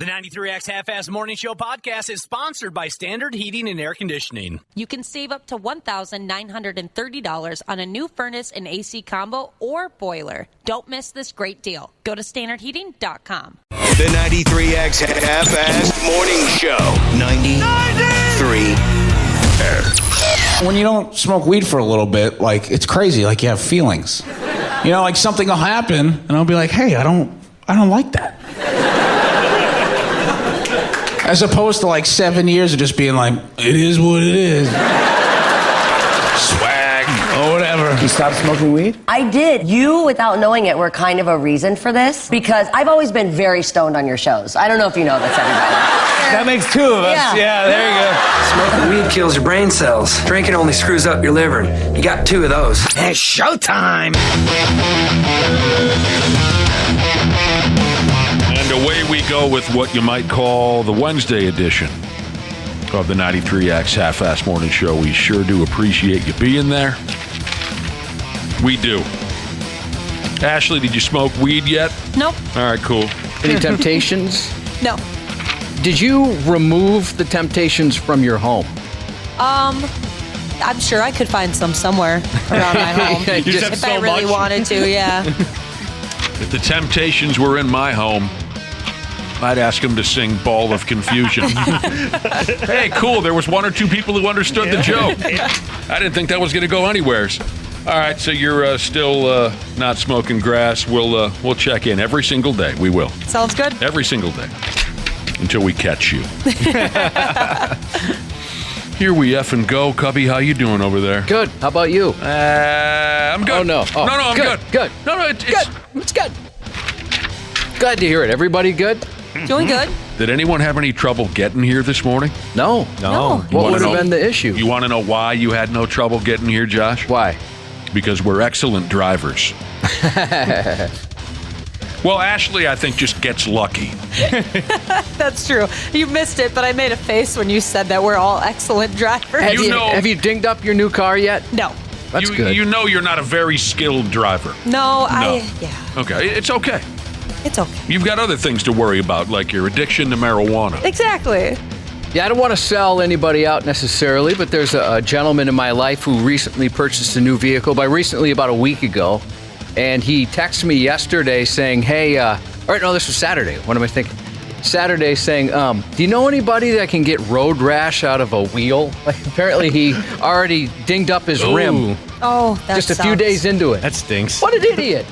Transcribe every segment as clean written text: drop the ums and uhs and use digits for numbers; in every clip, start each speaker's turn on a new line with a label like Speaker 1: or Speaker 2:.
Speaker 1: The 93X Half-Ass Morning Show podcast is sponsored by Standard Heating and Air Conditioning.
Speaker 2: You can save up to $1,930 on a new furnace and AC combo or boiler. Don't miss this great deal. Go to standardheating.com.
Speaker 3: The 93X Half-Ass Morning Show. 93X.
Speaker 4: When you don't smoke weed for a little bit, like, it's crazy. Like, you have feelings. You know, like, something will happen, and I'll be like, hey, I don't like that. As opposed to, like, 7 years of just being like, it is what it is. Swag, or whatever.
Speaker 5: You stopped smoking weed?
Speaker 6: I did. You, without knowing it, were kind of a reason for this, because I've always been very stoned on your shows. I don't know if you know this, everybody.
Speaker 5: That makes two of us. Yeah, there you go.
Speaker 7: Smoking weed kills your brain cells. Drinking only screws up your liver. You got two of those.
Speaker 1: It's showtime!
Speaker 8: And away we go with what you might call the Wednesday edition of the 93X Half-Ass Morning Show. We sure do appreciate you being there. We do. Ashley, did you smoke weed yet?
Speaker 2: Nope.
Speaker 8: All right, cool.
Speaker 5: Any temptations?
Speaker 2: No.
Speaker 5: Did you remove the temptations from your home?
Speaker 2: I'm sure I could find some somewhere around my home. If I really wanted to, yeah.
Speaker 8: If the Temptations were in my home, I'd ask them to sing Ball of Confusion. Hey, cool. There was one or two people who understood the joke. I didn't think that was going to go anywheres. All right, so you're still not smoking grass. We'll check in every single day. We will.
Speaker 2: Sounds good.
Speaker 8: Every single day. Until we catch you. Here we effing go. Cubby, how you doing over there?
Speaker 5: Good. How about you?
Speaker 8: I'm good.
Speaker 5: Oh, no. Oh,
Speaker 8: No, I'm good.
Speaker 5: Good.
Speaker 8: No, it's
Speaker 5: Good. It's good. Glad to hear it. Everybody good?
Speaker 2: Doing good.
Speaker 8: Did anyone have any trouble getting here this morning?
Speaker 5: No.
Speaker 2: No.
Speaker 5: What would have been the issue?
Speaker 8: You want to know why you had no trouble getting here, Josh?
Speaker 5: Why?
Speaker 8: Because we're excellent drivers. Well, Ashley, I think, just gets lucky.
Speaker 2: That's true. You missed it, but I made a face when you said that we're all excellent drivers.
Speaker 5: Have you dinged up your new car yet?
Speaker 2: No.
Speaker 5: That's good.
Speaker 8: You know you're not a very skilled driver.
Speaker 2: No.
Speaker 8: Yeah. Okay, it's okay.
Speaker 2: It's okay.
Speaker 8: You've got other things to worry about, like your addiction to marijuana.
Speaker 2: Exactly.
Speaker 5: Yeah, I don't want to sell anybody out necessarily, but there's a gentleman in my life who recently purchased a new vehicle, by recently about a week ago, and he texted me yesterday saying, hey, this was Saturday. What am I thinking? Saturday saying, do you know anybody that can get road rash out of a wheel? Like, apparently he already dinged up his rim.
Speaker 2: Oh, that
Speaker 5: just a few days into it.
Speaker 1: That stinks.
Speaker 5: What an idiot.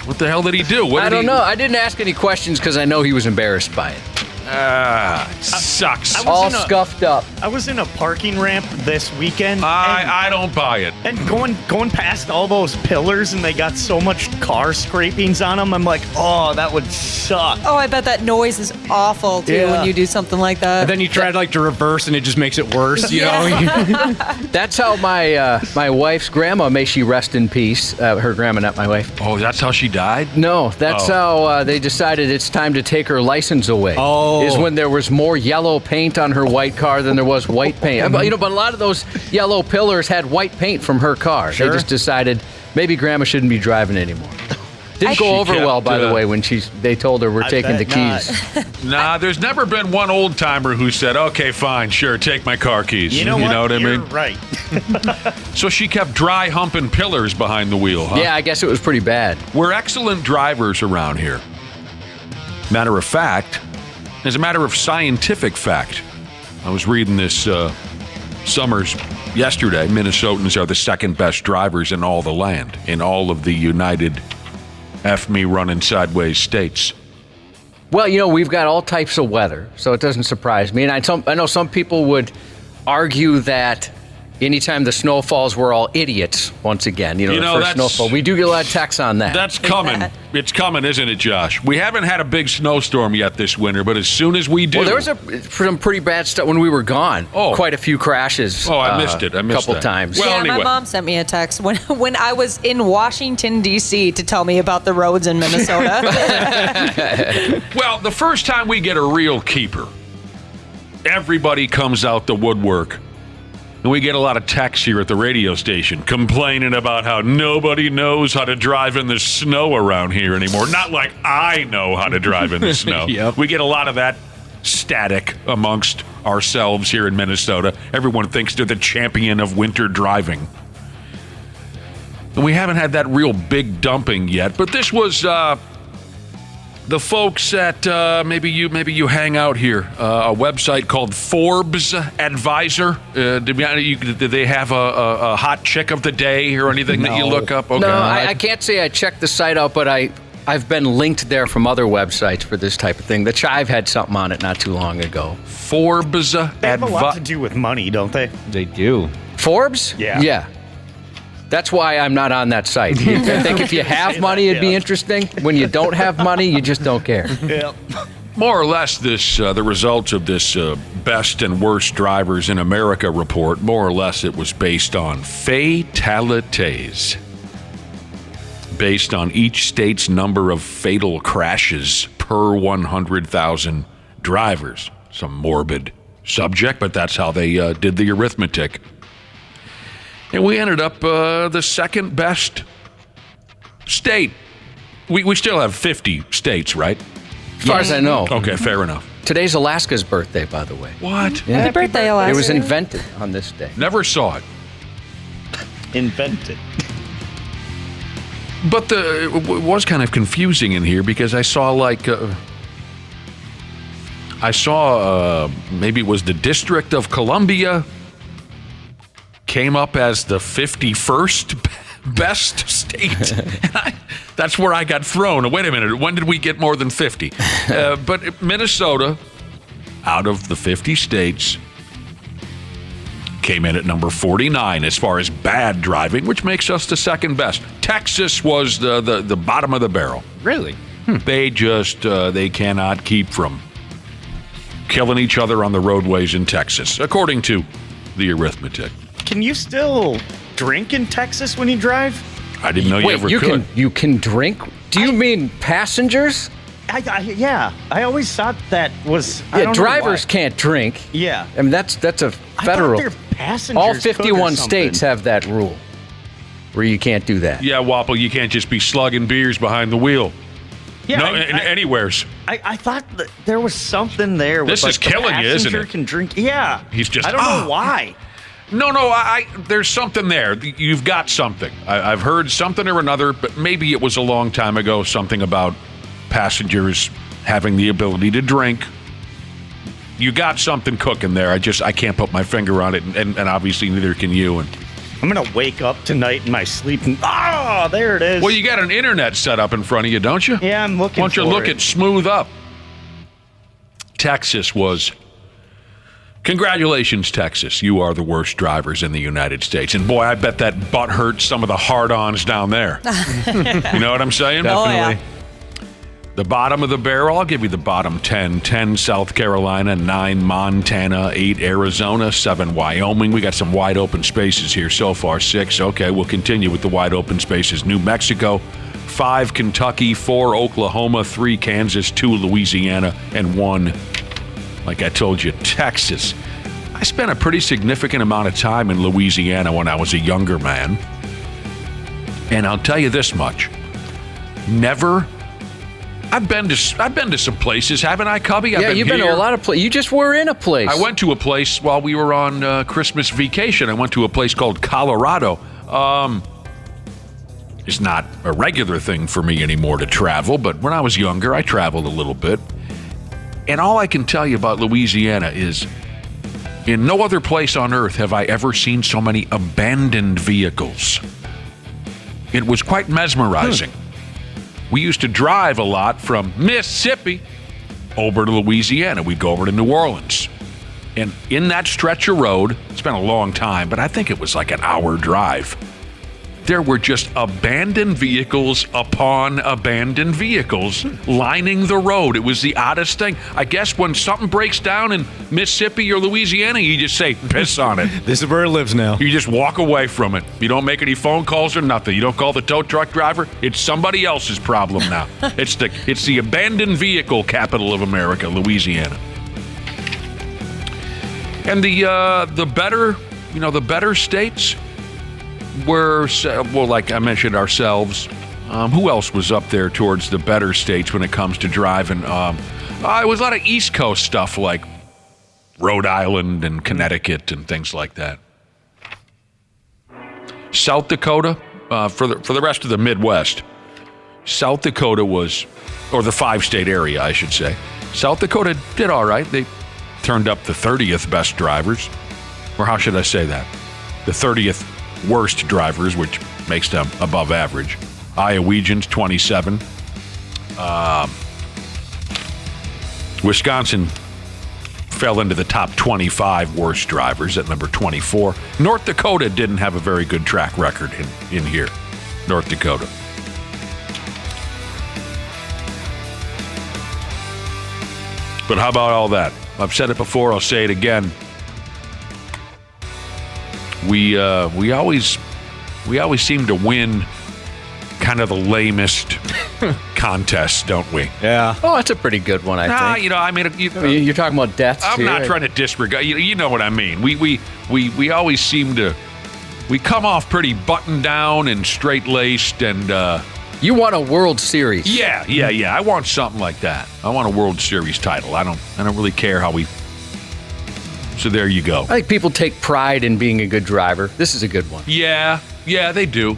Speaker 8: What the hell did he do?
Speaker 5: I don't know. I didn't ask any questions because I know he was embarrassed by it.
Speaker 8: It sucks.
Speaker 9: I
Speaker 5: All scuffed up.
Speaker 9: I was in a parking ramp this weekend.
Speaker 8: I don't buy it.
Speaker 9: And going past all those pillars, and they got so much car scrapings on them. I'm like, oh, that would suck.
Speaker 2: Oh, I bet that noise is awful, too, when you do something like that.
Speaker 1: And then you try to reverse, and it just makes it worse, you know?
Speaker 5: That's how my wife's grandma, may she rest in peace, her grandma, not my wife.
Speaker 8: Oh, that's how she died?
Speaker 5: No, that's how they decided it's time to take her license away.
Speaker 1: Oh.
Speaker 5: Is when there was more yellow paint on her white car than there was white paint. But a lot of those yellow pillars had white paint from her car.
Speaker 1: Sure.
Speaker 5: They just decided maybe grandma shouldn't be driving anymore. Didn't go over well, by the way, when they told her we're taking the keys.
Speaker 8: Nah, there's never been one old timer who said, okay, fine, sure, take my car keys.
Speaker 9: You know
Speaker 8: what I
Speaker 9: You're
Speaker 8: mean?
Speaker 9: right.
Speaker 8: So she kept dry humping pillars behind the wheel, huh?
Speaker 5: Yeah, I guess it was pretty bad.
Speaker 8: We're excellent drivers around here. Matter of fact, as a matter of scientific fact, I was reading this Summers yesterday. Minnesotans are the second best drivers in all the land, in all of the United F me running sideways states.
Speaker 5: Well, we've got all types of weather, so it doesn't surprise me. And I know some people would argue that anytime the snow falls, we're all idiots once again. The first snowfall. We do get a lot of texts on that.
Speaker 8: That's coming. It's coming, isn't it, Josh? We haven't had a big snowstorm yet this winter, but as soon as we do...
Speaker 5: Well, there was some pretty bad stuff when we were gone.
Speaker 8: Oh.
Speaker 5: Quite a few crashes.
Speaker 8: Oh, I missed it. I missed
Speaker 5: a couple
Speaker 8: that.
Speaker 5: times.
Speaker 8: Well, anyway.
Speaker 2: My mom sent me a text when I was in Washington, D.C. to tell me about the roads in Minnesota.
Speaker 8: Well, the first time we get a real keeper, everybody comes out the woodwork And we get a lot of texts here at the radio station complaining about how nobody knows how to drive in the snow around here anymore. Not like I know how to drive in the snow.
Speaker 4: Yep.
Speaker 8: We get a lot of that static amongst ourselves here in Minnesota. Everyone thinks they're the champion of winter driving. And we haven't had that real big dumping yet, but this was the folks at maybe you hang out here, a website called Forbes Advisor. Did they have a hot chick of the day or anything that you look up? Okay.
Speaker 5: No, I can't say I checked the site out, but I've been linked there from other websites for this type of thing. The Chive had something on it not too long ago.
Speaker 8: Forbes
Speaker 9: They have a lot to do with money, don't they?
Speaker 4: They do.
Speaker 5: Forbes?
Speaker 9: Yeah.
Speaker 5: Yeah. That's why I'm not on that site. I think if you have money, it'd be interesting. When you don't have money, you just don't care.
Speaker 9: Yep.
Speaker 8: More or less, this the results of this best and worst drivers in America report, more or less it was based on fatalities. Based on each state's number of fatal crashes per 100,000 drivers. Some morbid subject, but that's how they did the arithmetic. And we ended up the second best state. We still have 50 states, right?
Speaker 5: As far as I know.
Speaker 8: Okay, fair enough.
Speaker 5: Today's Alaska's birthday, by the way.
Speaker 8: What?
Speaker 5: Yeah.
Speaker 2: Happy birthday, Alaska.
Speaker 5: It was invented on this day.
Speaker 8: Never saw it.
Speaker 9: Invented.
Speaker 8: But it was kind of confusing in here because I saw maybe it was the District of Columbia came up as the 51st best state. That's where I got thrown. Wait a minute, when did we get more than 50? But Minnesota, out of the 50 states, came in at number 49 as far as bad driving, which makes us the second best. Texas was the bottom of the barrel.
Speaker 4: Really?
Speaker 8: They just, they cannot keep from killing each other on the roadways in Texas, according to the arithmetic.
Speaker 9: Can you still drink in Texas when you drive?
Speaker 8: I didn't know you ever could.
Speaker 5: You can drink? Do you mean passengers?
Speaker 9: Yeah. I always thought that was. I
Speaker 5: Yeah,
Speaker 9: don't know
Speaker 5: drivers
Speaker 9: why.
Speaker 5: can't drink.
Speaker 9: Yeah.
Speaker 5: I mean, that's a federal.
Speaker 9: I thought their passengers
Speaker 5: All
Speaker 9: could or
Speaker 5: 51
Speaker 9: something.
Speaker 5: states have that rule where you can't do that.
Speaker 8: Yeah, Wapple, you can't just be slugging beers behind the wheel.
Speaker 9: Yeah,
Speaker 8: No, anywheres.
Speaker 9: I thought that there was something there.
Speaker 8: This
Speaker 9: with,
Speaker 8: is
Speaker 9: like, the
Speaker 8: killing you, isn't
Speaker 9: passenger
Speaker 8: it?
Speaker 9: Can drink. Yeah.
Speaker 8: He's just,
Speaker 9: I don't know why.
Speaker 8: No, there's something there. You've got something. I've heard something or another, but maybe it was a long time ago, something about passengers having the ability to drink. You got something cooking there. I can't put my finger on it, and obviously neither can you. And
Speaker 9: I'm going to wake up tonight in my sleep and, there it is.
Speaker 8: well, you got an internet set up in front of you, don't you?
Speaker 9: Yeah, I'm looking
Speaker 8: Why don't you
Speaker 9: for
Speaker 8: look
Speaker 9: it.
Speaker 8: at Smooth Up? Texas was... Congratulations, Texas. You are the worst drivers in the United States. And boy, I bet that butt hurts some of the hard-ons down there. You know what I'm saying?
Speaker 2: Definitely.
Speaker 8: The bottom of the barrel, I'll give you the bottom 10. 10 South Carolina, 9 Montana, 8 Arizona, 7 Wyoming. We got some wide open spaces here so far. 6, okay, we'll continue with the wide open spaces. New Mexico, 5 Kentucky, 4 Oklahoma, 3 Kansas, 2 Louisiana, and 1, like I told you, Texas. I spent a pretty significant amount of time in Louisiana when I was a younger man. And I'll tell you this much. I've been to some places, haven't I, Cubby?
Speaker 5: You've been to a lot of places. You just were in a place.
Speaker 8: I went to a place while we were on Christmas vacation. I went to a place called Colorado. It's not a regular thing for me anymore to travel, but when I was younger, I traveled a little bit. And all I can tell you about Louisiana is, in no other place on earth have I ever seen so many abandoned vehicles. It was quite mesmerizing. We used to drive a lot from Mississippi over to Louisiana. We'd go over to New Orleans. And in that stretch of road, it's been a long time, but I think it was like an hour drive. There were just abandoned vehicles upon abandoned vehicles lining the road. It was the oddest thing. I guess when something breaks down in Mississippi or Louisiana, you just say, piss on it.
Speaker 10: This is where it lives now.
Speaker 8: You just walk away from it. You don't make any phone calls or nothing. You don't call the tow truck driver. It's somebody else's problem now. It's the abandoned vehicle capital of America, Louisiana. And the better the better states were, well, like I mentioned, ourselves. Who else was up there towards the better states when it comes to driving? It was a lot of East Coast stuff like Rhode Island and Connecticut and things like that. South Dakota, for the rest of the Midwest, South Dakota was, or the 5-state area, I should say. South Dakota did all right. They turned up the 30th best drivers, or how should I say that? The 30th worst drivers, which makes them above average. Iowegians, 27. Wisconsin fell into the top 25 worst drivers at number 24. North Dakota didn't have a very good track record in here. North Dakota. But how about all that? I've said it before, I'll say it again. We always seem to win kind of the lamest contests, don't we?
Speaker 9: Yeah.
Speaker 5: Oh, that's a pretty good one, I think.
Speaker 8: I mean,
Speaker 5: You're talking about deaths.
Speaker 8: I'm
Speaker 5: here.
Speaker 8: not trying to disregard. You know what I mean. We always seem to. We come off pretty buttoned down and straight laced, and
Speaker 5: you want a World Series.
Speaker 8: Yeah. I want something like that. I want a World Series title. I don't really care how we. So there you go.
Speaker 5: I think people take pride in being a good driver. This is a good one.
Speaker 8: Yeah, they do.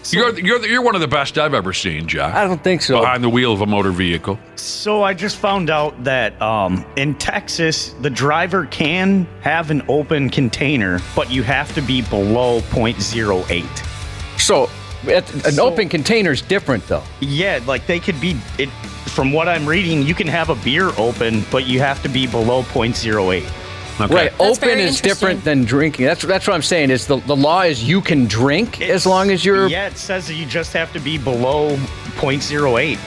Speaker 8: So, you're one of the best I've ever seen, Jack.
Speaker 5: I don't think so.
Speaker 8: Behind the wheel of a motor vehicle.
Speaker 9: So I just found out that in Texas, the driver can have an open container, but you have to be below 0.08.
Speaker 5: So an open container is different, though.
Speaker 9: Yeah, like they could be. From what I'm reading, you can have a beer open, but you have to be below 0.08.
Speaker 8: Okay.
Speaker 5: Right,
Speaker 2: That's
Speaker 5: open
Speaker 2: very
Speaker 5: is different than drinking. That's what I'm saying. Is the law is you can drink as long as you're.
Speaker 9: Yeah, it says that you just have to be below 0.08.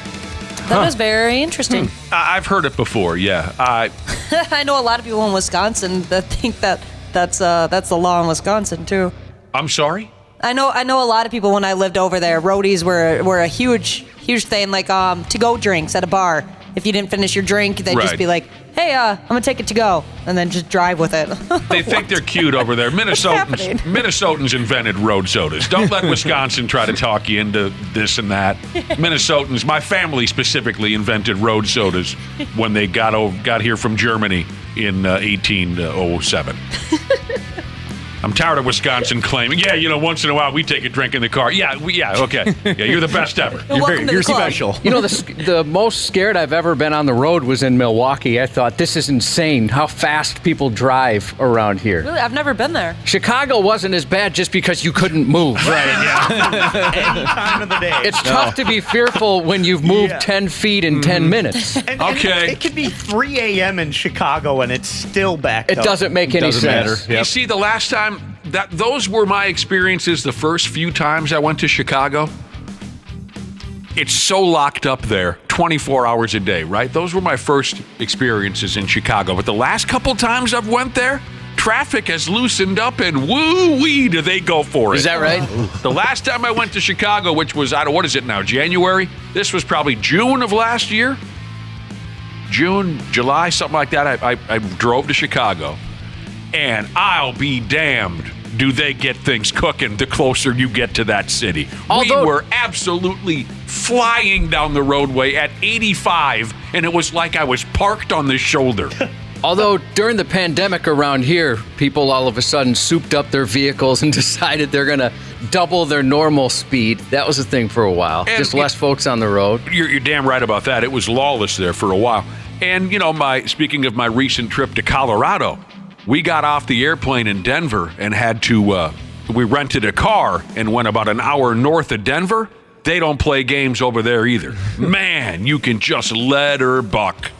Speaker 2: That is very interesting.
Speaker 8: I've heard it before. Yeah,
Speaker 2: I know a lot of people in Wisconsin that think that's the law in Wisconsin too.
Speaker 8: I'm sorry.
Speaker 2: I know a lot of people when I lived over there. Roadies were a huge thing, like to go drinks at a bar. If you didn't finish your drink, they'd
Speaker 8: Right.
Speaker 2: just be like, "Hey, I'm gonna take it to go," and then just drive with it.
Speaker 8: They think they're cute over there.
Speaker 2: happening?
Speaker 8: Minnesotans invented road sodas. Don't let Wisconsin try to talk you into this and that. Minnesotans, my family specifically, invented road sodas when they got here from Germany in 1807. I'm tired of Wisconsin claiming, once in a while we take a drink in the car. Yeah, okay. Yeah, you're the best ever.
Speaker 2: Welcome to the club.
Speaker 9: special.
Speaker 5: The most scared I've ever been on the road was in Milwaukee. I thought, this is insane how fast people drive around here.
Speaker 2: Really, I've never been there.
Speaker 5: Chicago wasn't as bad just because you couldn't move.
Speaker 8: Right, yeah.
Speaker 9: Any time of the day.
Speaker 5: It's tough to be fearful when you've moved 10 feet in 10 minutes.
Speaker 9: And
Speaker 8: Okay.
Speaker 9: it could be 3 a.m. in Chicago and it's still backed
Speaker 5: It
Speaker 9: up.
Speaker 5: doesn't make any sense.
Speaker 8: You see, the last time those were my experiences the first few times I went to Chicago. It's so locked up there 24 hours a day, right? Those were my first experiences in Chicago. But the last couple times I've went there, traffic has loosened up and woo-wee do they go for it.
Speaker 5: Is that right?
Speaker 8: The last time I went to Chicago, which was, what is it now, January? This was probably June of last year. June, July, something like that. I drove to Chicago. And I'll be damned, do they get things cooking the closer you get to that city. We were absolutely flying down the roadway at 85, and it was like I was parked on the shoulder.
Speaker 5: Although during the pandemic around here, people all of a sudden souped up their vehicles and decided they're going to double their normal speed. That was a thing for a while.
Speaker 8: And
Speaker 5: just less folks on the road.
Speaker 8: You're damn right about that. It was lawless there for a while. And, speaking of my recent trip to Colorado, we got off the airplane in Denver and had to, we rented a car and went about an hour north of Denver. They don't play games over there either. Man, you can just let her buck.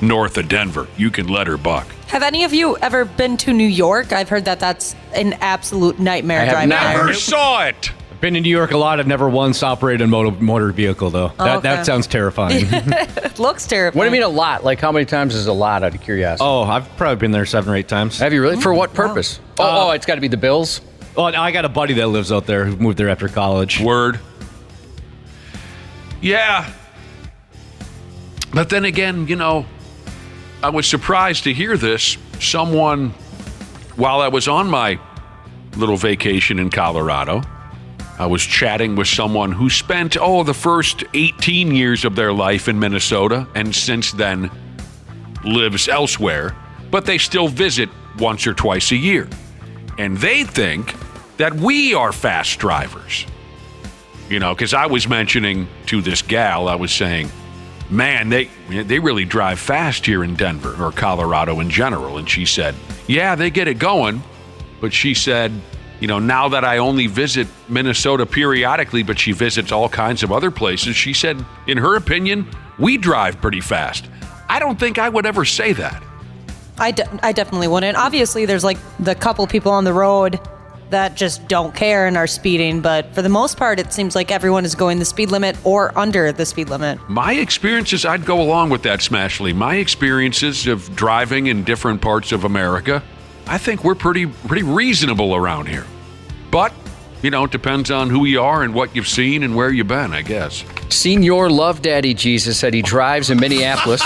Speaker 8: North of Denver, you can let her buck.
Speaker 2: Have any of you ever been to New York? I've heard that that's an absolute nightmare
Speaker 5: I have
Speaker 2: driving
Speaker 5: not.
Speaker 2: there.
Speaker 8: Never saw it.
Speaker 10: Been in New York a lot. I've never once operated a motor vehicle, though. That sounds terrifying.
Speaker 2: It looks terrifying.
Speaker 5: What do you mean a lot? Like how many times is a lot, out of curiosity?
Speaker 10: Oh, I've probably been there 7 or 8 times.
Speaker 5: Have you really? For what purpose? It's got to be the Bills?
Speaker 10: Oh, I got a buddy that lives out there who moved there after college.
Speaker 8: Word. Yeah. But then again, I was surprised to hear this. Someone while I was on my little vacation in Colorado, I was chatting with someone who spent, the first 18 years of their life in Minnesota and since then lives elsewhere, but they still visit once or twice a year. And they think that we are fast drivers. You know, because I was mentioning to this gal, I was saying, man, they really drive fast here in Denver or Colorado in general. And she said, yeah, they get it going. But she said, you know, now that I only visit Minnesota periodically, but she visits all kinds of other places, she said, in her opinion, we drive pretty fast. I don't think I would ever say that.
Speaker 11: I definitely wouldn't. Obviously, there's like the couple people on the road that just don't care and are speeding, but for the most part, it seems like everyone is going the speed limit or under the speed limit.
Speaker 8: My experiences, I'd go along with that, Smashley. My experiences of driving in different parts of America, I think we're pretty reasonable around here. But, you know, it depends on who you are and what you've seen and where you've been, I guess.
Speaker 5: Senior Love Daddy Jesus said he drives in Minneapolis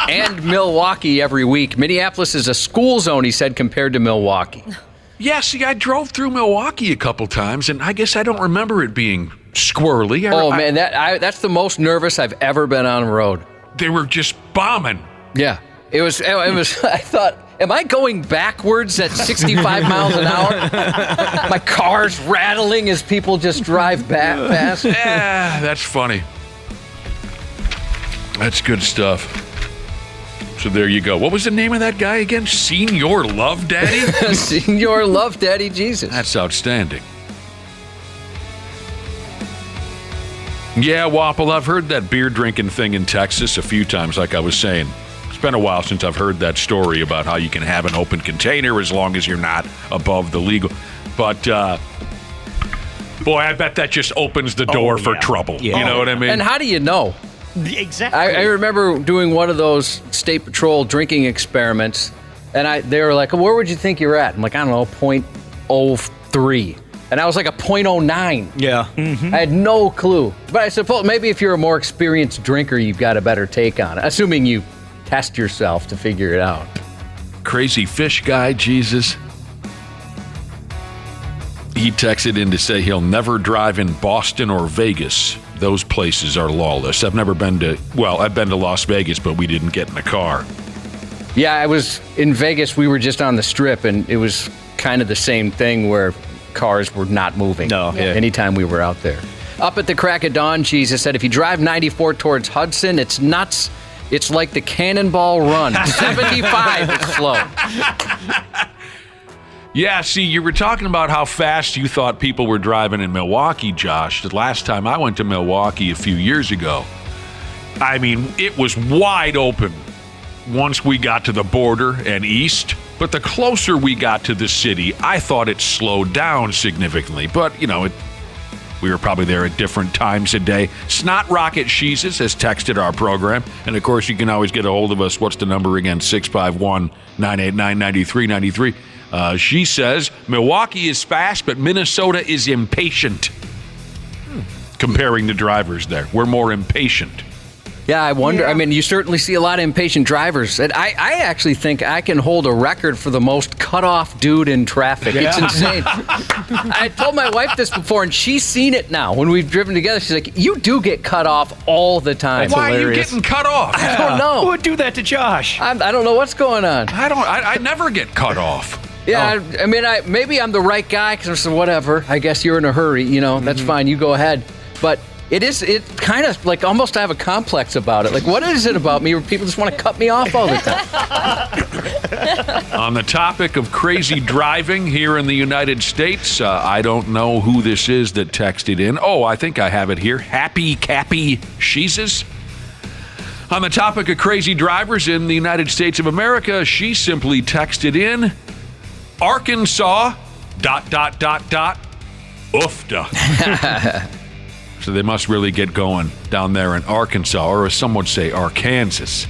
Speaker 5: and Milwaukee every week. Minneapolis is a school zone, he said, compared to Milwaukee.
Speaker 8: Yeah, see, I drove through Milwaukee a couple times, and I guess I don't remember it being squirrely.
Speaker 5: Man, that's the most nervous I've ever been on a road.
Speaker 8: They were just bombing.
Speaker 5: Yeah, it was. I thought, am I going backwards at 65 miles an hour? My car's rattling as people just drive past.
Speaker 8: Yeah, that's funny. That's good stuff. So there you go. What was the name of that guy again? Senior Love Daddy?
Speaker 5: Senior Love Daddy Jesus.
Speaker 8: That's outstanding. Yeah, Wapple, I've heard that beer drinking thing in Texas a few times, like I was saying. It's been a while since I've heard that story about how you can have an open container as long as you're not above the legal. But, boy, I bet that just opens the door for trouble. Yeah. You know what I mean?
Speaker 5: And how do you know?
Speaker 9: Exactly.
Speaker 5: I remember doing one of those State Patrol drinking experiments, and they were like, where would you think you're at? I'm like, I don't know, 0.03. And I was like a 0.09.
Speaker 9: Yeah. Mm-hmm.
Speaker 5: I had no clue. But I suppose maybe if you're a more experienced drinker, you've got a better take on it, assuming you test yourself to figure it out.
Speaker 8: Crazy fish guy, Jesus. He texted in to say he'll never drive in Boston or Vegas. Those places are lawless. I've been to Las Vegas, but we didn't get in a car.
Speaker 5: Yeah, I was in Vegas. We were just on the Strip, and it was kind of the same thing where cars were not moving.
Speaker 9: No. Yeah.
Speaker 5: Anytime we were out there. Up at the crack of dawn, Jesus said, if you drive 94 towards Hudson, it's nuts. It's like the Cannonball Run. 75 is slow.
Speaker 8: Yeah, see, you were talking about how fast you thought people were driving in Milwaukee, Josh. The last time I went to Milwaukee a few years ago, I mean, it was wide open once we got to the border and east. But the closer we got to the city, I thought it slowed down significantly. But, you know, we were probably there at different times a day. Snot Rocket Sheezes has texted our program. And, of course, you can always get a hold of us. What's the number again? 651-989-9393. She says, Milwaukee is fast, but Minnesota is impatient. Comparing the drivers there. We're more impatient.
Speaker 5: Yeah, I wonder. Yeah. I mean, you certainly see a lot of impatient drivers. And I actually think I can hold a record for the most cut-off dude in traffic. Yeah. It's insane. I told my wife this before, and she's seen it now. When we've driven together, she's like, you do get cut off all the time.
Speaker 8: Why are you getting cut off?
Speaker 5: I don't know.
Speaker 9: Who would do that to Josh?
Speaker 5: I don't know what's going on.
Speaker 8: I never get cut off.
Speaker 5: Yeah, oh. I mean, maybe I'm the right guy because I said, whatever. I guess you're in a hurry. You know, that's fine. You go ahead. But it kind of like almost I have a complex about it. Like, what is it about me where people just want to cut me off all the time?
Speaker 8: On the topic of crazy driving here in the United States, I don't know who this is that texted in. Oh, I think I have it here. Happy Cappy Sheezes. On the topic of crazy drivers in the United States of America, she simply texted in, Arkansas, ... Oofda. So they must really get going down there in Arkansas, or as some would say, Arkansas.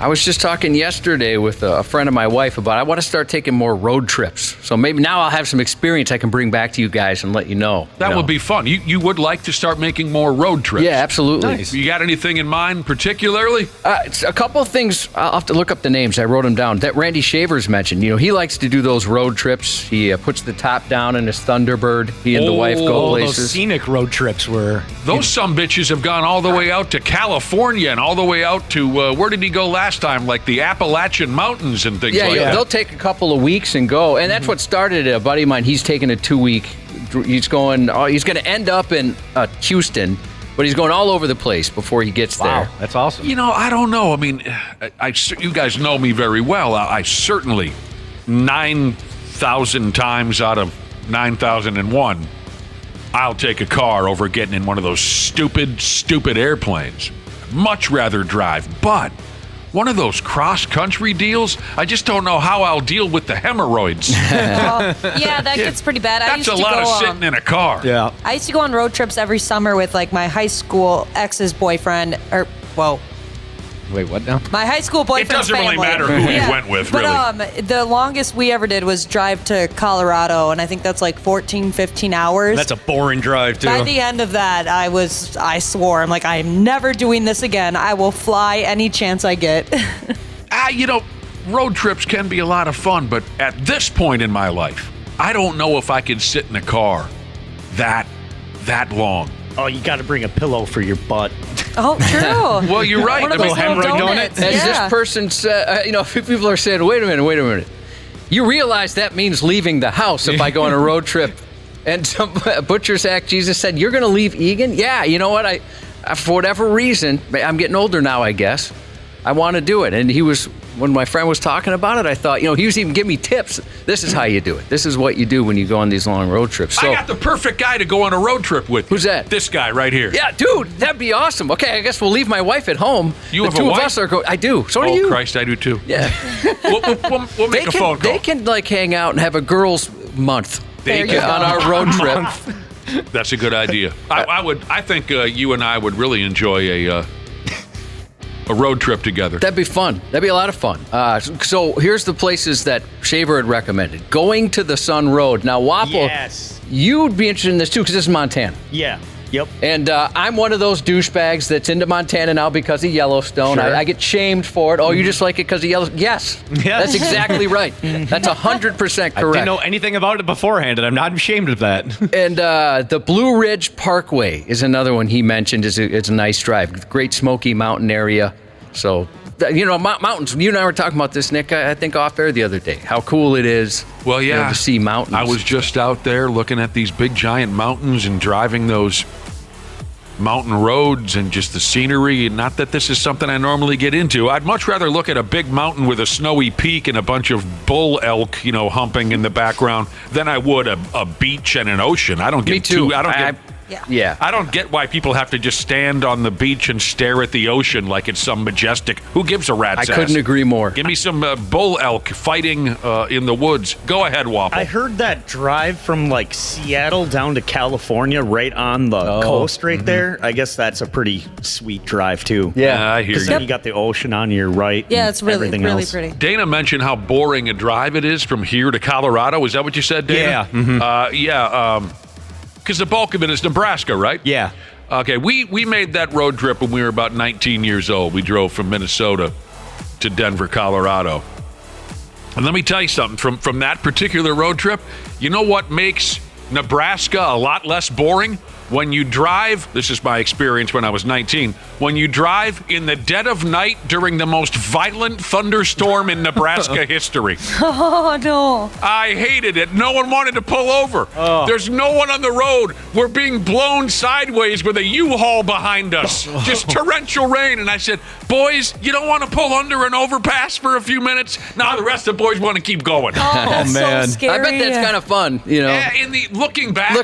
Speaker 5: I was just talking yesterday with a friend of my wife about I want to start taking more road trips. So maybe now I'll have some experience I can bring back to you guys and let you know.
Speaker 8: That would be fun. You would like to start making more road trips?
Speaker 5: Yeah, absolutely.
Speaker 8: Nice. You got anything in mind particularly?
Speaker 5: It's a couple of things. I'll have to look up the names. I wrote them down. That Randy Shaver's mentioned. He likes to do those road trips. He puts the top down in his Thunderbird. He and the wife go places.
Speaker 10: Those scenic road trips were...
Speaker 8: Those sumbitches have gone all the way out to California and all the way out to, where did he go last time? Like the Appalachian Mountains and things like that.
Speaker 5: Yeah, they'll take a couple of weeks and go. And that's what started it. A buddy of mine, he's taking a 2-week. He's going to end up in Houston, but he's going all over the place before he gets there.
Speaker 10: That's awesome.
Speaker 8: I don't know. I mean, you guys know me very well. I certainly 9,000 times out of 9,001, I'll take a car over getting in one of those stupid airplanes. Much rather drive, but one of those cross-country deals, I just don't know how I'll deal with the hemorrhoids.
Speaker 11: That gets pretty bad.
Speaker 8: That's a lot of sitting in a car.
Speaker 10: Yeah.
Speaker 11: I used to go on road trips every summer with my high school ex's boyfriend,
Speaker 10: Wait, what now?
Speaker 11: my high school boyfriend's
Speaker 8: It doesn't really
Speaker 11: family.
Speaker 8: matter who you went with, really.
Speaker 11: But the longest we ever did was drive to Colorado, and I think that's 14, 15 hours.
Speaker 10: That's a boring drive, too.
Speaker 11: By the end of that, I swore, I'm never doing this again. I will fly any chance I get.
Speaker 8: Road trips can be a lot of fun, but at this point in my life, I don't know if I can sit in a car that long.
Speaker 9: Oh, you got to bring a pillow for your butt.
Speaker 11: Oh, true.
Speaker 8: Well, you're right.
Speaker 11: One of those little donuts.
Speaker 5: As this person said, people are saying, wait a minute. You realize that means leaving the house if I go on a road trip. And some Butcher's Act Jesus said, you're going to leave Egan? Yeah, you know what? I for whatever reason, I'm getting older now, I guess. I want to do it. And when my friend was talking about it, I thought, he was even giving me tips. This is how you do it. This is what you do when you go on these long road trips. So,
Speaker 8: I got the perfect guy to go on a road trip with.
Speaker 5: Who's that?
Speaker 8: This guy right here.
Speaker 5: Yeah, dude, that'd be awesome. Okay, I guess we'll leave my wife at home.
Speaker 8: You have
Speaker 5: the two
Speaker 8: a wife?
Speaker 5: of us are going. I do. So do you.
Speaker 8: Oh, Christ, I do too.
Speaker 5: Yeah.
Speaker 8: We'll make a phone call.
Speaker 5: They can hang out and have a girls' month on our road trip.
Speaker 8: That's a good idea. I think you and I would really enjoy a road trip together.
Speaker 5: That'd be fun. That'd be a lot of fun. So here's the places that Shaver had recommended. Going to the Sun Road. Now, Wapple,
Speaker 9: Yes.
Speaker 5: you'd be interested in this too because this is Montana.
Speaker 9: Yeah. Yep.
Speaker 5: And I'm one of those douchebags that's into Montana now because of Yellowstone.
Speaker 10: Sure.
Speaker 5: I get shamed for it. Oh, you just like it because of Yellowstone? Yes. That's exactly right. That's 100% correct.
Speaker 10: I didn't know anything about it beforehand, and I'm not ashamed of that.
Speaker 5: And the Blue Ridge Parkway is another one he mentioned. It's a nice drive. Great Smoky Mountain area. So, mountains. You and I were talking about this, Nick, I think off air the other day. How cool it is to see mountains.
Speaker 8: I was just out there looking at these big giant mountains and driving those mountain roads and just the scenery. Not that this is something I normally get into. I'd much rather look at a big mountain with a snowy peak and a bunch of bull elk, humping in the background than I would a beach and an ocean. I don't get
Speaker 5: Me too.
Speaker 11: Yeah.
Speaker 8: I don't get why people have to just stand on the beach and stare at the ocean like it's some majestic. Who gives a rat's ass?
Speaker 5: I couldn't agree more.
Speaker 8: Give me some bull elk fighting in the woods. Go ahead, Wapple.
Speaker 9: I heard that drive from Seattle down to California right on the coast right there. I guess that's a pretty sweet drive too.
Speaker 5: Yeah,
Speaker 8: I hear you.
Speaker 9: Because then you got the ocean on your right.
Speaker 11: Yeah,
Speaker 9: and
Speaker 11: it's really,
Speaker 9: everything
Speaker 11: really
Speaker 9: else.
Speaker 11: pretty.
Speaker 8: Dana mentioned how boring a drive it is from here to Colorado. Is that what you said, Dana?
Speaker 10: Yeah.
Speaker 8: Because the bulk of it is Nebraska, right?
Speaker 10: Yeah.
Speaker 8: Okay, we made that road trip when we were about 19 years old. We drove from Minnesota to Denver, Colorado. And let me tell you something. From that particular road trip, you know what makes Nebraska a lot less boring? When you drive, this is my experience when I was 19, when you drive in the dead of night during the most violent thunderstorm in Nebraska history.
Speaker 11: Oh, no.
Speaker 8: I hated it. No one wanted to pull over. There's no one on the road. We're being blown sideways with a U-Haul behind us. Just torrential rain. And I said, boys, you don't want to pull under an overpass for a few minutes? No, the rest of the boys want to keep going.
Speaker 11: Oh,
Speaker 10: man.
Speaker 11: So scary.
Speaker 5: I bet that's kind of fun,
Speaker 8: In the looking back,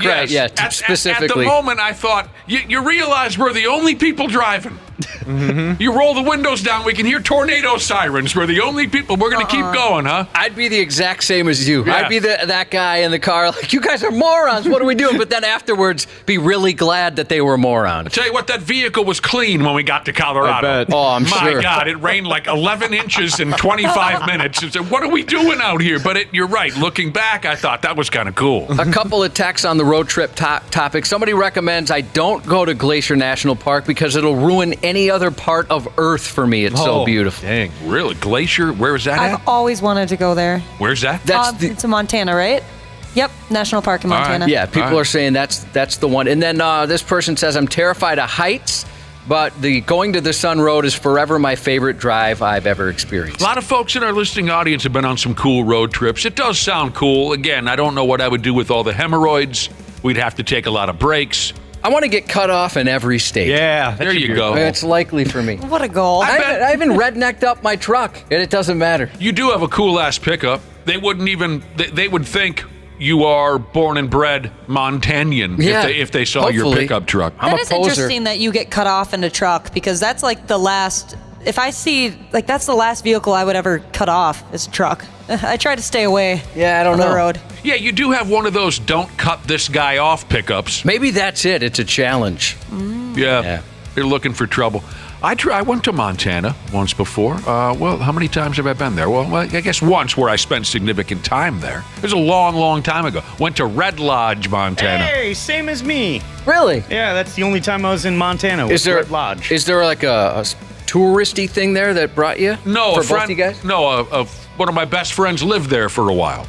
Speaker 5: right, yeah, specifically.
Speaker 8: At the moment, I thought, you realize we're the only people driving. You roll the windows down, we can hear tornado sirens. We're the only people. We're going to keep going, huh?
Speaker 5: I'd be the exact same as you.
Speaker 8: Yeah.
Speaker 5: I'd be that guy in the car, like, you guys are morons. What are we doing? But then afterwards, be really glad that they were morons.
Speaker 8: I tell you what, that vehicle was clean when we got to Colorado.
Speaker 10: I bet.
Speaker 5: Oh, I'm
Speaker 8: My
Speaker 5: sure.
Speaker 8: God, it rained like 11 inches in 25 minutes. It's like, what are we doing out here? But you're right. Looking back, I thought that was kind of cool.
Speaker 5: A couple of texts on the road trip topic. Somebody recommends I don't go to Glacier National Park because it'll ruin any other part of Earth for me. It's so beautiful.
Speaker 8: Dang, really? Glacier? Where is that at?
Speaker 11: I've always wanted to go there.
Speaker 8: Where's that?
Speaker 11: It's in Montana, right? Yep, National Park in Montana.
Speaker 5: Yeah, people are saying that's the one. And then this person says, I'm terrified of heights, but the going to the Sun Road is forever my favorite drive I've ever experienced.
Speaker 8: A lot of folks in our listening audience have been on some cool road trips. It does sound cool. Again, I don't know what I would do with all the hemorrhoids. We'd have to take a lot of breaks.
Speaker 5: I want to get cut off in every state.
Speaker 10: Yeah,
Speaker 8: there you go.
Speaker 5: It's likely for me.
Speaker 11: What a goal.
Speaker 5: I even rednecked up my truck, and it doesn't matter.
Speaker 8: You do have a cool-ass pickup. They wouldn't even... They would think you are born and bred Montanian if they saw your pickup truck.
Speaker 11: That is interesting that you get cut off in a truck, because that's like the last... If I see... Like, that's the last vehicle I would ever cut off is a truck. I try to stay away on the road.
Speaker 8: Yeah, you do have one of those don't cut this guy off pickups.
Speaker 5: Maybe that's it. It's a challenge.
Speaker 8: Yeah. They're looking for trouble. I went to Montana once before. Well, how many times have I been there? Well, I guess once where I spent significant time there. It was a long, long time ago. Went to Red Lodge, Montana.
Speaker 9: Hey, same as me.
Speaker 5: Really?
Speaker 9: Yeah, that's the only time I was in Montana. Red Lodge.
Speaker 5: Is there like a touristy thing there that brought you?
Speaker 8: No,
Speaker 5: for
Speaker 8: a friend.
Speaker 5: Both you guys?
Speaker 8: No, one of my best friends lived there for a while.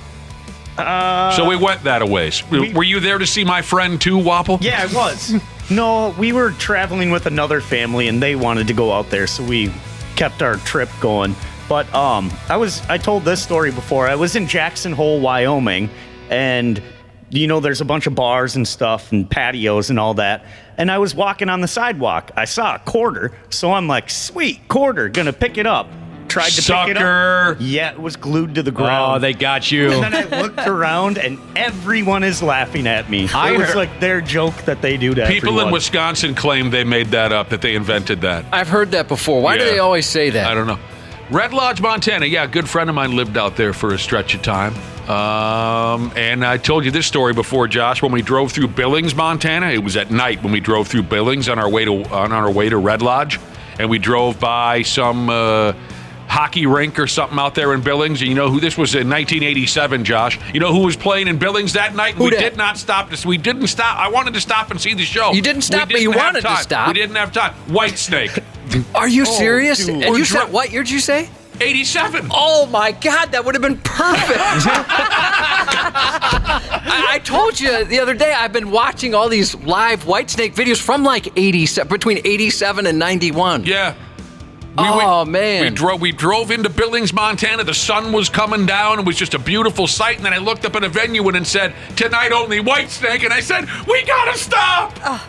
Speaker 8: So we went that a ways. Were you there to see my friend too, Wapple?
Speaker 9: Yeah, I was. No, we were traveling with another family, and they wanted to go out there, so we kept our trip going. But I told this story before. I was in Jackson Hole, Wyoming, and there's a bunch of bars and stuff and patios and all that. And I was walking on the sidewalk. I saw a quarter, so I'm like, sweet, quarter, gonna pick it up. Tried to pick it up. Yeah, it was glued to the ground.
Speaker 10: Oh, they got you.
Speaker 9: And then I looked around, and everyone is laughing at me. It was like their joke that they do to
Speaker 8: People
Speaker 9: everyone.
Speaker 8: in Wisconsin claim they made that up, that they invented that.
Speaker 5: I've heard that before. Why do they always say that?
Speaker 8: I don't know. Red Lodge, Montana. Yeah, a good friend of mine lived out there for a stretch of time. And I told you this story before, Josh. When we drove through Billings, Montana, it was at night when we drove through Billings on our way to Red Lodge, and we drove by some hockey rink or something out there in Billings. And you know who this was in 1987, Josh? You know who was playing in Billings that night? We did not stop. We didn't stop. I wanted to stop and see the show.
Speaker 5: You didn't stop, but you wanted to stop.
Speaker 8: We didn't have time. Whitesnake.
Speaker 5: Are you serious?
Speaker 9: Dude.
Speaker 5: And you said, what year did you say?
Speaker 8: 87.
Speaker 5: Oh my God, that would have been perfect. I told you the other day, I've been watching all these live Whitesnake videos from like between 87 and 91.
Speaker 8: Yeah.
Speaker 5: Man.
Speaker 8: We drove into Billings, Montana. The sun was coming down. It was just a beautiful sight. And then I looked up at a venue and it said, tonight only Whitesnake. And I said, we gotta stop.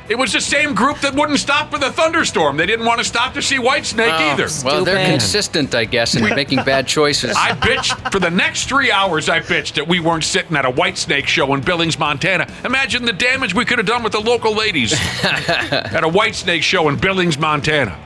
Speaker 8: It was the same group that wouldn't stop for the thunderstorm. They didn't want to stop to see Whitesnake either.
Speaker 5: Well, they're consistent, I guess, in making bad choices.
Speaker 8: I bitched for the next 3 hours. I bitched that we weren't sitting at a Whitesnake show in Billings, Montana. Imagine the damage we could have done with the local ladies at a Whitesnake show in Billings, Montana.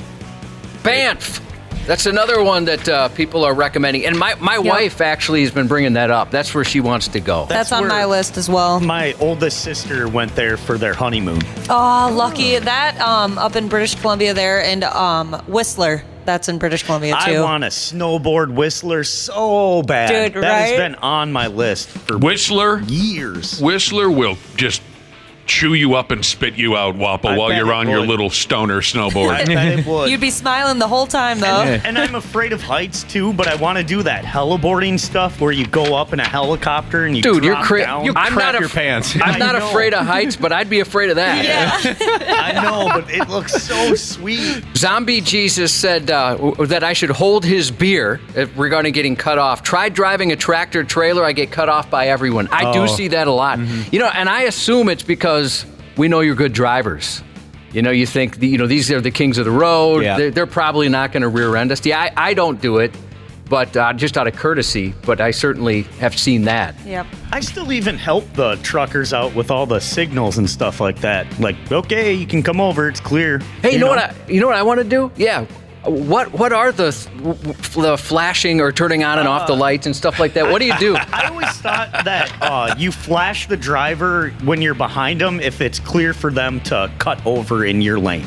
Speaker 5: Banff. That's another one that people are recommending. And my wife actually has been bringing that up. That's where she wants to go.
Speaker 11: That's on my list as well.
Speaker 9: My oldest sister went there for their honeymoon.
Speaker 11: Oh, lucky. That up in British Columbia there, and Whistler. That's in British Columbia too.
Speaker 9: I want a snowboard Whistler so bad.
Speaker 11: Dude,
Speaker 9: that has been on my list for
Speaker 8: Whistler
Speaker 9: years.
Speaker 8: Whistler will just chew you up and spit you out, Wapple, while you're on your little stoner snowboard.
Speaker 9: I bet it would.
Speaker 11: You'd be smiling the whole time, though.
Speaker 9: And I'm afraid of heights, too, but I want to do that heliboarding stuff where you go up in a helicopter and you
Speaker 5: Dude,
Speaker 9: drop down.
Speaker 5: You crap your pants. I'm not afraid of heights, but I'd be afraid of that.
Speaker 11: Yeah.
Speaker 9: I know, but it looks so sweet.
Speaker 5: Zombie Jesus said that I should hold his beer regarding getting cut off. Tried driving a tractor trailer, I get cut off by everyone. I do see that a lot. Mm-hmm. And I assume it's because we know you're good drivers. You think, these are the kings of the road.
Speaker 10: Yeah.
Speaker 5: They're probably not going to rear end us. Yeah, I don't do it. but just out of courtesy. But I certainly have seen that.
Speaker 11: Yep.
Speaker 9: I still even help the truckers out with all the signals and stuff like that. Like, okay, you can come over, it's clear.
Speaker 5: Hey, you know what I want to do? Yeah. What are the flashing or turning on and off the lights and stuff like that? What do you do?
Speaker 9: I always thought that you flash the driver when you're behind them if it's clear for them to cut over in your lane.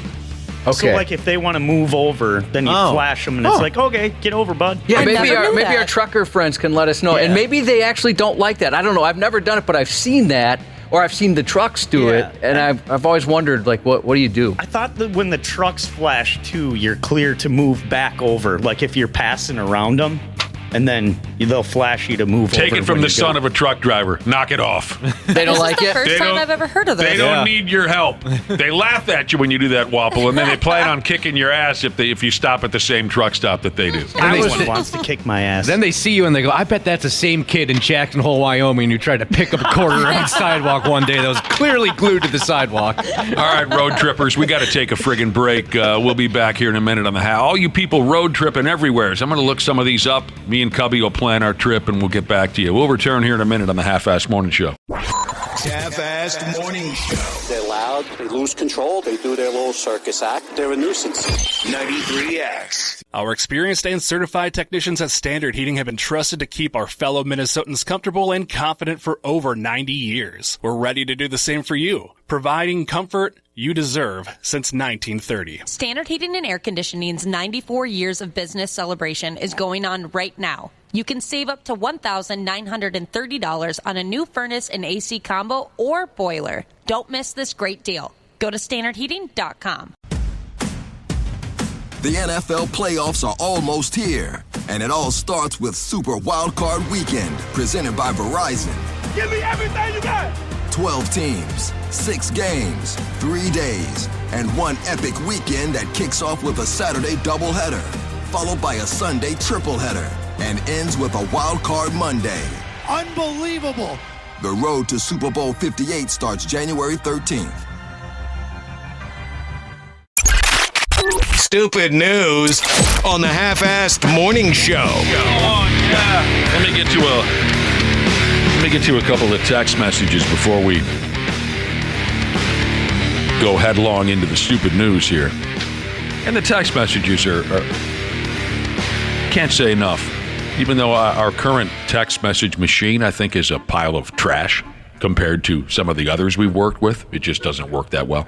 Speaker 5: Okay.
Speaker 9: So, like, if they want to move over, then you flash them, and it's like, okay, get over, bud.
Speaker 5: Yeah, maybe our trucker friends can let us know. Yeah. And maybe they actually don't like that. I don't know. I've never done it, but I've seen that. Or I've seen the trucks do it, and I've always wondered, like, what do you do?
Speaker 9: I thought that when the trucks flash, too, you're clear to move back over. Like, if you're passing around them, and then they'll flash you to move over.
Speaker 8: Take it from the son of a truck driver. Knock it off.
Speaker 5: They don't like it?
Speaker 11: This is the first time I've ever heard of this.
Speaker 8: They don't need your help. They laugh at you when you do that, Wapple, and then they plan on kicking your ass if you stop at the same truck stop that they do.
Speaker 9: Everyone wants to kick my ass.
Speaker 10: Then they see you and they go, I bet that's the same kid in Jackson Hole, Wyoming, who tried to pick up a quarter on the sidewalk one day that was clearly glued to the sidewalk.
Speaker 8: All right, road trippers, we got to take a friggin' break. We'll be back here in a minute on the all you people road tripping everywhere. So I'm going to look some of these up. Me and Cubby will plan our trip, and we'll get back to you. We'll return here in a minute on the Half-Assed Morning Show.
Speaker 3: Half-Assed Morning Show.
Speaker 12: They're loud, they lose control, they do their little circus act. They're a nuisance.
Speaker 3: 93X.
Speaker 13: Our experienced and certified technicians at Standard Heating have been trusted to keep our fellow Minnesotans comfortable and confident for over 90 years. We're ready to do the same for you, providing comfort you deserve since 1930.
Speaker 2: Standard Heating and Air Conditioning's 94 years of business celebration is going on right now. You can save up to $1,930 on a new furnace and AC combo or boiler. Don't miss this great deal. Go to standardheating.com.
Speaker 14: The NFL playoffs are almost here, and it all starts with Super Wildcard Weekend, presented by Verizon.
Speaker 15: Give me everything you got!
Speaker 14: 12 teams, 6 games, 3 days, and one epic weekend that kicks off with a Saturday doubleheader, followed by a Sunday tripleheader, and ends with a Wildcard Monday.
Speaker 15: Unbelievable!
Speaker 14: The road to Super Bowl 58 starts January 13th.
Speaker 3: Stupid news on the Half-Assed Morning Show.
Speaker 8: Oh, yeah. Let me get to a couple of text messages before we go headlong into the stupid news here. And the text messages are can't say enough. Even though our current text message machine, I think, is a pile of trash compared to some of the others we've worked with. It just doesn't work that well.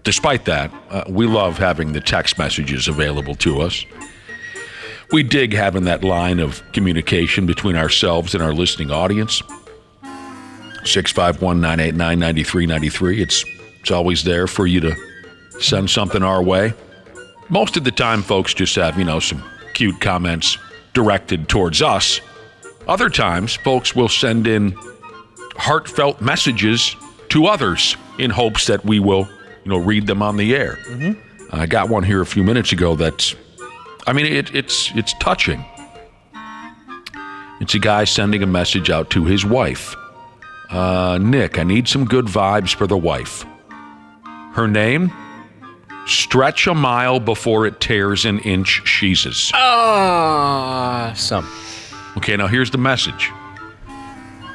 Speaker 8: Despite that, we love having the text messages available to us. We dig having that line of communication between ourselves and our listening audience. 651-989-9393. It's always there for you to send something our way. Most of the time, folks just have, some cute comments directed towards us. Other times, folks will send in heartfelt messages to others in hopes that we will read them on the air. Mm-hmm. I got one here a few minutes ago that's, it's touching. It's a guy sending a message out to his wife. Nick, I need some good vibes for the wife. Her name? Stretch a mile before it tears an inch sheezes.
Speaker 5: Awesome.
Speaker 8: Okay, now here's the message.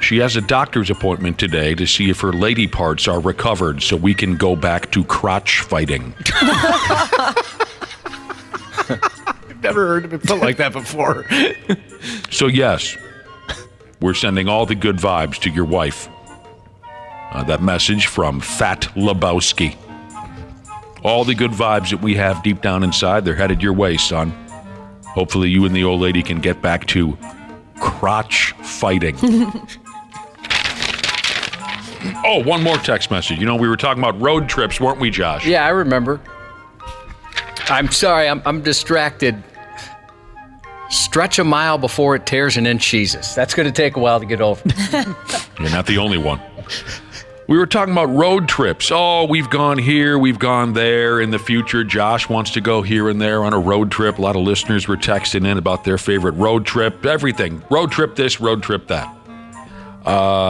Speaker 8: She has a doctor's appointment today to see if her lady parts are recovered so we can go back to crotch fighting.
Speaker 10: I've never heard it put like that before.
Speaker 8: So yes, we're sending all the good vibes to your wife. That message from Fat Lebowski. All the good vibes that we have deep down inside, they're headed your way, son. Hopefully you and the old lady can get back to crotch fighting. Oh, one more text message. We were talking about road trips, weren't we, Josh?
Speaker 5: Yeah, I remember. I'm sorry, I'm distracted. Stretch a mile before it tears an inch cheeses. That's going to take a while to get over.
Speaker 8: You're not the only one. We were talking about road trips. Oh, we've gone here, we've gone there. In the future, Josh wants to go here and there on a road trip. A lot of listeners were texting in about their favorite road trip. Everything. Road trip this, road trip that.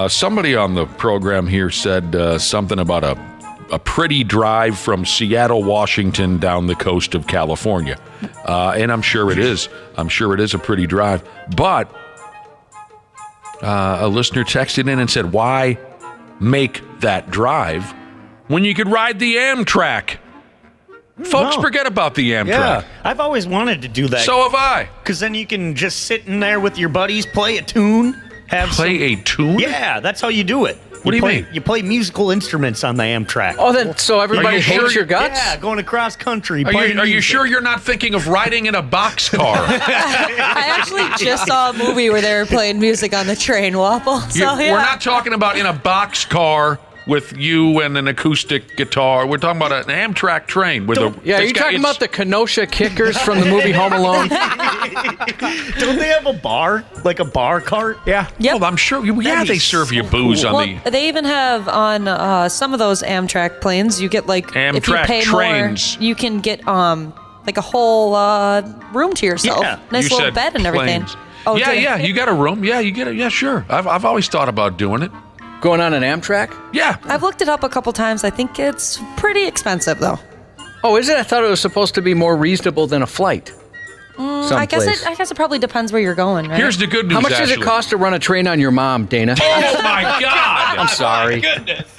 Speaker 8: Somebody on the program here said something about a a pretty drive from Seattle, Washington, down the coast of California. And I'm sure it is. I'm sure it is a pretty drive. But a listener texted in and said, why make that drive when you could ride the Amtrak? Folks, forget about the Amtrak.
Speaker 9: Yeah, I've always wanted to do that.
Speaker 8: So have I.
Speaker 9: Because then you can just sit in there with your buddies, play a tune.
Speaker 8: A tune?
Speaker 9: Yeah, that's how you do it.
Speaker 8: What do you mean?
Speaker 9: You play musical instruments on the Amtrak.
Speaker 5: Oh, then so everybody hates your guts?
Speaker 9: Yeah, going across country.
Speaker 8: Are you sure you're not thinking of riding in a boxcar?
Speaker 11: I actually just saw a movie where they were playing music on the train, Waffle. So,
Speaker 8: We're not talking about in a boxcar with you and an acoustic guitar. We're talking about an Amtrak train with
Speaker 5: are you talking about the Kenosha Kickers from the movie Home Alone?
Speaker 9: Don't they have a bar? Like a bar cart?
Speaker 8: Yeah.
Speaker 11: Yep.
Speaker 8: Well, I'm sure. Yeah, they serve you booze on the
Speaker 11: They even have on some of those Amtrak planes. You get like if you
Speaker 8: Amtrak
Speaker 11: pay
Speaker 8: trains.
Speaker 11: more, you can get like a whole room to yourself.
Speaker 8: Yeah.
Speaker 11: Nice
Speaker 8: You
Speaker 11: little
Speaker 8: said
Speaker 11: bed and everything.
Speaker 8: planes.
Speaker 11: Oh,
Speaker 8: yeah, you got a room. Yeah, you get it. Yeah, sure. I've always thought about doing it.
Speaker 5: Going on an Amtrak?
Speaker 8: Yeah.
Speaker 11: I've looked it up a couple times. I think it's pretty expensive though.
Speaker 5: Oh, is it? I thought it was supposed to be more reasonable than a flight.
Speaker 11: I guess it probably depends where you're going, right?
Speaker 8: Here's the good news.
Speaker 5: How much does it
Speaker 8: Ashley.
Speaker 5: cost to run a train on your mom, Dana?
Speaker 8: Oh my God!
Speaker 5: I'm sorry.
Speaker 8: My goodness.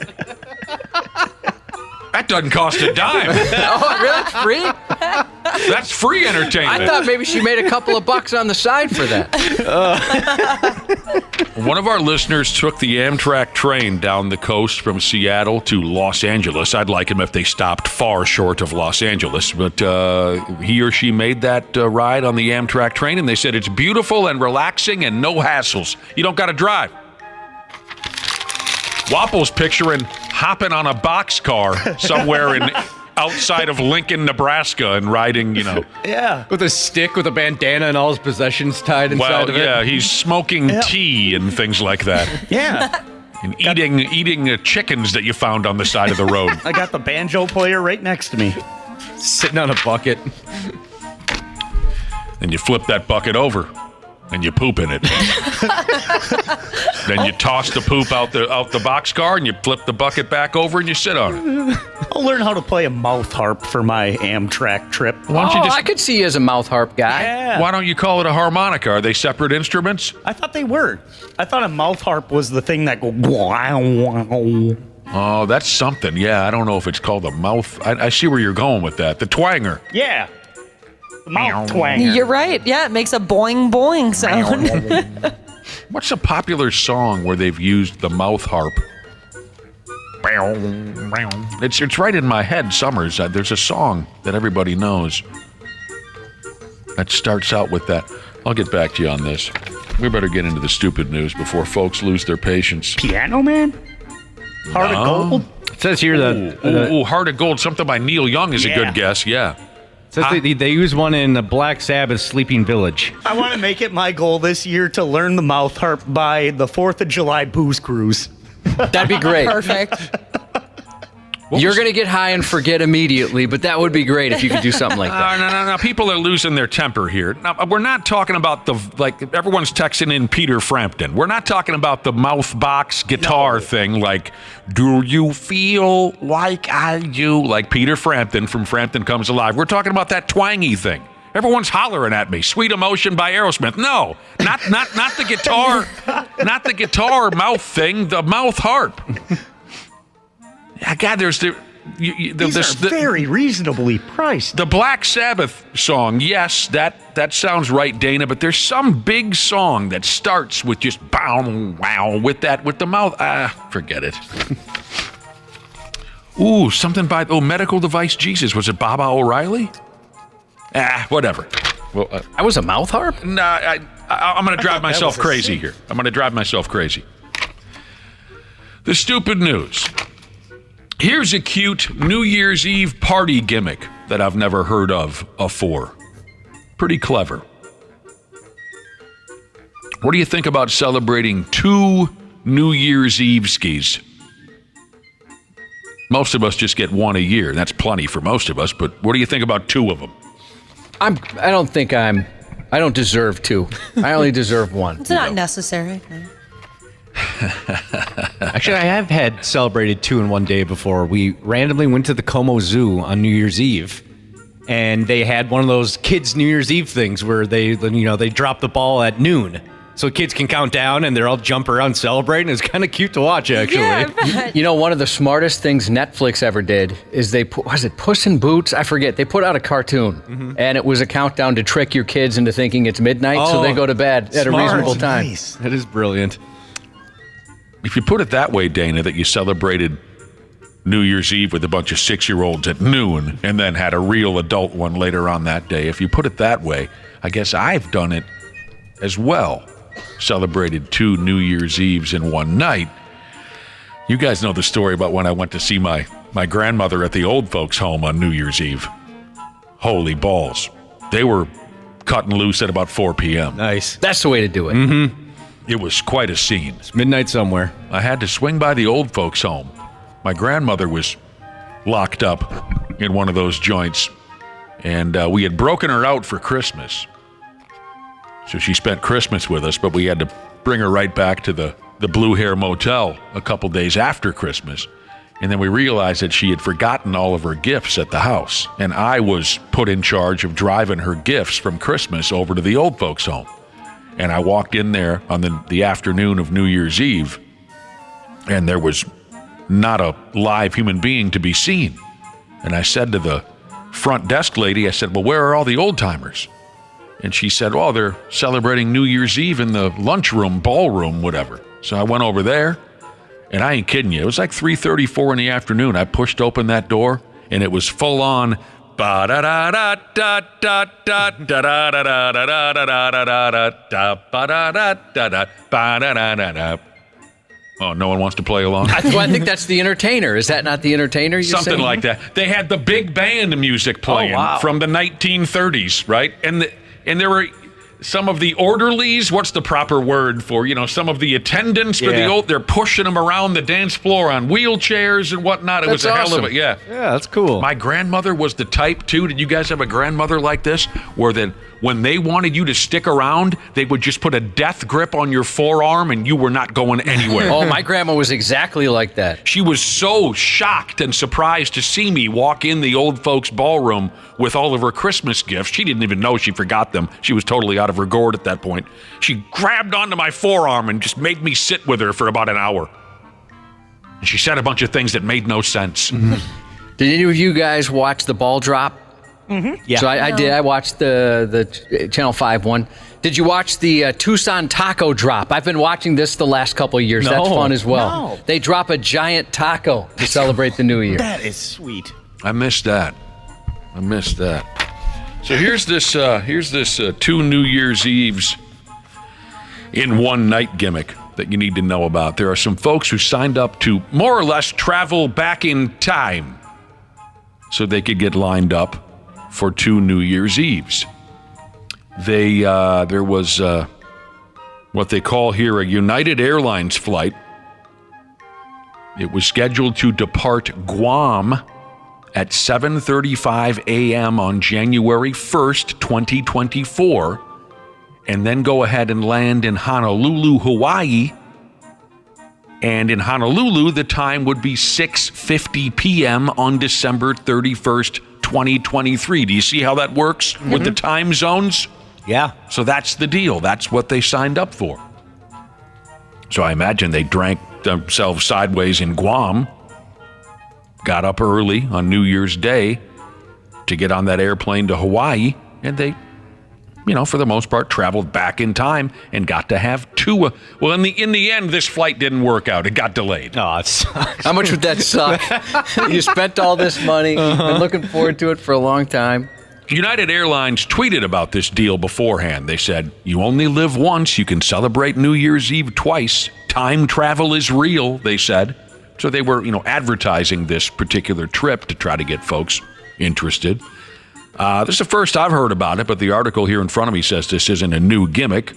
Speaker 8: That doesn't cost a dime.
Speaker 5: Oh, really? It's free?
Speaker 8: That's free entertainment.
Speaker 5: I thought maybe she made a couple of bucks on the side for that.
Speaker 8: One of our listeners took the Amtrak train down the coast from Seattle to Los Angeles. I'd like him if they stopped far short of Los Angeles. But he or she made that ride on the Amtrak train, and they said it's beautiful and relaxing and no hassles. You don't got to drive. Wapple's picturing hopping on a boxcar somewhere outside of Lincoln, Nebraska, and riding,
Speaker 9: Yeah.
Speaker 10: With a stick with a bandana and all his possessions tied inside of it.
Speaker 8: Yeah, he's smoking tea and things like that.
Speaker 9: Yeah.
Speaker 8: And eating chickens that you found on the side of the road.
Speaker 9: I got the banjo player right next to me.
Speaker 10: Sitting on a bucket.
Speaker 8: And you flip that bucket over. And you poop in it. Then you toss the poop out the boxcar, and you flip the bucket back over, and you sit on it.
Speaker 9: I'll learn how to play a mouth harp for my Amtrak trip.
Speaker 5: I could see you as a mouth harp guy.
Speaker 9: Yeah.
Speaker 8: Why don't you call it a harmonica? Are they separate instruments?
Speaker 9: I thought they were. I thought a mouth harp was the thing that go wow, wow.
Speaker 8: Oh, that's something. Yeah, I don't know if it's called a mouth. I see where you're going with that. The twanger.
Speaker 9: Yeah. The mouth twanger.
Speaker 11: You're right. Yeah, it makes a boing boing sound.
Speaker 8: What's a popular song where they've used the mouth harp? It's right in my head, Summers. There's a song that everybody knows that starts out with that. I'll get back to you on this. We better get into the stupid news before folks lose their patience.
Speaker 9: Piano Man? Heart of Gold?
Speaker 10: It says here that...
Speaker 8: Heart of Gold. Something by Neil Young is a good guess, yeah.
Speaker 10: It says they use one in the Black Sabbath Sleeping Village.
Speaker 9: I want to make it my goal this year to learn the mouth harp by the 4th of July booze cruise.
Speaker 5: That'd be great.
Speaker 11: Perfect.
Speaker 5: You're going to get high and forget immediately, but that would be great if you could do something like that.
Speaker 8: No. People are losing their temper here. Now, we're not talking about everyone's texting in Peter Frampton. We're not talking about the mouth box guitar thing like, do you feel like I do? Like Peter Frampton from Frampton Comes Alive. We're talking about that twangy thing. Everyone's hollering at me. Sweet Emotion by Aerosmith. No, not the guitar, not the guitar mouth thing, the mouth harp. God, there's
Speaker 9: These are very reasonably priced.
Speaker 8: The Black Sabbath song, yes, that sounds right, Dana, but there's some big song that starts with just bow, wow, with the mouth. Forget it. Ooh, something by, Medical Device Jesus. Was it Baba O'Reilly? Whatever. Well,
Speaker 5: that was a mouth harp?
Speaker 8: Nah, I'm going to drive myself crazy here. I'm going to drive myself crazy. The stupid news. Here's a cute New Year's Eve party gimmick that I've never heard of afore. Pretty clever. What do you think about celebrating 2 New Year's Eve skis? Most of us just get one a year. That's plenty for most of us, but what do you think about 2 of them?
Speaker 5: I don't deserve 2. I only deserve 1.
Speaker 11: It's not necessary.
Speaker 10: Actually, I have had celebrated 2 in one day before. We randomly went to the Como Zoo on New Year's Eve, and they had one of those kids' New Year's Eve things where they drop the ball at noon. So kids can count down and they're all jump around celebrating. It's kind of cute to watch, actually.
Speaker 5: Yeah, one of the smartest things Netflix ever did is was it Puss in Boots? I forget. They put out a cartoon, and it was a countdown to trick your kids into thinking it's midnight, so they go to bed at a reasonable time.
Speaker 10: Nice. That is brilliant.
Speaker 8: If you put it that way, Dana, that you celebrated New Year's Eve with a bunch of 6-year-olds at noon and then had a real adult one later on that day, if you put it that way, I guess I've done it as well. Celebrated 2 New Year's Eves in one night. You guys know the story about when I went to see my grandmother at the old folks' home on New Year's Eve. Holy balls. They were cutting loose at about 4 p.m.
Speaker 10: Nice.
Speaker 5: That's the way to do it.
Speaker 10: Mm-hmm.
Speaker 8: It was quite a scene.
Speaker 10: It's midnight somewhere.
Speaker 8: I had to swing by the old folks' home. My grandmother was locked up in one of those joints, and we had broken her out for Christmas. So she spent Christmas with us, but we had to bring her right back to the Blue Hair Motel a couple days after Christmas. And then we realized that she had forgotten all of her gifts at the house. And I was put in charge of driving her gifts from Christmas over to the old folks' home. And I walked in there on the afternoon of New Year's Eve, and there was not a live human being to be seen. And I said to the front desk lady, I said, well, where are all the old timers? And she said, oh, they're celebrating New Year's Eve in the lunchroom, ballroom, whatever. So I went over there, and I ain't kidding you. It was like 3:34 in the afternoon. I pushed open that door, and it was full on. Oh, no one wants to play along?
Speaker 5: I think that's the Entertainer. Is that not the Entertainer?
Speaker 8: Something like that. They had the big band music playing from the 1930s, right? And there were some of the orderlies. What's the proper word for, some of the attendants for the old? They're pushing them around the dance floor on wheelchairs and whatnot. It was a hell of it. Yeah.
Speaker 10: Yeah, that's cool.
Speaker 8: My grandmother was the type, too. Did you guys have a grandmother like this? Where then when they wanted you to stick around, they would just put a death grip on your forearm and you were not going anywhere.
Speaker 5: Oh, my grandma was exactly like that.
Speaker 8: She was so shocked and surprised to see me walk in the old folks' ballroom with all of her Christmas gifts. She didn't even know she forgot them. She was totally out of her gourd at that point. She grabbed onto my forearm and just made me sit with her for about an hour. And she said a bunch of things that made no sense.
Speaker 5: Did any of you guys watch the ball drop?
Speaker 11: Mm-hmm.
Speaker 5: Yeah. So I did. I watched the Channel 5 one. Did you watch the Tucson taco drop? I've been watching this the last couple of years.
Speaker 10: No.
Speaker 5: That's fun as well.
Speaker 9: No.
Speaker 5: They drop a giant taco to celebrate the new year.
Speaker 9: That is sweet.
Speaker 8: I missed that. So here's this 2 New Year's Eves in one night gimmick that you need to know about. There are some folks who signed up to more or less travel back in time so they could get lined up for 2 New Year's Eves. There was what they call here a United Airlines flight. It was scheduled to depart Guam at 7:35 a.m. on January 1st, 2024, and then go ahead and land in Honolulu, Hawaii. And in Honolulu, the time would be 6:50 p.m. on December 31st, 2023. Do you see how that works with the time zones?
Speaker 10: Yeah.
Speaker 8: So that's the deal. That's what they signed up for. So I imagine they drank themselves sideways in Guam, got up early on New Year's Day to get on that airplane to Hawaii, and they, for the most part, traveled back in time and got to have 2. Well, in the end, this flight didn't work out. It got delayed.
Speaker 10: Oh, it sucks.
Speaker 5: How much would that suck? You spent all this money, been looking forward to it for a long time.
Speaker 8: United Airlines tweeted about this deal beforehand. They said, you only live once. You can celebrate New Year's Eve twice. Time travel is real, they said. So they were, advertising this particular trip to try to get folks interested. This is the first I've heard about it, but the article here in front of me says this isn't a new gimmick.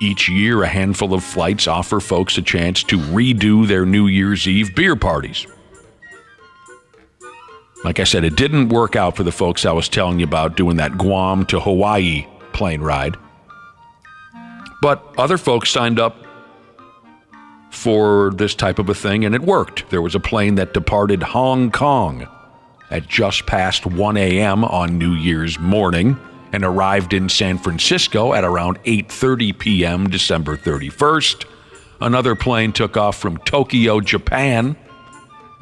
Speaker 8: Each year, a handful of flights offer folks a chance to redo their New Year's Eve beer parties. Like I said, it didn't work out for the folks I was telling you about doing that Guam to Hawaii plane ride. But other folks signed up for this type of a thing, and it worked. There was a plane that departed Hong Kong at just past 1 a.m. on New Year's morning and arrived in San Francisco at around 8:30 p.m. December 31st. Another plane took off from Tokyo, Japan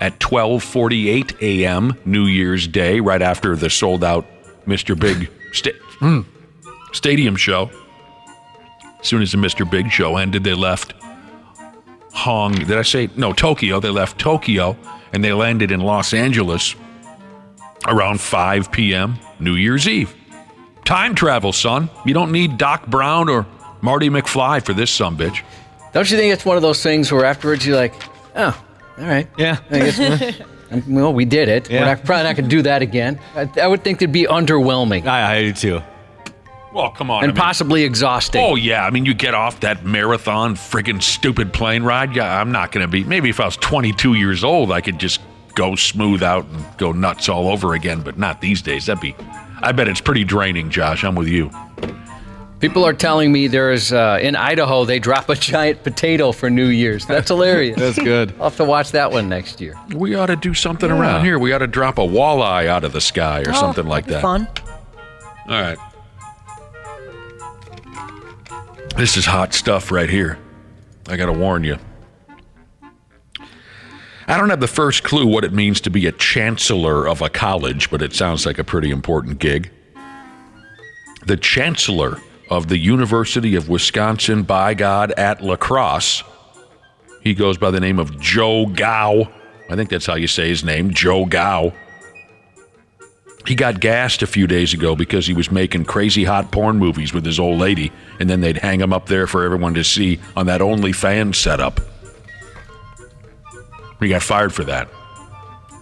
Speaker 8: at 12:48 a.m. New Year's Day, right after the sold-out Mr. Big stadium show. As soon as the Mr. Big show ended, they left Tokyo. They left Tokyo, and they landed in Los Angeles around 5 p.m. New Year's Eve. Time travel, son. You don't need Doc Brown or Marty McFly for this sumbitch.
Speaker 5: Don't you think it's one of those things where afterwards you're like, oh, all right.
Speaker 10: Yeah.
Speaker 5: I guess, well, we did it.
Speaker 10: Yeah.
Speaker 5: We're probably not going to do that again. I would think it'd be underwhelming.
Speaker 10: I do too.
Speaker 8: Well, come on.
Speaker 5: And possibly exhausting.
Speaker 8: Oh, yeah. I mean, you get off that marathon friggin' stupid plane ride. Yeah, I'm not going to be. Maybe if I was 22 years old, I could just go smooth out and go nuts all over again, but not these days. I bet it's pretty draining, Josh. I'm with you.
Speaker 5: People are telling me there's, in Idaho, they drop a giant potato for New Year's. That's hilarious.
Speaker 10: That's good.
Speaker 5: I'll have to watch that one next year.
Speaker 8: We ought to do something around here. We ought to drop a walleye out of the sky or something like that.
Speaker 11: Fun.
Speaker 8: All right. This is hot stuff right here. I got to warn you. I don't have the first clue what it means to be a chancellor of a college, but it sounds like a pretty important gig. The chancellor of the University of Wisconsin, by God, at La Crosse. He goes by the name of Joe Gow. I think that's how you say his name, Joe Gow. He got gassed a few days ago because he was making crazy hot porn movies with his old lady, and then they'd hang him up there for everyone to see on that OnlyFans setup. He got fired for that.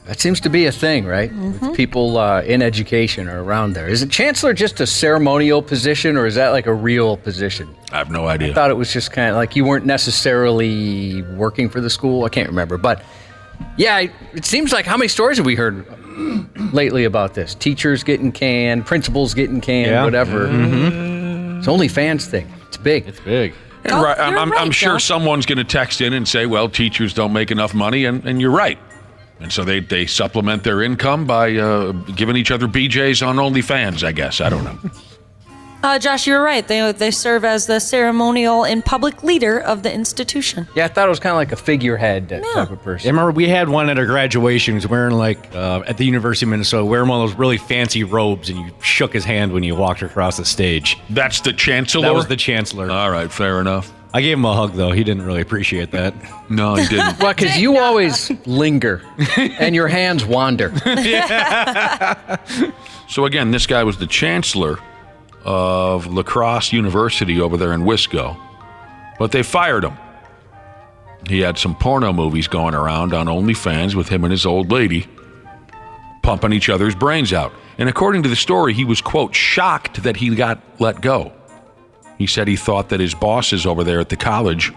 Speaker 5: That seems to be a thing, right?
Speaker 11: Mm-hmm.
Speaker 5: People in education are around there. Is it chancellor just a ceremonial position, or is that like a real position?
Speaker 8: I have no idea.
Speaker 5: I thought it was just kind of like you weren't necessarily working for the school. I can't remember. But, yeah, it seems like how many stories have we heard lately about this? Teachers getting canned, principals getting canned, whatever.
Speaker 10: Mm-hmm.
Speaker 5: It's OnlyFans thing. It's big.
Speaker 10: It's big.
Speaker 8: And I'm sure someone's going to text in and say, well, teachers don't make enough money, and you're right. And so they supplement their income by giving each other BJs on OnlyFans, I guess. I don't know.
Speaker 11: Josh, you're right. They serve as the ceremonial and public leader of the institution.
Speaker 5: Yeah, I thought it was kind of like a figurehead type of person.
Speaker 10: I remember we had one at our graduation. He was wearing at the University of Minnesota, wearing one of those really fancy robes, and you shook his hand when you walked across the stage.
Speaker 8: That's the chancellor?
Speaker 10: That was the chancellor.
Speaker 8: All right, fair enough.
Speaker 10: I gave him a hug, though. He didn't really appreciate that.
Speaker 8: No, he didn't.
Speaker 5: Well, because you always linger, and your hands wander.
Speaker 8: So again, this guy was the chancellor of La Crosse University over there in Wisco, but they fired him. He had some porno movies going around on OnlyFans with him and his old lady, pumping each other's brains out. And according to the story, he was, quote, shocked that he got let go. He said he thought that his bosses over there at the college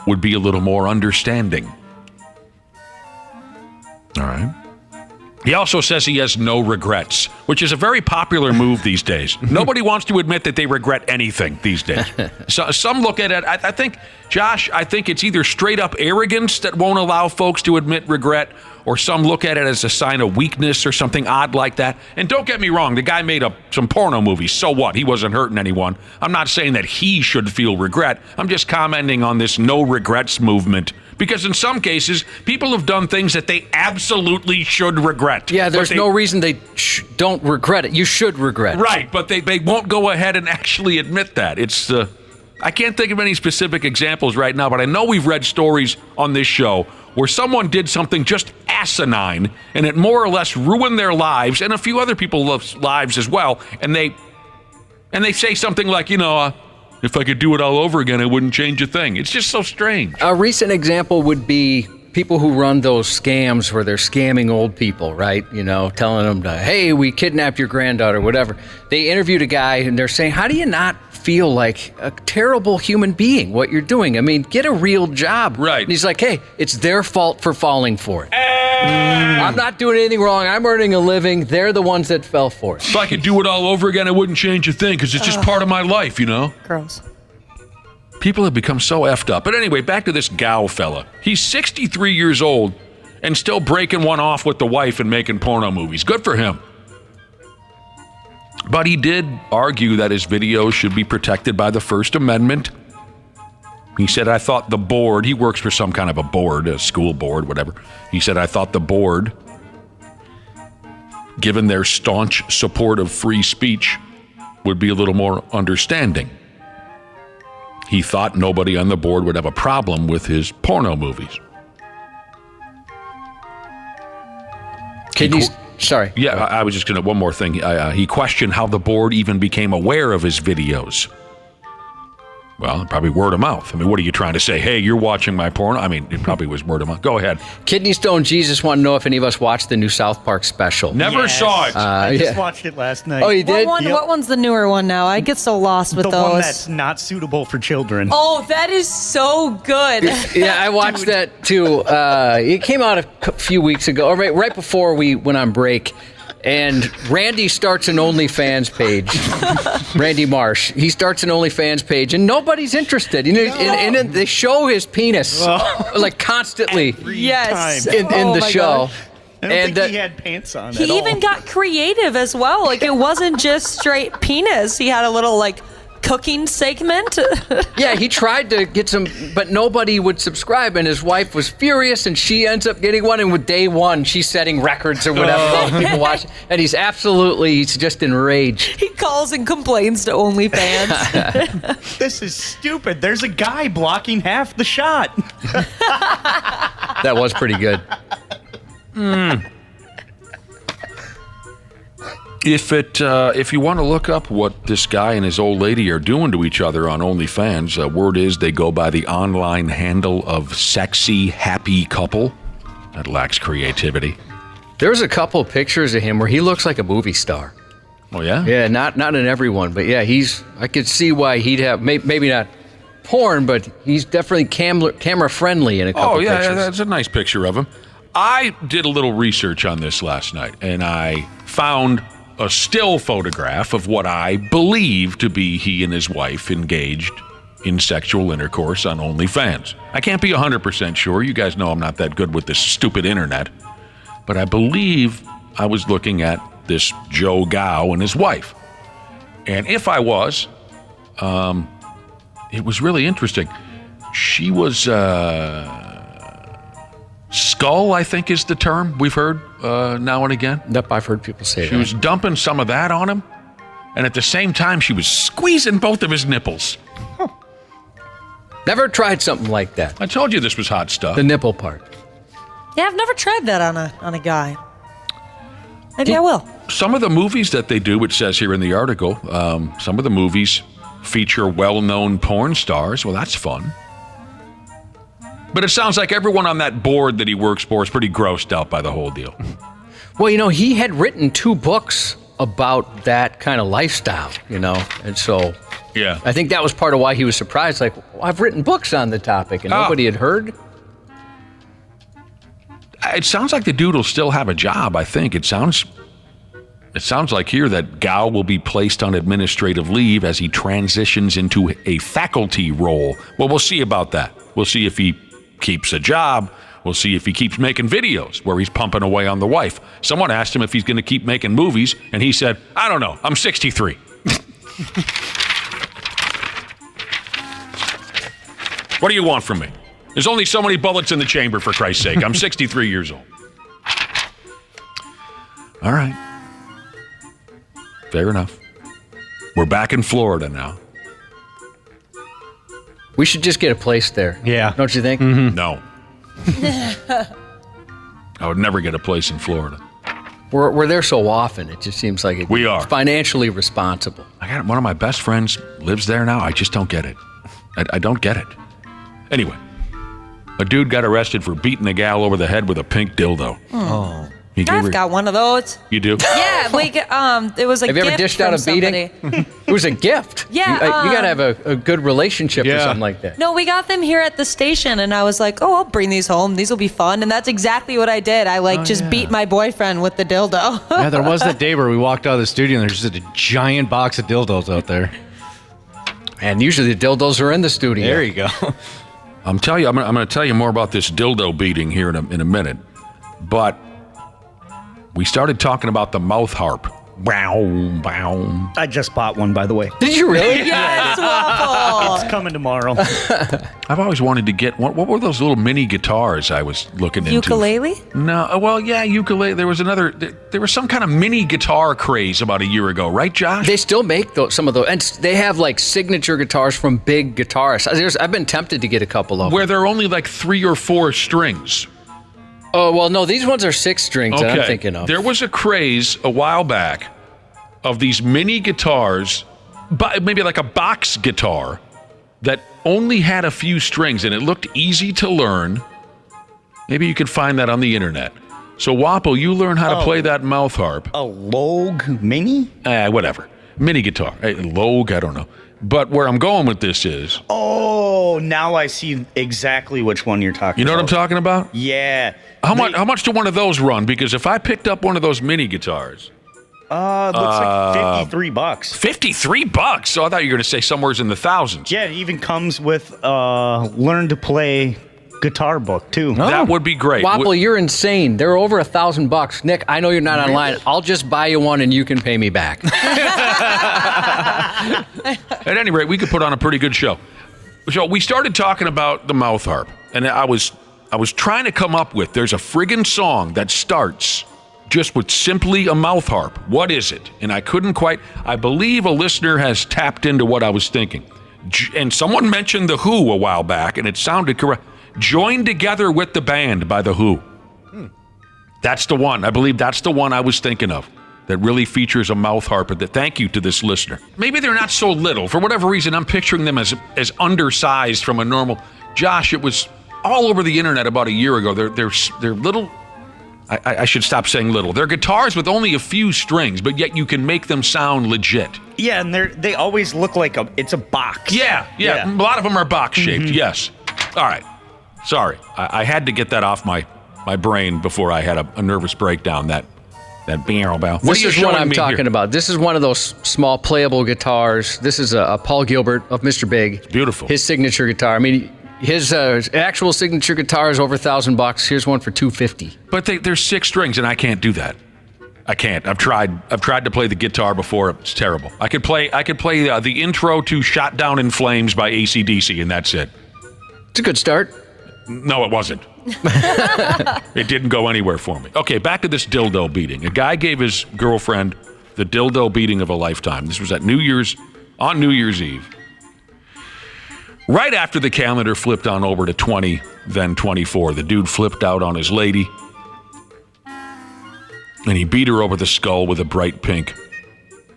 Speaker 8: would be a little more understanding. All right. He also says he has no regrets, which is a very popular move these days. Nobody wants to admit that they regret anything these days. So, some look at it, I think, Josh, I think it's either straight up arrogance that won't allow folks to admit regret, or some look at it as a sign of weakness or something odd like that. And don't get me wrong, the guy made some porno movies. So what? He wasn't hurting anyone. I'm not saying that he should feel regret. I'm just commenting on this no regrets movement. Because in some cases, people have done things that they absolutely should regret.
Speaker 5: Yeah, there's no reason they don't regret it. You should regret it.
Speaker 8: Right, but they won't go ahead and actually admit that. It's I can't think of any specific examples right now, but I know we've read stories on this show where someone did something just asinine, and it more or less ruined their lives and a few other people's lives as well. And they say something like, if I could do it all over again, I wouldn't change a thing. It's just so strange.
Speaker 5: A recent example would be people who run those scams where they're scamming old people, right? Telling them, hey, we kidnapped your granddaughter, whatever. They interviewed a guy, and they're saying, how do you not feel like a terrible human being, what you're doing? I mean, get a real job.
Speaker 8: Right.
Speaker 5: And he's like, hey, it's their fault for falling for it. I'm not doing anything wrong. I'm earning a living. They're the ones that fell for it.
Speaker 8: If I could do it all over again, I wouldn't change a thing because it's just part of my life,
Speaker 11: Gross.
Speaker 8: People have become so effed up. But anyway, back to this Gao fella. He's 63 years old and still breaking one off with the wife and making porno movies. Good for him. But he did argue that his videos should be protected by the First Amendment. He said, I thought the board, he works for some kind of a board, a school board, whatever. He said, I thought the board, given their staunch support of free speech, would be a little more understanding. He thought nobody on the board would have a problem with his porno movies.
Speaker 5: Sorry.
Speaker 8: Yeah, I was just going to, one more thing. He questioned how the board even became aware of his videos. Well, probably word of mouth. I mean, what are you trying to say? Hey, you're watching my porno? I mean, it probably was word of mouth. Go ahead.
Speaker 5: Kidney Stone Jesus wanted to know if any of us watched the new South Park special.
Speaker 8: Never saw it.
Speaker 9: I just watched it last night.
Speaker 5: Oh, you did?
Speaker 11: What one's the newer one now? I get so lost with
Speaker 9: the
Speaker 11: those.
Speaker 9: one that's not suitable for children.
Speaker 11: Oh, that is so good.
Speaker 5: Yeah, I watched that too. It came out a few weeks ago, or right before we went on break. And Randy starts an OnlyFans page. Randy Marsh. He starts an OnlyFans page, and nobody's interested. You know, and they show his penis like constantly.
Speaker 11: Yes.
Speaker 5: In the show.
Speaker 9: God. I don't think he had pants on.
Speaker 11: He even got creative as well. Like it wasn't just straight penis. He had a little like cooking segment.
Speaker 5: Yeah, he tried to get some, but nobody would subscribe, and his wife was furious, and she ends up getting one, and with day one, she's setting records or whatever. People watch, and he's just enraged.
Speaker 11: He calls and complains to OnlyFans.
Speaker 9: This is stupid. There's a guy blocking half the shot.
Speaker 5: That was pretty good.
Speaker 8: If you want to look up what this guy and his old lady are doing to each other on OnlyFans, word is they go by the online handle of Sexy Happy Couple. That lacks creativity.
Speaker 5: There's a couple pictures of him where he looks like a movie star.
Speaker 8: Oh, yeah?
Speaker 5: Yeah, not in everyone, but yeah, I could see why he'd have, maybe not porn, but he's definitely camera friendly in a couple pictures.
Speaker 8: Yeah, that's a nice picture of him. I did a little research on this last night, and I found a still photograph of what I believe to be he and his wife engaged in sexual intercourse on OnlyFans. I can't be 100% sure. You guys know I'm not that good with this stupid internet. But I believe I was looking at this Joe Gao and his wife. And if I was, it was really interesting. She was... skull, I think, is the term we've heard now and again.
Speaker 5: Yep, I've heard people say that.
Speaker 8: She was dumping some of that on him, and at the same time, she was squeezing both of his nipples.
Speaker 5: Never tried something like that.
Speaker 8: I told you this was hot stuff.
Speaker 5: The nipple part.
Speaker 11: Yeah, I've never tried that on a guy. Maybe I will.
Speaker 8: Some of the movies that they do, it says here in the article, some of the movies feature well-known porn stars. Well, that's fun. But it sounds like everyone on that board that he works for is pretty grossed out by the whole deal.
Speaker 5: Well, he had written 2 books about that kind of lifestyle, and so
Speaker 8: yeah,
Speaker 5: I think that was part of why he was surprised. Like, I've written books on the topic, and nobody had heard.
Speaker 8: It sounds like the dude will still have a job, I think. It sounds like here that Gao will be placed on administrative leave as he transitions into a faculty role. Well, we'll see about that. We'll see if he keeps a job. We'll see if he keeps making videos where he's pumping away on the wife. Someone asked him if he's going to keep making movies, and he said, I don't know, I'm 63. What do you want from me? There's only so many bullets in the chamber, for Christ's sake. I'm 63 years old. All right. Fair enough. We're back in Florida now.
Speaker 5: We should just get a place there.
Speaker 10: Yeah.
Speaker 5: Don't you think?
Speaker 10: Mm-hmm.
Speaker 8: No. I would never get a place in Florida.
Speaker 5: We're there so often. It just seems like
Speaker 8: we are
Speaker 5: financially responsible.
Speaker 8: I got one of my best friends lives there now. I just don't get it. I don't get it. Anyway, a dude got arrested for beating a gal over the head with a pink dildo.
Speaker 11: Oh. I've got one of those.
Speaker 8: You do?
Speaker 11: Yeah, it was a gift.
Speaker 5: Have you ever dished out a beating? It was a gift.
Speaker 11: Yeah.
Speaker 5: You got to have a good relationship or something like that.
Speaker 11: No, we got them here at the station, and I was like, I'll bring these home. These will be fun. And that's exactly what I did. I beat my boyfriend with the dildo.
Speaker 10: Yeah, there was that day where we walked out of the studio, and there's just a giant box of dildos out there.
Speaker 5: And usually the dildos are in the studio.
Speaker 10: There you go.
Speaker 8: I'm going to tell you more about this dildo beating here in a minute. But we started talking about the mouth harp. Wow, wow.
Speaker 9: I just bought one, by the way.
Speaker 5: Did you really?
Speaker 11: Yes, Waffle.
Speaker 9: It's coming tomorrow.
Speaker 8: I've always wanted to get one. What were those little mini guitars I was looking into?
Speaker 11: Ukulele?
Speaker 8: No, well, yeah, ukulele. There was there was some kind of mini guitar craze about a year ago, right, Josh?
Speaker 5: They still make some of those, and they have like signature guitars from big guitarists. I've been tempted to get a couple of them.
Speaker 8: Where there are only like 3 or 4 strings.
Speaker 5: Oh, well, no, these ones are 6 strings that I'm thinking of.
Speaker 8: There was a craze a while back of these mini guitars, maybe like a box guitar, that only had a few strings, and it looked easy to learn. Maybe you could find that on the internet. So, Wappo, you learn how to play that mouth harp.
Speaker 9: A Logue Mini?
Speaker 8: Whatever. Mini guitar. Logue, I don't know. But where I'm going with this is...
Speaker 9: Oh, now I see exactly which one you're talking about.
Speaker 8: You know what I'm talking about?
Speaker 9: Yeah.
Speaker 8: How much do one of those run? Because if I picked up one of those mini guitars...
Speaker 9: looks like $53.
Speaker 8: $53? So I thought you were going to say somewhere's in the thousands.
Speaker 9: Yeah, it even comes with learn to play guitar book, too.
Speaker 8: That would be great.
Speaker 5: Wapple, you're insane. They're over $1,000. Nick, I know you're not online. I'll just buy you one and you can pay me back.
Speaker 8: At any rate, we could put on a pretty good show. So we started talking about the mouth harp, and I was trying to come up with, there's a friggin' song that starts just with simply a mouth harp. What is it? And I couldn't quite. I believe a listener has tapped into what I was thinking. And someone mentioned The Who a while back, and it sounded correct. Join Together with the Band by The Who. That's the one. I believe that's the one I was thinking of that really features a mouth harp. Thank you to this listener. Maybe they're not so little. For whatever reason, I'm picturing them as undersized from a normal. Josh, it was all over the internet about a year ago. They're little. I should stop saying little. They're guitars with only a few strings, but yet you can make them sound legit.
Speaker 9: Yeah, and they always look like it's a box.
Speaker 8: Yeah. A lot of them are box shaped. Yes. All right. Sorry, I had to get that off my brain before I had a nervous breakdown. That barrel bow.
Speaker 5: This is what I'm talking about. This is one of those small playable guitars. This is a Paul Gilbert of Mr. Big.
Speaker 8: It's beautiful.
Speaker 5: His signature guitar. I mean, his actual signature guitar is over $1,000. Here's one for $250.
Speaker 8: But there's 6 strings, and I can't do that. I can't. I've tried to play the guitar before. It's terrible. I could play the intro to "Shot Down in Flames" by AC/DC, and that's it.
Speaker 5: It's a good start.
Speaker 8: No, it wasn't. It didn't go anywhere for me. Okay, back to this dildo beating. A guy gave his girlfriend the dildo beating of a lifetime. This was on New Year's Eve. Right after the calendar flipped on over to 20, then 24, the dude flipped out on his lady, and he beat her over the skull with a bright pink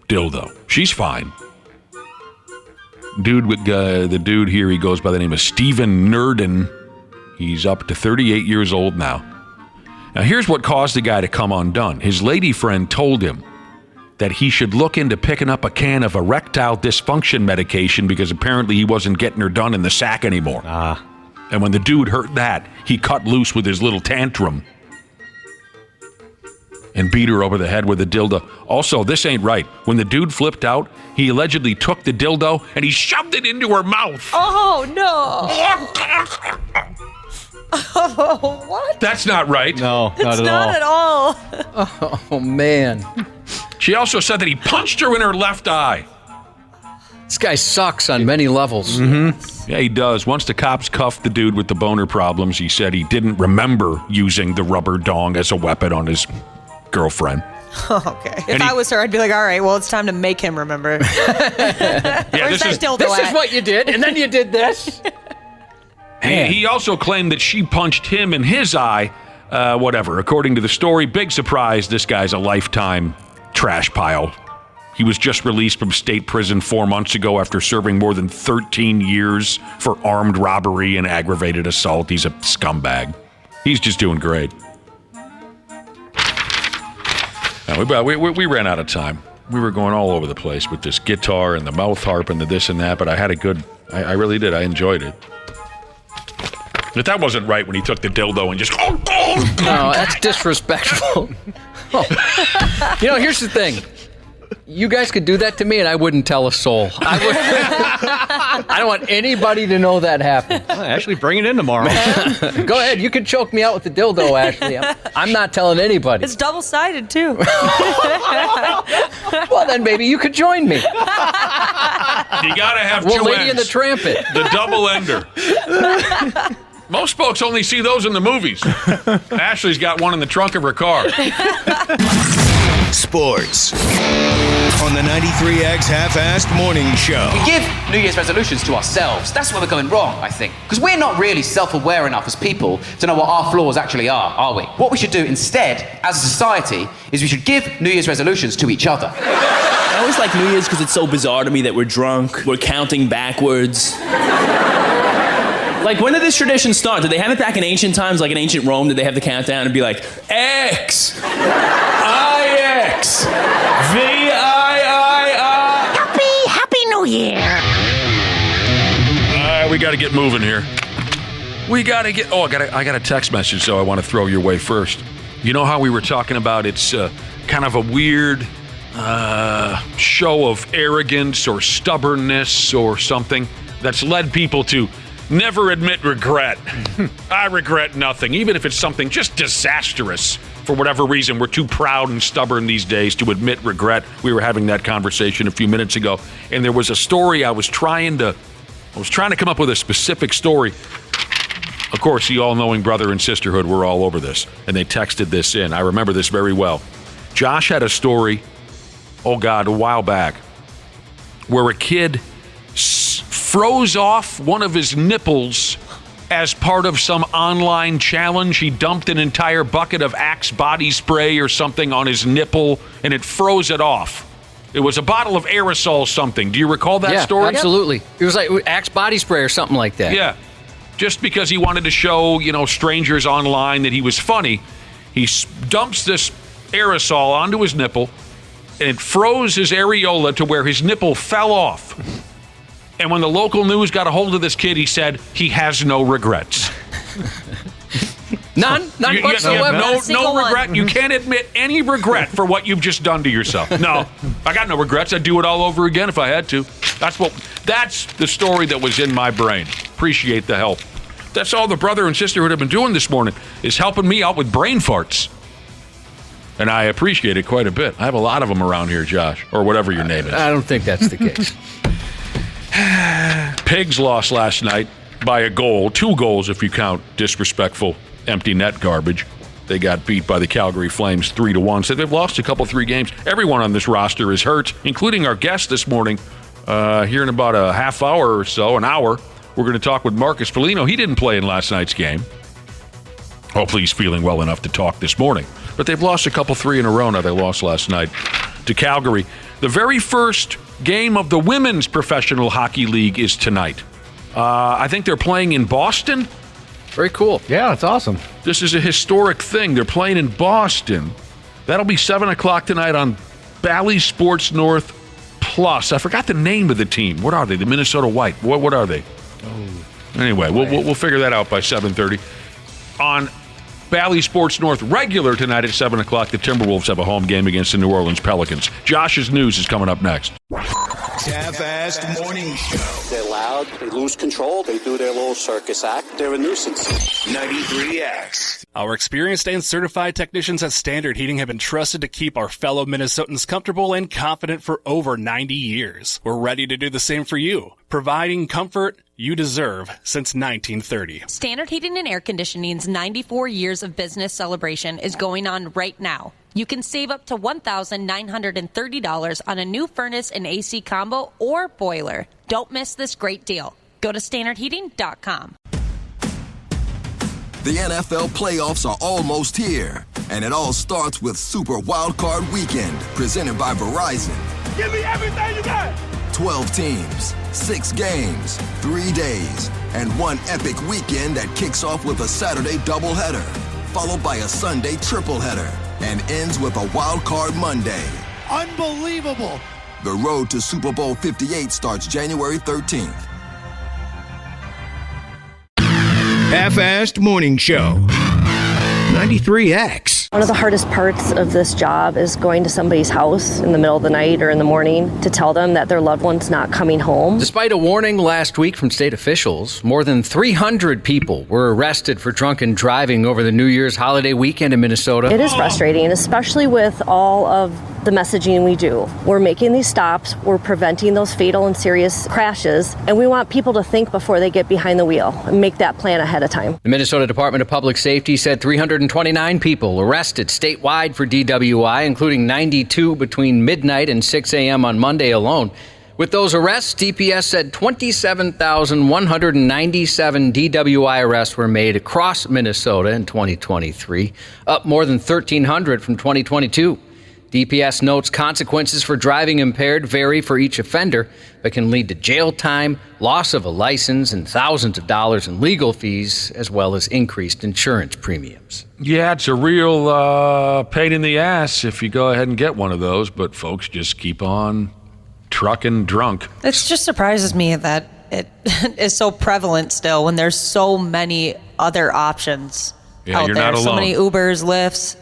Speaker 8: dildo. She's fine. The dude here, he goes by the name of Stephen Nerdin. He's up to 38 years old now. Now, here's what caused the guy to come undone. His lady friend told him that he should look into picking up a can of erectile dysfunction medication because apparently he wasn't getting her done in the sack anymore. And when the dude heard that, he cut loose with his little tantrum and beat her over the head with a dildo. Also, this ain't right. When the dude flipped out, he allegedly took the dildo and he shoved it into her mouth.
Speaker 11: Oh, no. Oh, what?
Speaker 8: That's not right.
Speaker 10: No,
Speaker 11: It's not at all.
Speaker 5: Oh, man.
Speaker 8: She also said that he punched her in her left eye.
Speaker 5: This guy sucks on many levels.
Speaker 8: Mm-hmm. Yeah, he does. Once the cops cuffed the dude with the boner problems, he said he didn't remember using the rubber dong as a weapon on his girlfriend.
Speaker 11: Okay. If I was her, I'd be like, all right, well, it's time to make him remember.
Speaker 8: This
Speaker 5: is what you did, and then you did this.
Speaker 8: He also claimed that she punched him in his eye. Whatever. According to the story, big surprise, this guy's a lifetime trash pile. He was just released from state prison 4 months ago after serving more than 13 years for armed robbery and aggravated assault. He's a scumbag. He's just doing great. Now, we ran out of time. We were going all over the place with this guitar and the mouth harp and the this and that, but I had a good... I really did. I enjoyed it. But that wasn't right when he took the dildo and just...
Speaker 5: No, that's disrespectful. Here's the thing. You guys could do that to me and I wouldn't tell a soul. I don't want anybody to know that happened.
Speaker 10: Actually, bring it in tomorrow.
Speaker 5: Go ahead. You can choke me out with the dildo, Ashley. I'm not telling anybody.
Speaker 11: It's double-sided, too.
Speaker 5: Well, then maybe you could join me.
Speaker 8: You got to have two ends.
Speaker 5: Lady and the Trampet.
Speaker 8: The double ender. Most folks only see those in the movies. Ashley's got one in the trunk of her car.
Speaker 3: Sports on the 93X Half-Assed Morning Show.
Speaker 16: We give New Year's resolutions to ourselves. That's where we're going wrong, I think. Because we're not really self-aware enough as people to know what our flaws actually are we? What we should do instead, as a society, is we should give New Year's resolutions to each other.
Speaker 17: I always like New Year's because it's so bizarre to me that we're drunk, we're counting backwards. Like, when did this tradition start? Did they have it back in ancient times, like in ancient Rome? Did they have the countdown and be like, X, I-X, V-I-I-I?
Speaker 18: Happy New Year!
Speaker 8: We got to get moving here. We got to get... Oh, I got a text message, so I want to throw your way first. You know how we were talking about it's kind of a weird show of arrogance or stubbornness or something that's led people to never admit regret. I regret nothing, even if it's something just disastrous. For whatever reason, we're too proud and stubborn these days to admit regret. We were having that conversation a few minutes ago, and there was a story I was trying to come up with a specific story. Of course, the all-knowing brother and sisterhood were all over this, and they texted this in. I remember this very well. Josh had a story, a while back, where a kid froze off one of his nipples as part of some online challenge. He dumped an entire bucket of Axe body spray or something on his nipple, and it froze it off. It was a bottle of aerosol something. Do you recall that story?
Speaker 5: Yeah, absolutely. It was like Axe body spray or something like that.
Speaker 8: Yeah. Just because he wanted to show, strangers online that he was funny, he dumps this aerosol onto his nipple, and it froze his areola to where his nipple fell off. And when the local news got a hold of this kid, he said he has no regrets.
Speaker 5: None whatsoever.
Speaker 8: No regret. You can't admit any regret for what you've just done to yourself. No, I got no regrets. I'd do it all over again if I had to. That's the story that was in my brain. Appreciate the help. That's all the brother and sisterhood have been doing this morning, is helping me out with brain farts. And I appreciate it quite a bit. I have a lot of them around here, Josh, or whatever your name is.
Speaker 5: I don't think that's the case.
Speaker 8: Pigs lost last night by a goal. 2 goals if you count disrespectful empty net garbage. They got beat by the Calgary Flames 3-1. So they've lost a couple, 3 games. Everyone on this roster is hurt, including our guest this morning. Here in about a half hour or so, an hour, we're going to talk with Marcus Foligno. He didn't play in last night's game. Hopefully he's feeling well enough to talk this morning. But they've lost a couple, 3 in a row now. They lost last night to Calgary. The very first game of the Women's Professional Hockey League is tonight. I think they're playing in Boston.
Speaker 5: Very cool.
Speaker 10: Yeah, it's awesome.
Speaker 8: This is a historic thing. They're playing in Boston. That'll be 7 o'clock tonight on Bally Sports North Plus. I forgot the name of the team. What are they? The Minnesota White. What are they? Anyway, we'll figure that out by 7:30. On Bally Sports North regular tonight at 7 o'clock, the Timberwolves have a home game against the New Orleans Pelicans. Josh's news is coming up next.
Speaker 3: Half-Assed Morning Show.
Speaker 12: They're loud, they lose control, they do their little circus act, they're a nuisance.
Speaker 3: 93X.
Speaker 13: Our experienced and certified technicians at Standard Heating have been trusted to keep our fellow Minnesotans comfortable and confident for over 90 years. We're ready to do the same for you, providing comfort you deserve since 1930.
Speaker 2: Standard Heating and Air Conditioning's 94 years of business celebration is going on right now. You can save up to $1,930 on a new furnace and AC combo or boiler. Don't miss this great deal. Go to standardheating.com.
Speaker 14: The NFL playoffs are almost here, and it all starts with Super Wildcard Weekend, presented by Verizon.
Speaker 15: Give me everything you got!
Speaker 14: 12 teams, 6 games, 3 days, and one epic weekend that kicks off with a Saturday doubleheader, followed by a Sunday tripleheader, and ends with a Wild Card Monday.
Speaker 15: Unbelievable!
Speaker 14: The road to Super Bowl 58 starts January 13th.
Speaker 3: Half-Assed Morning Show. 93X.
Speaker 19: One of the hardest parts of this job is going to somebody's house in the middle of the night or in the morning to tell them that their loved one's not coming home.
Speaker 5: Despite a warning last week from state officials, more than 300 people were arrested for drunken driving over the New Year's holiday weekend in Minnesota.
Speaker 19: It is frustrating, especially with all of the messaging we do. We're making these stops, we're preventing those fatal and serious crashes, and we want people to think before they get behind the wheel and make that plan ahead of time.
Speaker 5: The Minnesota Department of Public Safety said 329 people arrested statewide for DWI, including 92 between midnight and 6 a.m. on Monday alone. With those arrests, DPS said 27,197 DWI arrests were made across Minnesota in 2023, up more than 1,300 from 2022. DPS notes consequences for driving impaired vary for each offender, but can lead to jail time, loss of a license, and thousands of dollars in legal fees, as well as increased insurance premiums.
Speaker 8: Yeah, it's a real pain in the ass if you go ahead and get one of those, but folks just keep on trucking drunk.
Speaker 11: It just surprises me that it is so prevalent still when there's so many other options out
Speaker 8: you're
Speaker 11: there.
Speaker 8: not alone.
Speaker 11: So many Ubers, Lyfts.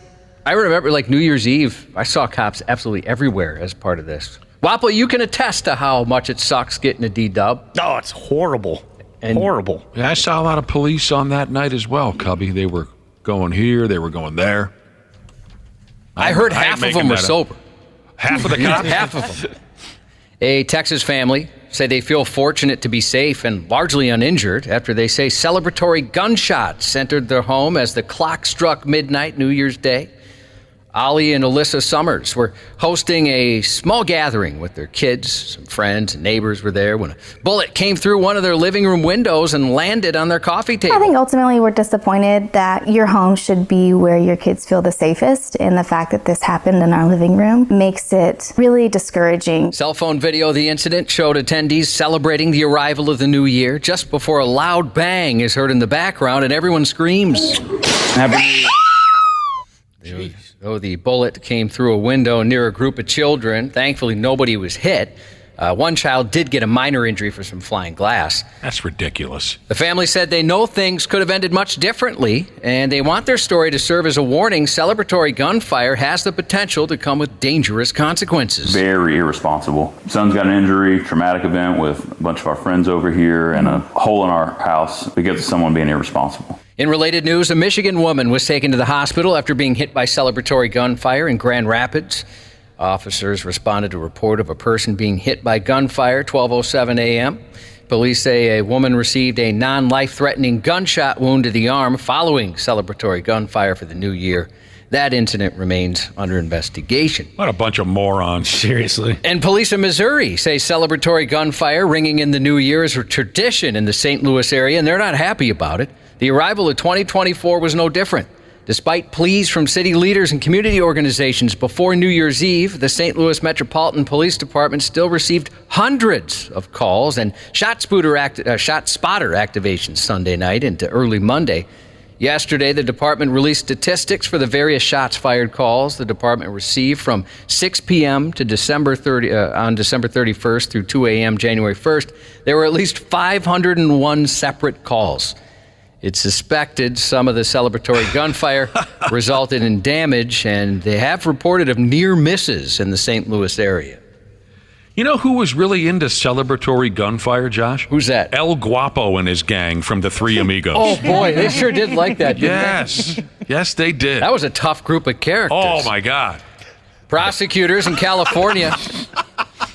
Speaker 5: I remember, like, New Year's Eve, I saw cops absolutely everywhere as part of this. Wapo, you can attest to how much it sucks getting a D-dub.
Speaker 9: Oh, it's horrible. Horrible.
Speaker 8: Yeah, I saw a lot of police on that night as well, Cubby. They were going here, they were going there.
Speaker 5: I heard half of them were sober.
Speaker 8: Half of the cops?
Speaker 5: Half of them. A Texas family say they feel fortunate to be safe and largely uninjured after they say celebratory gunshots entered their home as the clock struck midnight New Year's Day. Ollie and Alyssa Summers were hosting a small gathering with their kids. Some friends and neighbors were there when a bullet came through one of their living room windows and landed on their coffee table.
Speaker 20: I think ultimately we're disappointed that your home should be where your kids feel the safest, and the fact that this happened in our living room makes it really discouraging.
Speaker 5: Cell phone video of the incident showed attendees celebrating the arrival of the new year just before a loud bang is heard in the background and everyone screams. Happy New Year. Oh, the bullet came through a window near a group of children. Thankfully, nobody was hit. One child did get a minor injury for some flying glass.
Speaker 8: That's ridiculous.
Speaker 5: The family said they know things could have ended much differently, and they want their story to serve as a warning. Celebratory gunfire has the potential to come with dangerous consequences.
Speaker 21: Very irresponsible. Son's got an injury, traumatic event with a bunch of our friends over here, and a hole in our house because of someone being irresponsible.
Speaker 5: In related news, a Michigan woman was taken to the hospital after being hit by celebratory gunfire in Grand Rapids. Officers responded to a report of a person being hit by gunfire 12:07 a.m. Police say a woman received a non-life-threatening gunshot wound to the arm following celebratory gunfire for the new year. That incident remains under investigation.
Speaker 8: What a bunch of morons.
Speaker 4: Seriously.
Speaker 5: And police in Missouri say celebratory gunfire ringing in the new year is a tradition in the St. Louis area, and they're not happy about it. The arrival of 2024 was no different. Despite pleas from city leaders and community organizations before New Year's Eve, the St. Louis Metropolitan Police Department still received hundreds of calls and shot spotter activations Sunday night into early Monday. Yesterday, the department released statistics for the various shots fired calls the department received from 6 p.m. to December 31st through 2 a.m. January 1st. There were at least 501 separate calls. It's suspected some of the celebratory gunfire resulted in damage, and they have reported of near misses in the St. Louis area.
Speaker 8: You know who was really into celebratory gunfire, Josh?
Speaker 5: Who's that?
Speaker 8: El Guapo and his gang from the Three Amigos.
Speaker 5: Oh, boy, they sure did like that, didn't
Speaker 8: they? Yes, they did.
Speaker 5: That was a tough group of characters.
Speaker 8: Oh, my God.
Speaker 5: Prosecutors in California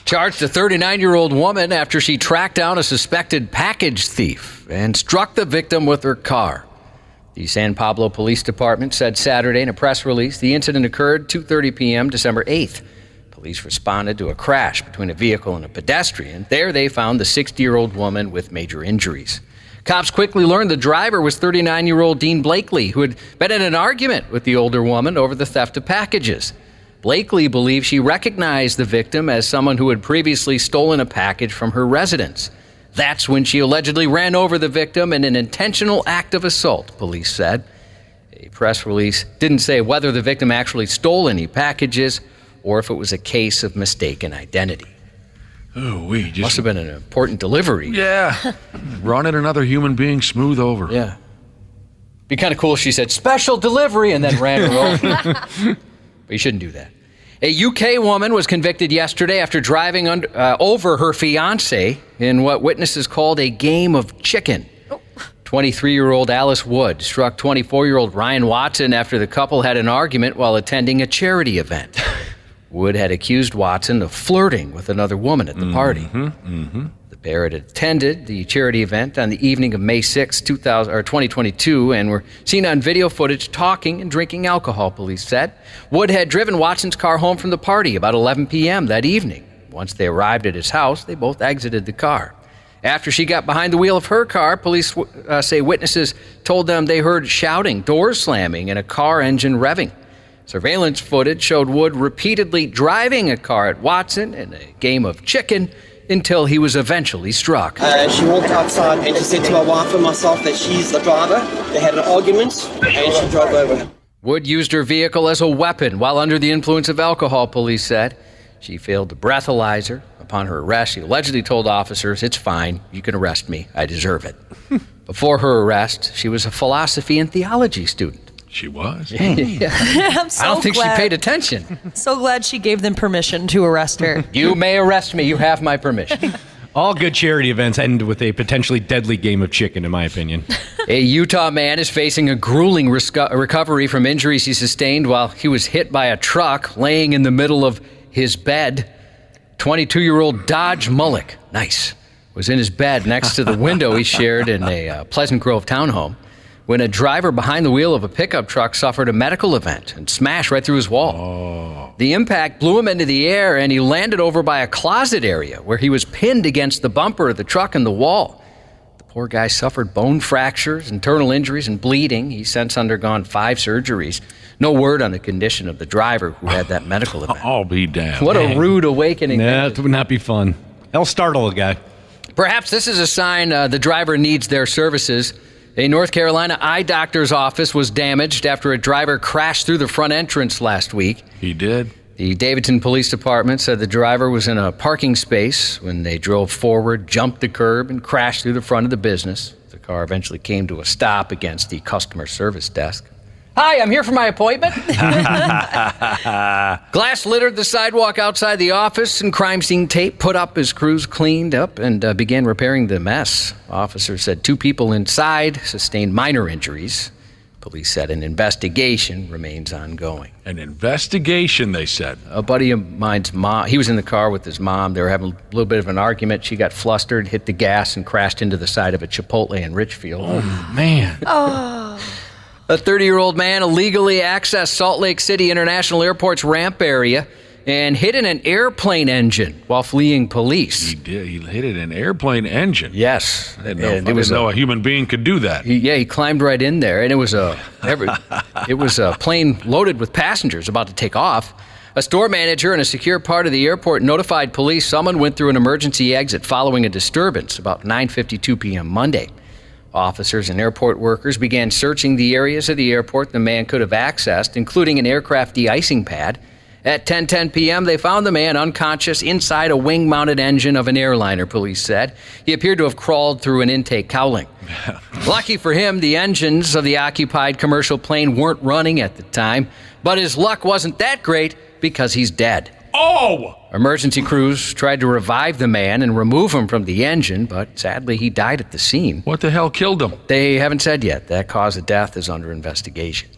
Speaker 5: charged a 39-year-old woman after she tracked down a suspected package thief and struck the victim with her car. The San Pablo Police Department said Saturday in a press release the incident occurred 2:30 p.m. December 8th. Police responded to a crash between a vehicle and a pedestrian. There they found the 60-year-old woman with major injuries. Cops quickly learned the driver was 39-year-old Dean Blakely, who had been in an argument with the older woman over the theft of packages. Blakely believed she recognized the victim as someone who had previously stolen a package from her residence. That's when she allegedly ran over the victim in an intentional act of assault, police said. A press release didn't say whether the victim actually stole any packages or if it was a case of mistaken identity.
Speaker 8: Oh,
Speaker 5: must have been an important delivery.
Speaker 8: Yeah. Running another human being smooth over.
Speaker 5: Yeah. Be kind of cool if she said, special delivery, and then ran her over. But you shouldn't do that. A UK woman was convicted yesterday after driving over her fiancé in what witnesses called a game of chicken. 23-year-old Alice Wood struck 24-year-old Ryan Watson after the couple had an argument while attending a charity event. Wood had accused Watson of flirting with another woman at the party. The pair had attended the charity event on the evening of May 6, 2022, and were seen on video footage talking and drinking alcohol, police said. Wood had driven Watson's car home from the party about 11 p.m. that evening. Once they arrived at his house, they both exited the car. After she got behind the wheel of her car, police say witnesses told them they heard shouting, doors slamming, and a car engine revving. Surveillance footage showed Wood repeatedly driving a car at Watson in a game of chicken until he was eventually struck.
Speaker 12: She walked outside and she said to my wife and myself that she's the driver. They had an argument and she drove over her.
Speaker 5: Wood used her vehicle as a weapon while under the influence of alcohol, police said. She failed to breathalyze her. Upon her arrest, she allegedly told officers, "It's fine, you can arrest me, I deserve it." Before her arrest, she was a philosophy and theology student.
Speaker 8: She was?
Speaker 5: Yeah.
Speaker 11: I'm so
Speaker 5: I don't think
Speaker 11: glad.
Speaker 5: she paid attention.
Speaker 11: So glad she gave them permission to arrest her.
Speaker 5: You may arrest me, you have my permission.
Speaker 10: All good charity events end with a potentially deadly game of chicken, in my opinion.
Speaker 5: A Utah man is facing a grueling recovery from injuries he sustained while he was hit by a truck laying in the middle of his bed. 22-year-old Dodge Mullick, nice, was in his bed next to the window he shared in a Pleasant Grove townhome when a driver behind the wheel of a pickup truck suffered a medical event and smashed right through his wall.
Speaker 8: Oh.
Speaker 5: The impact blew him into the air, and he landed over by a closet area where he was pinned against the bumper of the truck and the wall. The poor guy suffered bone fractures, internal injuries, and bleeding. He's since undergone 5 surgeries. No word on the condition of the driver who had that medical event.
Speaker 8: I'll be damned.
Speaker 5: What a rude awakening.
Speaker 10: That would not be fun. That'll startle a guy.
Speaker 5: Perhaps this is a sign the driver needs their services. A North Carolina eye doctor's office was damaged after a driver crashed through the front entrance last week.
Speaker 8: He did?
Speaker 5: The Davidson Police Department said the driver was in a parking space when they drove forward, jumped the curb, and crashed through the front of the business. The car eventually came to a stop against the customer service desk. Hi, I'm here for my appointment. Glass littered the sidewalk outside the office, and crime scene tape put up as crews cleaned up and began repairing the mess. Officers said 2 people inside sustained minor injuries. Police said an investigation remains ongoing.
Speaker 8: An investigation, they said.
Speaker 5: A buddy of mine's mom, he was in the car with his mom. They were having a little bit of an argument. She got flustered, hit the gas, and crashed into the side of a Chipotle in Richfield.
Speaker 8: Oh, man.
Speaker 11: Oh.
Speaker 5: A 30-year-old man illegally accessed Salt Lake City International Airport's ramp area and hid in an airplane engine while fleeing police.
Speaker 8: He did. He hit it in an airplane engine.
Speaker 5: Yes.
Speaker 8: I didn't know a human being could do that.
Speaker 5: He climbed right in there, and it was a plane loaded with passengers about to take off. A store manager in a secure part of the airport notified police someone went through an emergency exit following a disturbance about 9:52 p.m. Monday. Officers and airport workers began searching the areas of the airport the man could have accessed, including an aircraft de-icing pad. At 10:10 p.m., they found the man unconscious inside a wing-mounted engine of an airliner, police said. He appeared to have crawled through an intake cowling. Lucky for him, the engines of the occupied commercial plane weren't running at the time, but his luck wasn't that great because he's dead.
Speaker 8: Oh!
Speaker 5: Emergency crews tried to revive the man and remove him from the engine, but sadly he died at the scene.
Speaker 8: What the hell killed him?
Speaker 5: They haven't said yet. That cause of death is under investigation.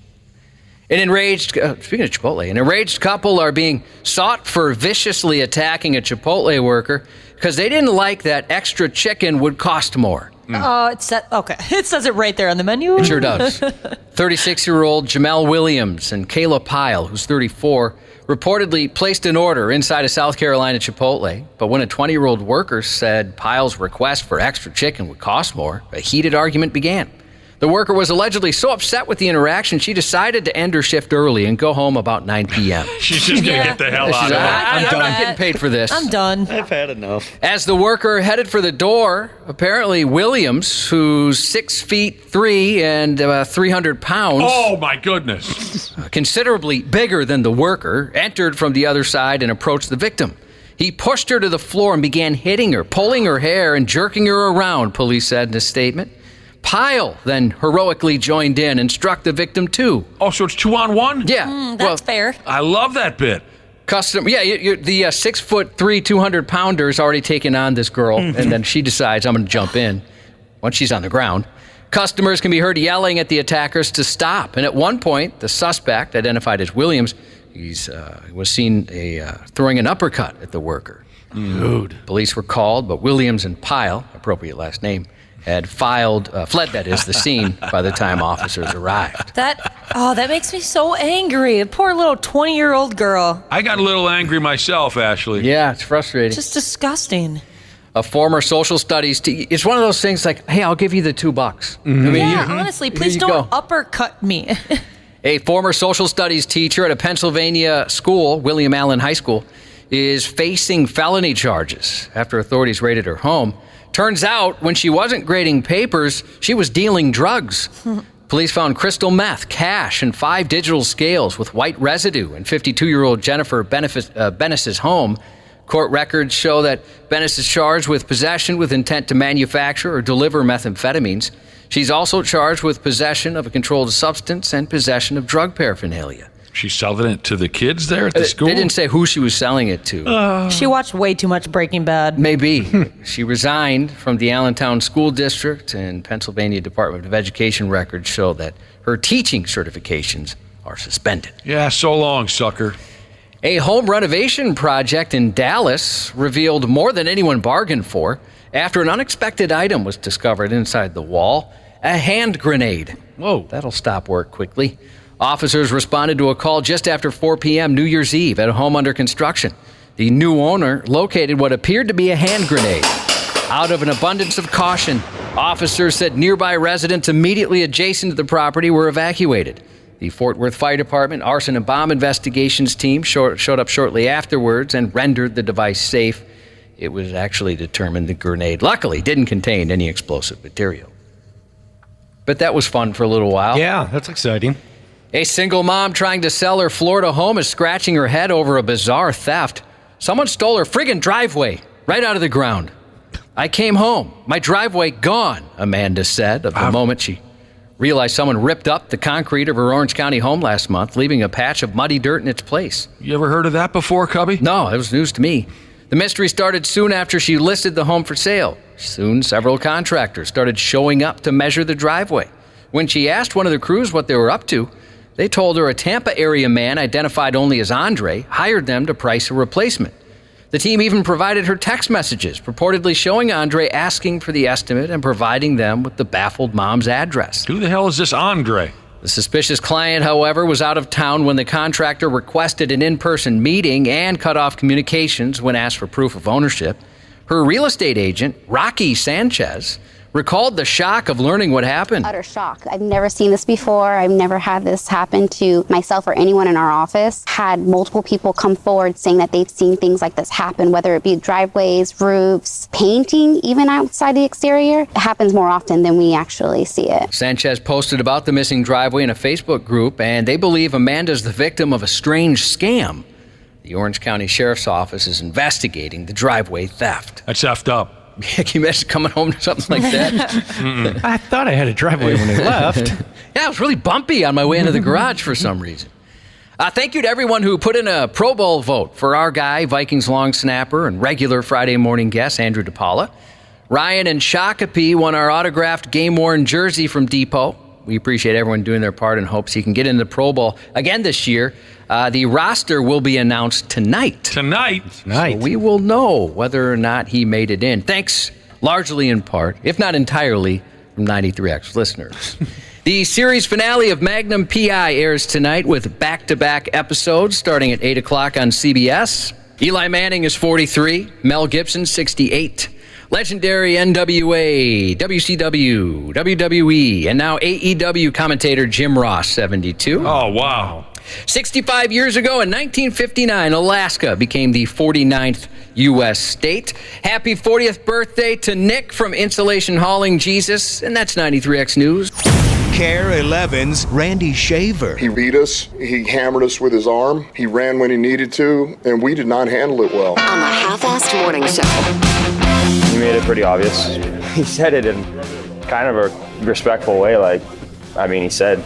Speaker 5: Speaking of Chipotle, an enraged couple are being sought for viciously attacking a Chipotle worker because they didn't like that extra chicken would cost more.
Speaker 11: It says it right there on the menu.
Speaker 5: It sure does. 36-year-old Jamel Williams and Kayla Pyle, who's 34, reportedly placed an order inside a South Carolina Chipotle, but when a 20-year-old worker said Pyle's request for extra chicken would cost more, a heated argument began. The worker was allegedly so upset with the interaction, she decided to end her shift early and go home about 9 p.m.
Speaker 8: She's just going to get the hell out of it.
Speaker 5: I'm not getting paid for this.
Speaker 11: I'm done.
Speaker 9: I've had enough.
Speaker 5: As the worker headed for the door, apparently Williams, who's 6'3" and 300 pounds.
Speaker 8: Oh, my goodness.
Speaker 5: Considerably bigger than the worker, entered from the other side and approached the victim. He pushed her to the floor and began hitting her, pulling her hair and jerking her around, police said in a statement. Pyle then heroically joined in and struck the victim too.
Speaker 8: Oh, so it's 2-on-1?
Speaker 5: Yeah.
Speaker 11: That's fair.
Speaker 8: I love that bit.
Speaker 5: The 6'3", 200-pounder is already taken on this girl, and then she decides, I'm going to jump in once she's on the ground. Customers can be heard yelling at the attackers to stop. And at one point, the suspect, identified as Williams, was seen throwing an uppercut at the worker.
Speaker 8: Dude.
Speaker 5: Police were called, but Williams and Pyle, appropriate last name, had fled the scene by the time officers arrived.
Speaker 11: That makes me so angry. The poor little 20-year-old girl.
Speaker 8: I got a little angry myself, Ashley.
Speaker 5: Yeah, it's frustrating.
Speaker 11: Just disgusting.
Speaker 5: A former social studies teacher. It's one of those things like, hey, I'll give you the $2.
Speaker 8: Mm-hmm.
Speaker 5: I mean,
Speaker 11: Honestly, please don't uppercut me.
Speaker 5: A former social studies teacher at a Pennsylvania school, William Allen High School, is facing felony charges after authorities raided her home. Turns out, when she wasn't grading papers, she was dealing drugs. Police found crystal meth, cash, and 5 digital scales with white residue in 52-year-old Jennifer Bennis's home. Court records show that Bennis is charged with possession with intent to manufacture or deliver methamphetamines. She's also charged with possession of a controlled substance and possession of drug paraphernalia.
Speaker 8: She's selling it to the kids there at the school?
Speaker 5: They didn't say who she was selling it to.
Speaker 11: She watched way too much Breaking Bad.
Speaker 5: Maybe. She resigned from the Allentown School District, and Pennsylvania Department of Education records show that her teaching certifications are suspended.
Speaker 8: Yeah, so long, sucker.
Speaker 5: A home renovation project in Dallas revealed more than anyone bargained for after an unexpected item was discovered inside the wall, a hand grenade.
Speaker 8: Whoa.
Speaker 5: That'll stop work quickly. Officers responded to a call just after 4 p.m. New Year's Eve at a home under construction. The new owner located what appeared to be a hand grenade. Out of an abundance of caution, officers said nearby residents immediately adjacent to the property were evacuated. The Fort Worth Fire Department arson and bomb investigations team showed up shortly afterwards and rendered the device safe. It was actually determined the grenade, luckily, didn't contain any explosive material. But that was fun for a little while.
Speaker 10: Yeah, that's exciting.
Speaker 5: A single mom trying to sell her Florida home is scratching her head over a bizarre theft. Someone stole her friggin' driveway right out of the ground. I came home. My driveway gone, Amanda said of the moment she realized someone ripped up the concrete of her Orange County home last month, leaving a patch of muddy dirt in its place.
Speaker 8: You ever heard of that before, Cubby?
Speaker 5: No, it was news to me. The mystery started soon after she listed the home for sale. Soon, several contractors started showing up to measure the driveway. When she asked one of the crews what they were up to, they told her a Tampa area man identified only as Andre hired them to price a replacement. The team even provided her text messages, purportedly showing Andre asking for the estimate and providing them with the baffled mom's address.
Speaker 8: Who the hell is this Andre?
Speaker 5: The suspicious client, however, was out of town when the contractor requested an in-person meeting and cut off communications when asked for proof of ownership. Her real estate agent, Rocky Sanchez, recalled the shock of learning what happened.
Speaker 6: Utter shock. I've never seen this before. I've never had this happen to myself or anyone in our office. Had multiple people come forward saying that they've seen things like this happen, whether it be driveways, roofs, painting, even outside the exterior. It happens more often than we actually see it.
Speaker 5: Sanchez posted about the missing driveway in a Facebook group, and they believe Amanda's the victim of a strange scam. The Orange County Sheriff's Office is investigating the driveway theft.
Speaker 8: That's effed up.
Speaker 5: Can you imagine coming home to something like that?
Speaker 10: I thought I had a driveway when I left.
Speaker 5: Yeah, it was really bumpy on my way into the garage for some reason. Thank you to everyone who put in a Pro Bowl vote for our guy, Vikings long snapper and regular Friday morning guest, Andrew DePaula. Ryan and Shakopee won our autographed game-worn jersey from Depot. We appreciate everyone doing their part in hopes he can get into the Pro Bowl again this year. The roster will be announced tonight.
Speaker 8: Tonight?
Speaker 5: So we will know whether or not he made it in. Thanks largely in part, if not entirely, from 93X listeners. The series finale of Magnum P.I. airs tonight with back-to-back episodes starting at 8 o'clock on CBS. Eli Manning is 43, Mel Gibson 68. Legendary NWA, WCW, WWE, and now AEW commentator Jim Ross, 72.
Speaker 8: Oh, wow.
Speaker 5: 65 years ago in 1959, Alaska became the 49th U.S. state. Happy 40th birthday to Nick from Insulation Hauling Jesus, and that's 93X News.
Speaker 3: Care 11's Randy Shaver.
Speaker 22: He beat us. He hammered us with his arm. He ran when he needed to, and we did not handle it well.
Speaker 23: On the Half-Assed Morning Show.
Speaker 24: He made it pretty obvious. He said it in
Speaker 1: kind of a respectful way. Like, I mean, he said,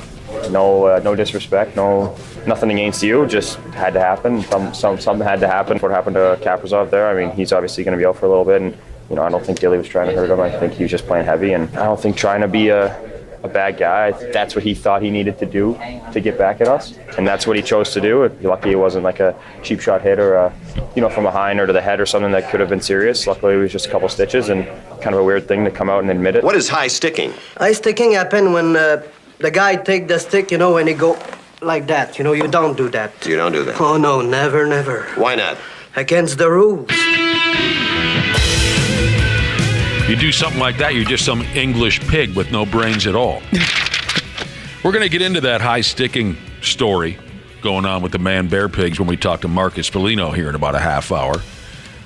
Speaker 1: no disrespect, nothing against you. Just had to happen. Something had to happen. What happened to Kaprizov there? I mean, he's obviously going to be out for a little bit, and I don't think Dilly was trying to hurt him. I think he was just playing heavy, and I don't think trying to be a bad guy. That's what he thought he needed to do to get back at us, and that's what he chose to do. Lucky it wasn't like a cheap shot hit or from behind or to the head or something that could have been serious. Luckily, it was just a couple stitches, and kind of a weird thing to come out and admit it.
Speaker 7: What is high sticking?
Speaker 23: High sticking happen when the guy take the stick, and he go like that. You don't do that.
Speaker 7: You don't do that?
Speaker 23: Oh, no, never.
Speaker 7: Why not?
Speaker 23: Against the rules.
Speaker 8: You do something like that, you're just some English pig with no brains at all. We're going to get into that high sticking story going on with the man-bear pigs when we talk to Marcus Foligno here in about a half hour.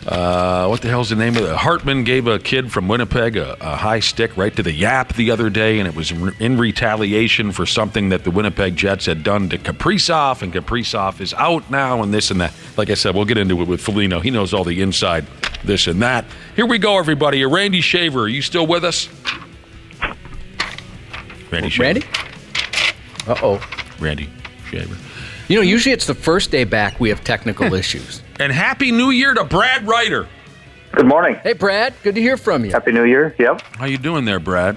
Speaker 8: What the hell's the name of it? Hartman gave a kid from Winnipeg a high stick right to the yap the other day, and it was in retaliation for something that the Winnipeg Jets had done to Kaprizov, and Kaprizov is out now and this and that. Like I said, we'll get into it with Foligno. He knows all the inside this and that. Here we go, everybody. Randy Shaver, are you still with us? Randy Shaver.
Speaker 5: Randy? Uh-oh.
Speaker 8: Randy Shaver.
Speaker 5: Usually it's the first day back we have technical issues.
Speaker 8: And Happy New Year to Brad Ryder.
Speaker 24: Good morning.
Speaker 5: Hey, Brad. Good to hear from you.
Speaker 24: Happy New Year. Yep.
Speaker 8: How you doing there, Brad?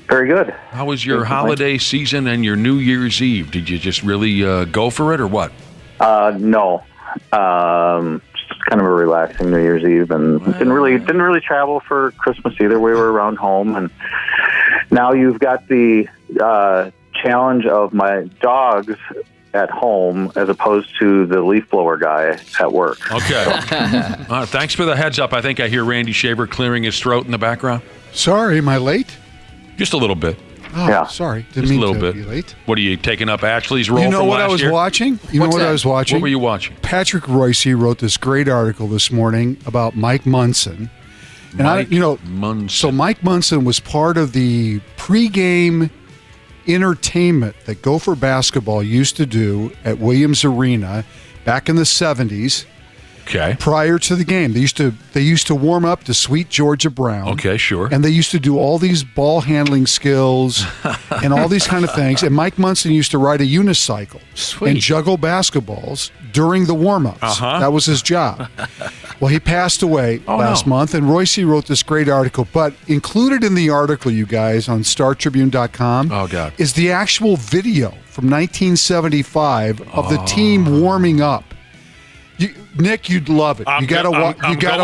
Speaker 24: Very good.
Speaker 8: How was your holiday season and your New Year's Eve? Did you just really go for it or what?
Speaker 24: No. Just kind of a relaxing New Year's Eve, and didn't really travel for Christmas either. We were around home, and now you've got the challenge of my dogs at home as opposed to the leaf blower guy at work.
Speaker 8: Okay. Thanks for the heads up. I think I hear Randy Shaver clearing his throat in the background.
Speaker 25: Sorry, am I late?
Speaker 8: Just a little bit.
Speaker 25: Oh, yeah. Sorry. Didn't
Speaker 8: Just
Speaker 25: mean
Speaker 8: a little
Speaker 25: to
Speaker 8: bit.
Speaker 25: be late.
Speaker 8: What are you taking up Ashley's role?
Speaker 25: You know
Speaker 8: from
Speaker 25: what
Speaker 8: last
Speaker 25: I was
Speaker 8: year?
Speaker 25: watching?
Speaker 8: What were you watching?
Speaker 25: Patrick Royce wrote this great article this morning about Mike Munson. And so Mike Munson was part of the pregame entertainment that Gopher basketball used to do at Williams Arena back in the 70s.
Speaker 8: Okay.
Speaker 25: Prior to the game, they used to warm up to Sweet Georgia Brown.
Speaker 8: Okay, sure.
Speaker 25: And they used to do all these ball handling skills and all these kind of things. And Mike Munson used to ride a unicycle and juggle basketballs during the warm-ups.
Speaker 8: Uh-huh.
Speaker 25: That was his job. Well, he passed away last month, and Royce wrote this great article. But included in the article, you guys, on StarTribune.com is the actual video from 1975 of the team warming up. Nick, you'd love it. You got to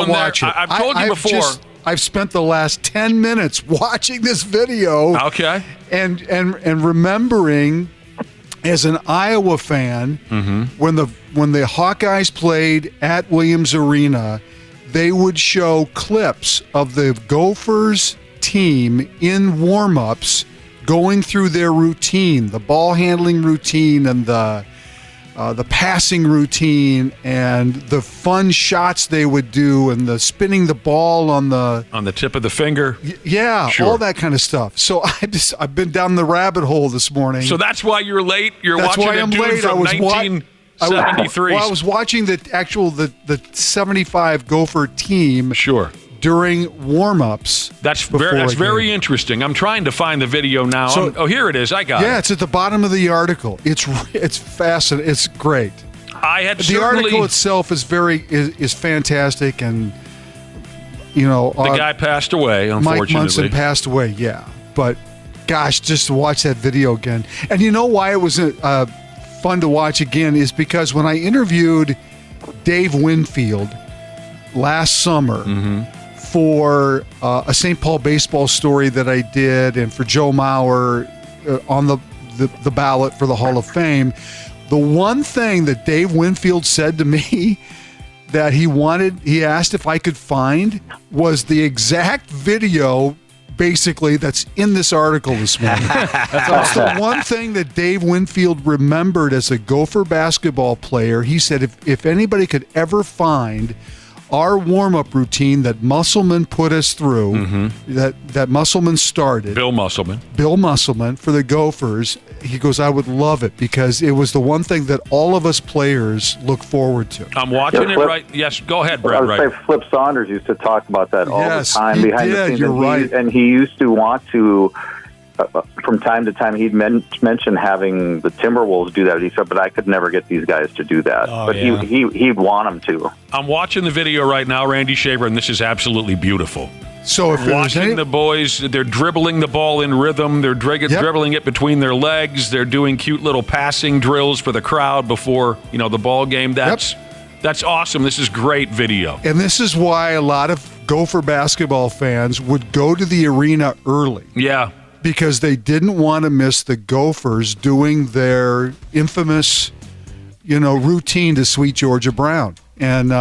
Speaker 25: watch it.
Speaker 8: I've told you before.
Speaker 25: I've spent the last 10 minutes watching this video.
Speaker 8: Okay.
Speaker 25: And remembering as an Iowa fan, when the Hawkeyes played at Williams Arena, they would show clips of the Gophers team in warm-ups going through their routine, the ball handling routine and the passing routine and the fun shots they would do and the spinning the ball on the
Speaker 8: tip of the finger.
Speaker 25: Yeah,
Speaker 8: sure.
Speaker 25: All that kind of stuff. So I've been down the rabbit hole this morning.
Speaker 8: So that's why you're late. That's
Speaker 25: watching
Speaker 8: a dude from 1973.
Speaker 25: I was watching the 75 Gopher team.
Speaker 8: Sure.
Speaker 25: During warm-ups.
Speaker 8: That's very interesting. I'm trying to find the video now. Here it is. I got it.
Speaker 25: Yeah, it's at the bottom of the article. It's fascinating. It's great. The article itself is is fantastic, and
Speaker 8: the guy passed away. Unfortunately,
Speaker 25: Mike Munson passed away. Yeah, but gosh, just to watch that video again, and you know why it was fun to watch again is because when I interviewed Dave Winfield last summer. For a St. Paul baseball story that I did, and for Joe Mauer on the ballot for the Hall of Fame, the one thing that Dave Winfield said to me that he asked if I could find was the exact video basically that's in this article this morning. That's the one thing that Dave Winfield remembered as a Gopher basketball player. He said if anybody could ever find our warm-up routine that Musselman put us through, that Musselman started.
Speaker 8: Bill Musselman
Speaker 25: for the Gophers. he goes, I would love it because it was the one thing that all of us players look forward to.
Speaker 8: I'm watching it right. Yes, go ahead, Brad.
Speaker 24: I would say Flip Saunders used to talk about that all the time behind the scenes.
Speaker 25: You're right.
Speaker 24: And he used to want to, from time to time, he'd mention having the Timberwolves do that. He said, but I could never get these guys to do that. But he'd want them to.
Speaker 8: I'm watching the video right now, Randy Shaver, and this is absolutely beautiful.
Speaker 25: So if
Speaker 8: watching the boys, they're dribbling the ball in rhythm. They're dribbling it between their legs. They're doing cute little passing drills for the crowd before the ball game. That's awesome. This is great video.
Speaker 25: And this is why a lot of Gopher basketball fans would go to the arena early.
Speaker 8: Yeah.
Speaker 25: Because they didn't want to miss the Gophers doing their infamous, routine to Sweet Georgia Brown. And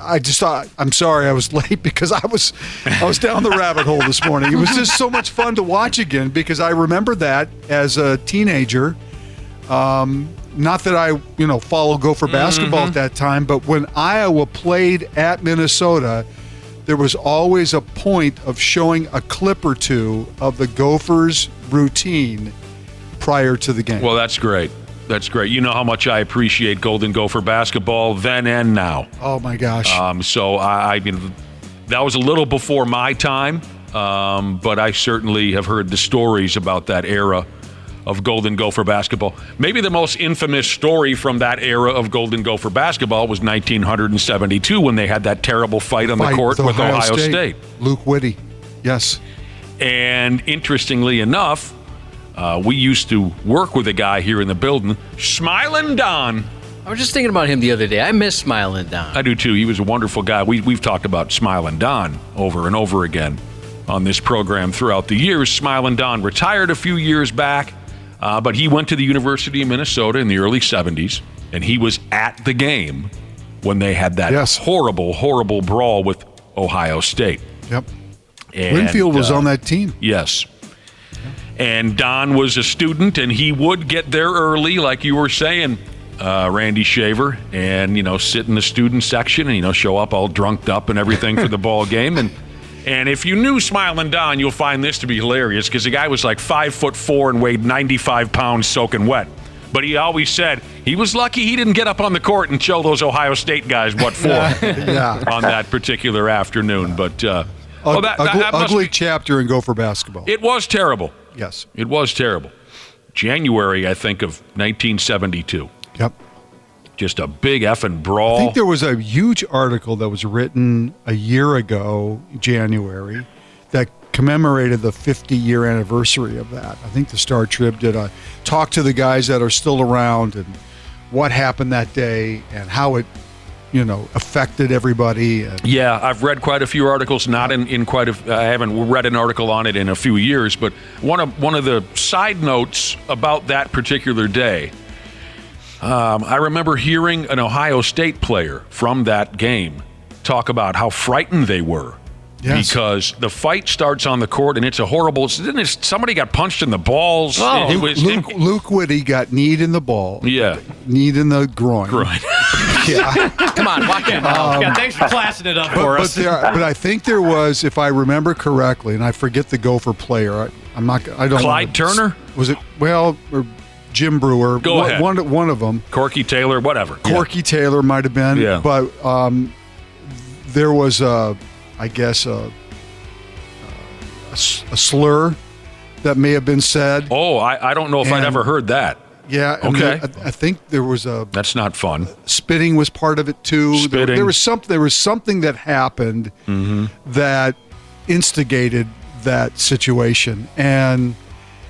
Speaker 25: I just thought, I'm sorry I was late because I was down the rabbit hole this morning. It was just so much fun to watch again because I remember that as a teenager. Not that I, follow Gopher basketball at that time, but when Iowa played at Minnesota, there was always a point of showing a clip or two of the Gophers' routine prior to the game.
Speaker 8: Well, that's great. That's great. You know how much I appreciate Golden Gopher basketball then and now.
Speaker 25: Oh, my gosh.
Speaker 8: So, I mean, that was a little before my time, but I certainly have heard the stories about that era of Golden Gopher basketball. Maybe the most infamous story from that era of Golden Gopher basketball was 1972 when they had that terrible fight on the court with Ohio State.
Speaker 25: Luke Whitty, yes.
Speaker 8: And interestingly enough, we used to work with a guy here in the building, Smilin' Don.
Speaker 5: I was just thinking about him the other day. I miss Smilin' Don.
Speaker 8: I do too. He was a wonderful guy. We've talked about Smilin' Don over and over again on this program throughout the years. Smilin' Don retired a few years back, but he went to the University of Minnesota in the early 70s, and he was at the game when they had that horrible, horrible brawl with Ohio State.
Speaker 25: Yep.
Speaker 8: And,
Speaker 25: Winfield was on that team.
Speaker 8: Yes. And Don was a student, and he would get there early, like you were saying, Randy Shaver, and, sit in the student section and, show up all drunked up and everything for the ball game. And if you knew Smilin' Don, you'll find this to be hilarious because the guy was like 5'4" and weighed 95 pounds soaking wet. But he always said he was lucky he didn't get up on the court and show those Ohio State guys what for on that particular afternoon. But
Speaker 25: ugly chapter in Gopher basketball.
Speaker 8: It was terrible.
Speaker 25: Yes.
Speaker 8: It was terrible. January, I think, of 1972.
Speaker 25: Yep.
Speaker 8: Just a big effing brawl.
Speaker 25: I think there was a huge article that was written a year ago, January, that commemorated the 50-year anniversary of that. I think the Star Trib did a talk to the guys that are still around and what happened that day and how it, affected everybody.
Speaker 8: Yeah, I've read quite a few articles. Not in quite a. I haven't read an article on it in a few years. But one of the side notes about that particular day, I remember hearing an Ohio State player from that game talk about how frightened they were. Yes. Because the fight starts on the court and it's a horrible. Somebody got punched in the balls.
Speaker 25: Oh, Luke Whitty got kneed in the ball.
Speaker 8: Yeah,
Speaker 25: kneed in the groin. Yeah.
Speaker 5: Come on, walk in. Thanks for classing it up for us.
Speaker 25: But I think there was, if I remember correctly, and I forget the Gopher player. I don't.
Speaker 8: Clyde Turner?
Speaker 25: Was it? Well, or Jim Brewer.
Speaker 8: Go ahead.
Speaker 25: One of them.
Speaker 8: Corky Taylor, whatever.
Speaker 25: Corky Taylor might have been.
Speaker 8: Yeah.
Speaker 25: But there was I guess a slur that may have been said.
Speaker 8: Oh, I don't know if I'd ever heard that.
Speaker 25: Yeah.
Speaker 8: Okay.
Speaker 25: I think there was
Speaker 8: That's not fun.
Speaker 25: Spitting was part of it too.
Speaker 8: Spitting.
Speaker 25: There was something that happened that instigated that situation, and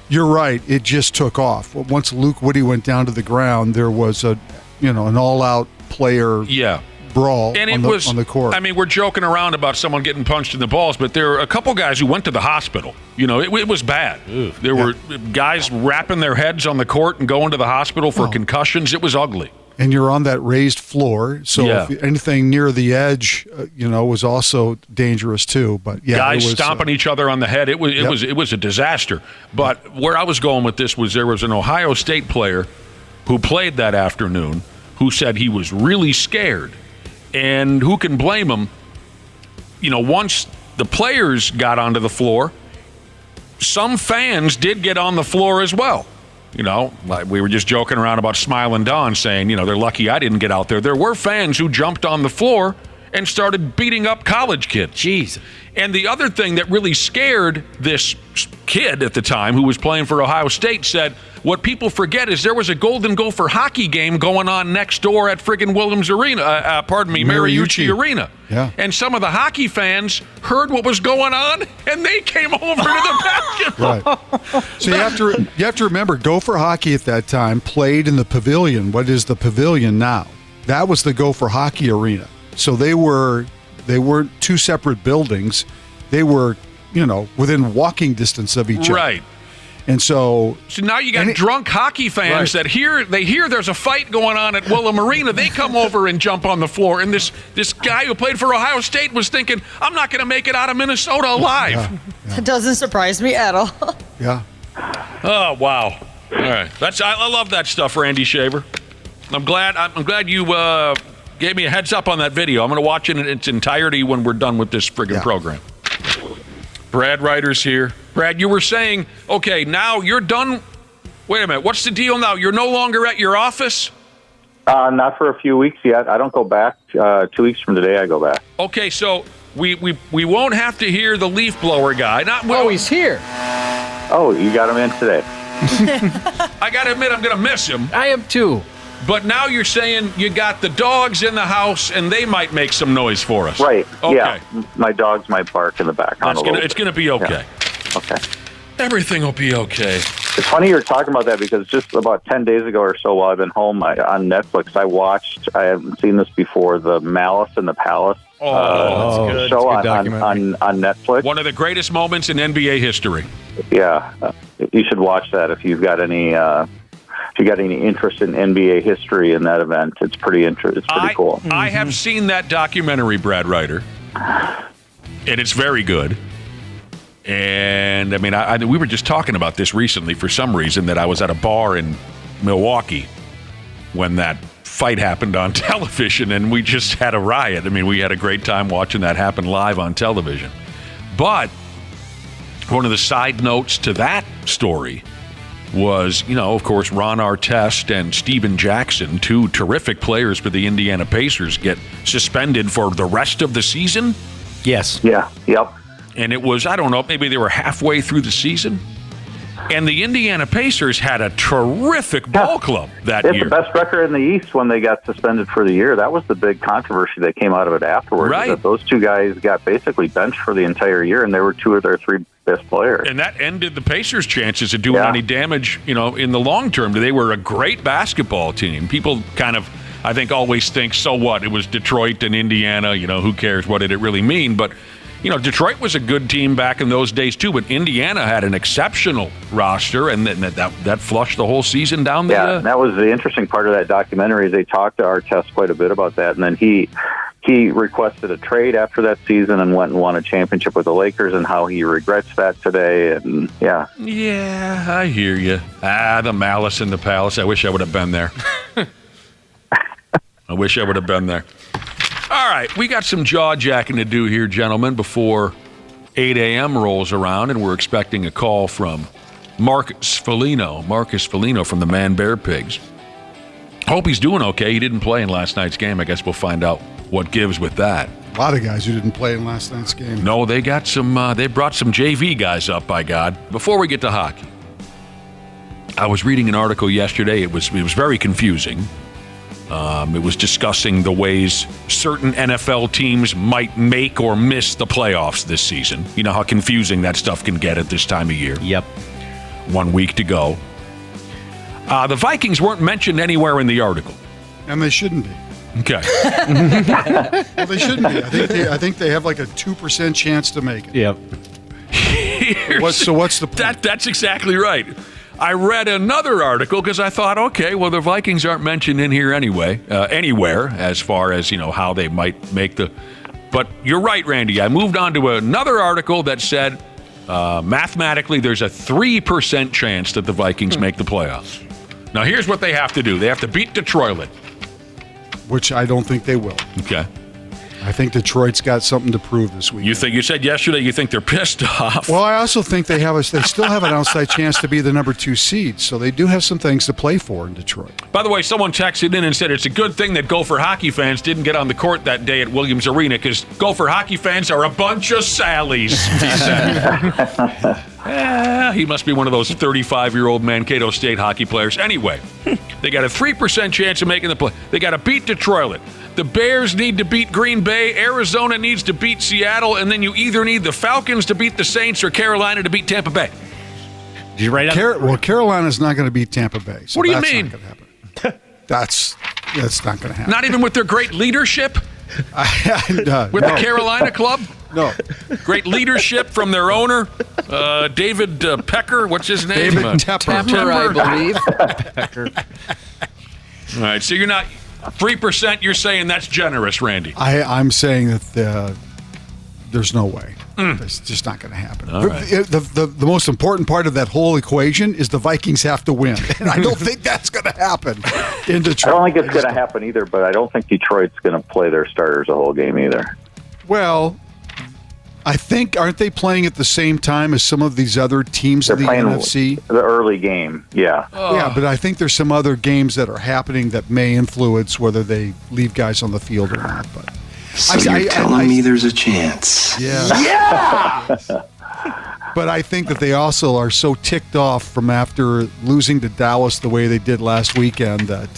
Speaker 25: you're right. It just took off. Once Luke Whitty went down to the ground, there was an all-out player.
Speaker 8: Yeah.
Speaker 25: Brawl
Speaker 8: and
Speaker 25: on the court.
Speaker 8: I mean, we're joking around about someone getting punched in the balls, but there are a couple guys who went to the hospital. It was bad. There were guys wrapping their heads on the court and going to the hospital for concussions. It was ugly.
Speaker 25: And you're on that raised floor, so if anything near the edge, was also dangerous too. But
Speaker 8: guys stomping each other on the head. It was a disaster. But where I was going with this was there was an Ohio State player who played that afternoon who said he was really scared. And who can blame him? Once the players got onto the floor, some fans did get on the floor as well. like we were just joking around about Smiling Dawn saying, they're lucky I didn't get out there. There were fans who jumped on the floor and started beating up college kids.
Speaker 10: Jeez.
Speaker 8: And the other thing that really scared this kid at the time who was playing for Ohio State said, what people forget is there was a Golden Gopher hockey game going on next door at friggin' Williams Arena, Mariucci Arena.
Speaker 25: Yeah.
Speaker 8: And some of the hockey fans heard what was going on, and they came over to the basketball.
Speaker 25: Right. So you have to remember, Gopher hockey at that time played in the pavilion. What is the pavilion now? That was the Gopher hockey arena. So they weren't two separate buildings. They were, within walking distance of each other.
Speaker 8: Right.
Speaker 25: And so
Speaker 8: now you got drunk hockey fans that hear there's a fight going on at Willem Arena. They come over and jump on the floor. And this guy who played for Ohio State was thinking, I'm not going to make it out of Minnesota alive.
Speaker 25: Yeah.
Speaker 11: It doesn't surprise me at all.
Speaker 25: Yeah.
Speaker 8: Oh, wow. All right. I love that stuff, Randy Shaver. I'm glad you gave me a heads up on that video. I'm going to watch it in its entirety when we're done with this friggin' program. Brad Ryder's here. Brad, you were saying, okay, now you're done. Wait a minute. What's the deal now? You're no longer at your office?
Speaker 24: Not for a few weeks yet. I don't go back. 2 weeks from today, I go back.
Speaker 8: Okay, so we won't have to hear the leaf blower guy.
Speaker 5: He's here.
Speaker 24: Oh, you got him in today.
Speaker 8: I got to admit, I'm going to miss him.
Speaker 5: I am too.
Speaker 8: But now you're saying you got the dogs in the house, and they might make some noise for us.
Speaker 24: Right.
Speaker 8: Okay.
Speaker 24: Yeah. My dogs might bark in the background.
Speaker 8: It's going to be okay.
Speaker 24: Yeah. Okay.
Speaker 8: Everything will be okay.
Speaker 24: It's funny you're talking about that because just about 10 days ago or so while I've been home on Netflix, I haven't seen this before, the Malice in the Palace show on Netflix.
Speaker 8: One of the greatest moments in NBA history.
Speaker 24: Yeah. You should watch that if you've got any... if you got any interest in NBA history in that event, it's pretty cool.
Speaker 8: I have seen that documentary, Brad Ryder, and it's very good. And I mean, we were just talking about this recently for some reason that I was at a bar in Milwaukee when that fight happened on television, and we just had a riot. I mean, we had a great time watching that happen live on television. But one of the side notes to that story was, of course, Ron Artest and Steven Jackson, two terrific players for the Indiana Pacers, get suspended for the rest of the season.
Speaker 10: Yes.
Speaker 24: Yeah. Yep.
Speaker 8: And it was, I don't know, maybe they were halfway through the season. And the Indiana Pacers had a terrific ball club that year.
Speaker 24: The best record in the East when they got suspended for the year. That was the big controversy that came out of it afterwards.
Speaker 8: Right.
Speaker 24: That those two guys got basically benched for the entire year, and they were two of their three best players.
Speaker 8: And that ended the Pacers' chances of doing any damage, in the long term. They were a great basketball team. People kind of, I think, always think, so what? It was Detroit and Indiana. Who cares? What did it really mean? But Detroit was a good team back in those days, too, but Indiana had an exceptional roster, and that flushed the whole season down there.
Speaker 24: Yeah, and that was the interesting part of that documentary. They talked to Artest quite a bit about that, and then he requested a trade after that season and went and won a championship with the Lakers, and how he regrets that today, and yeah.
Speaker 8: Yeah, I hear you. The Malice in the Palace. I wish I would have been there. I wish I would have been there. All right, we got some jaw-jacking to do here, gentlemen, before 8 a.m. rolls around, and we're expecting a call from Marcus Foligno from the Man Bear Pigs. Hope he's doing okay. He didn't play in last night's game. I guess we'll find out what gives with that.
Speaker 25: A lot of guys who didn't play in last night's game.
Speaker 8: No, they got some. They brought some JV guys up, by God. Before we get to hockey, I was reading an article yesterday. It was very confusing. It was discussing the ways certain NFL teams might make or miss the playoffs this season. You know how confusing that stuff can get at this time of year.
Speaker 10: Yep. 1
Speaker 8: week to go. The Vikings weren't mentioned anywhere in the article.
Speaker 25: And they shouldn't be.
Speaker 8: Okay.
Speaker 25: Well, they shouldn't be. I think they have like a 2% chance to make it.
Speaker 10: Yep.
Speaker 25: So what's the point?
Speaker 8: That's exactly right. I read another article because I thought, okay, well, the Vikings aren't mentioned in here anyway, anywhere, as far as, how they might make the... But you're right, Randy. I moved on to another article that said, mathematically, there's a 3% chance that the Vikings make the playoffs. Now, here's what they have to do. They have to beat Detroit.
Speaker 25: Which I don't think they will.
Speaker 8: Okay.
Speaker 25: I think Detroit's got something to prove this week.
Speaker 8: You said yesterday you think they're pissed off.
Speaker 25: Well, I also think they still have an outside chance to be the number 2 seed, so they do have some things to play for in Detroit.
Speaker 8: By the way, someone texted in and said it's a good thing that Gopher hockey fans didn't get on the court that day at Williams Arena because Gopher hockey fans are a bunch of Sallies, he said. He must be one of those 35-year-old Mankato State hockey players. Anyway, they got a 3% chance of making the play. They got to beat Detroit. The Bears need to beat Green Bay. Arizona needs to beat Seattle. And then you either need the Falcons to beat the Saints or Carolina to beat Tampa Bay.
Speaker 10: Did you write down?
Speaker 25: Well, Carolina's not going to beat Tampa Bay. So
Speaker 8: what do you
Speaker 25: that's
Speaker 8: mean?
Speaker 25: Not going to happen. That's not going to happen.
Speaker 8: Not even with their great leadership? With the Carolina club?
Speaker 25: No.
Speaker 8: Great leadership from their owner, David Pecker. What's his name?
Speaker 25: David Tepper,
Speaker 5: I believe.
Speaker 25: Pecker.
Speaker 8: All right, so you're not 3%. You're saying that's generous, Randy.
Speaker 25: I'm saying that there's no way. It's just not going to happen.
Speaker 8: All right.
Speaker 25: The most important part of that whole equation is the Vikings have to win, and I don't think that's going to happen in Detroit.
Speaker 24: I don't think it's going to happen either, but I don't think Detroit's going to play their starters the whole game either.
Speaker 25: Well, I think, aren't they playing at the same time as some of these other teams in the NFC?
Speaker 24: The early game, yeah.
Speaker 25: Yeah, but I think there's some other games that are happening that may influence whether they leave guys on the field or not. But
Speaker 7: so you're telling me there's a chance?
Speaker 25: Yeah. But I think that they also are so ticked off from after losing to Dallas the way they did last weekend that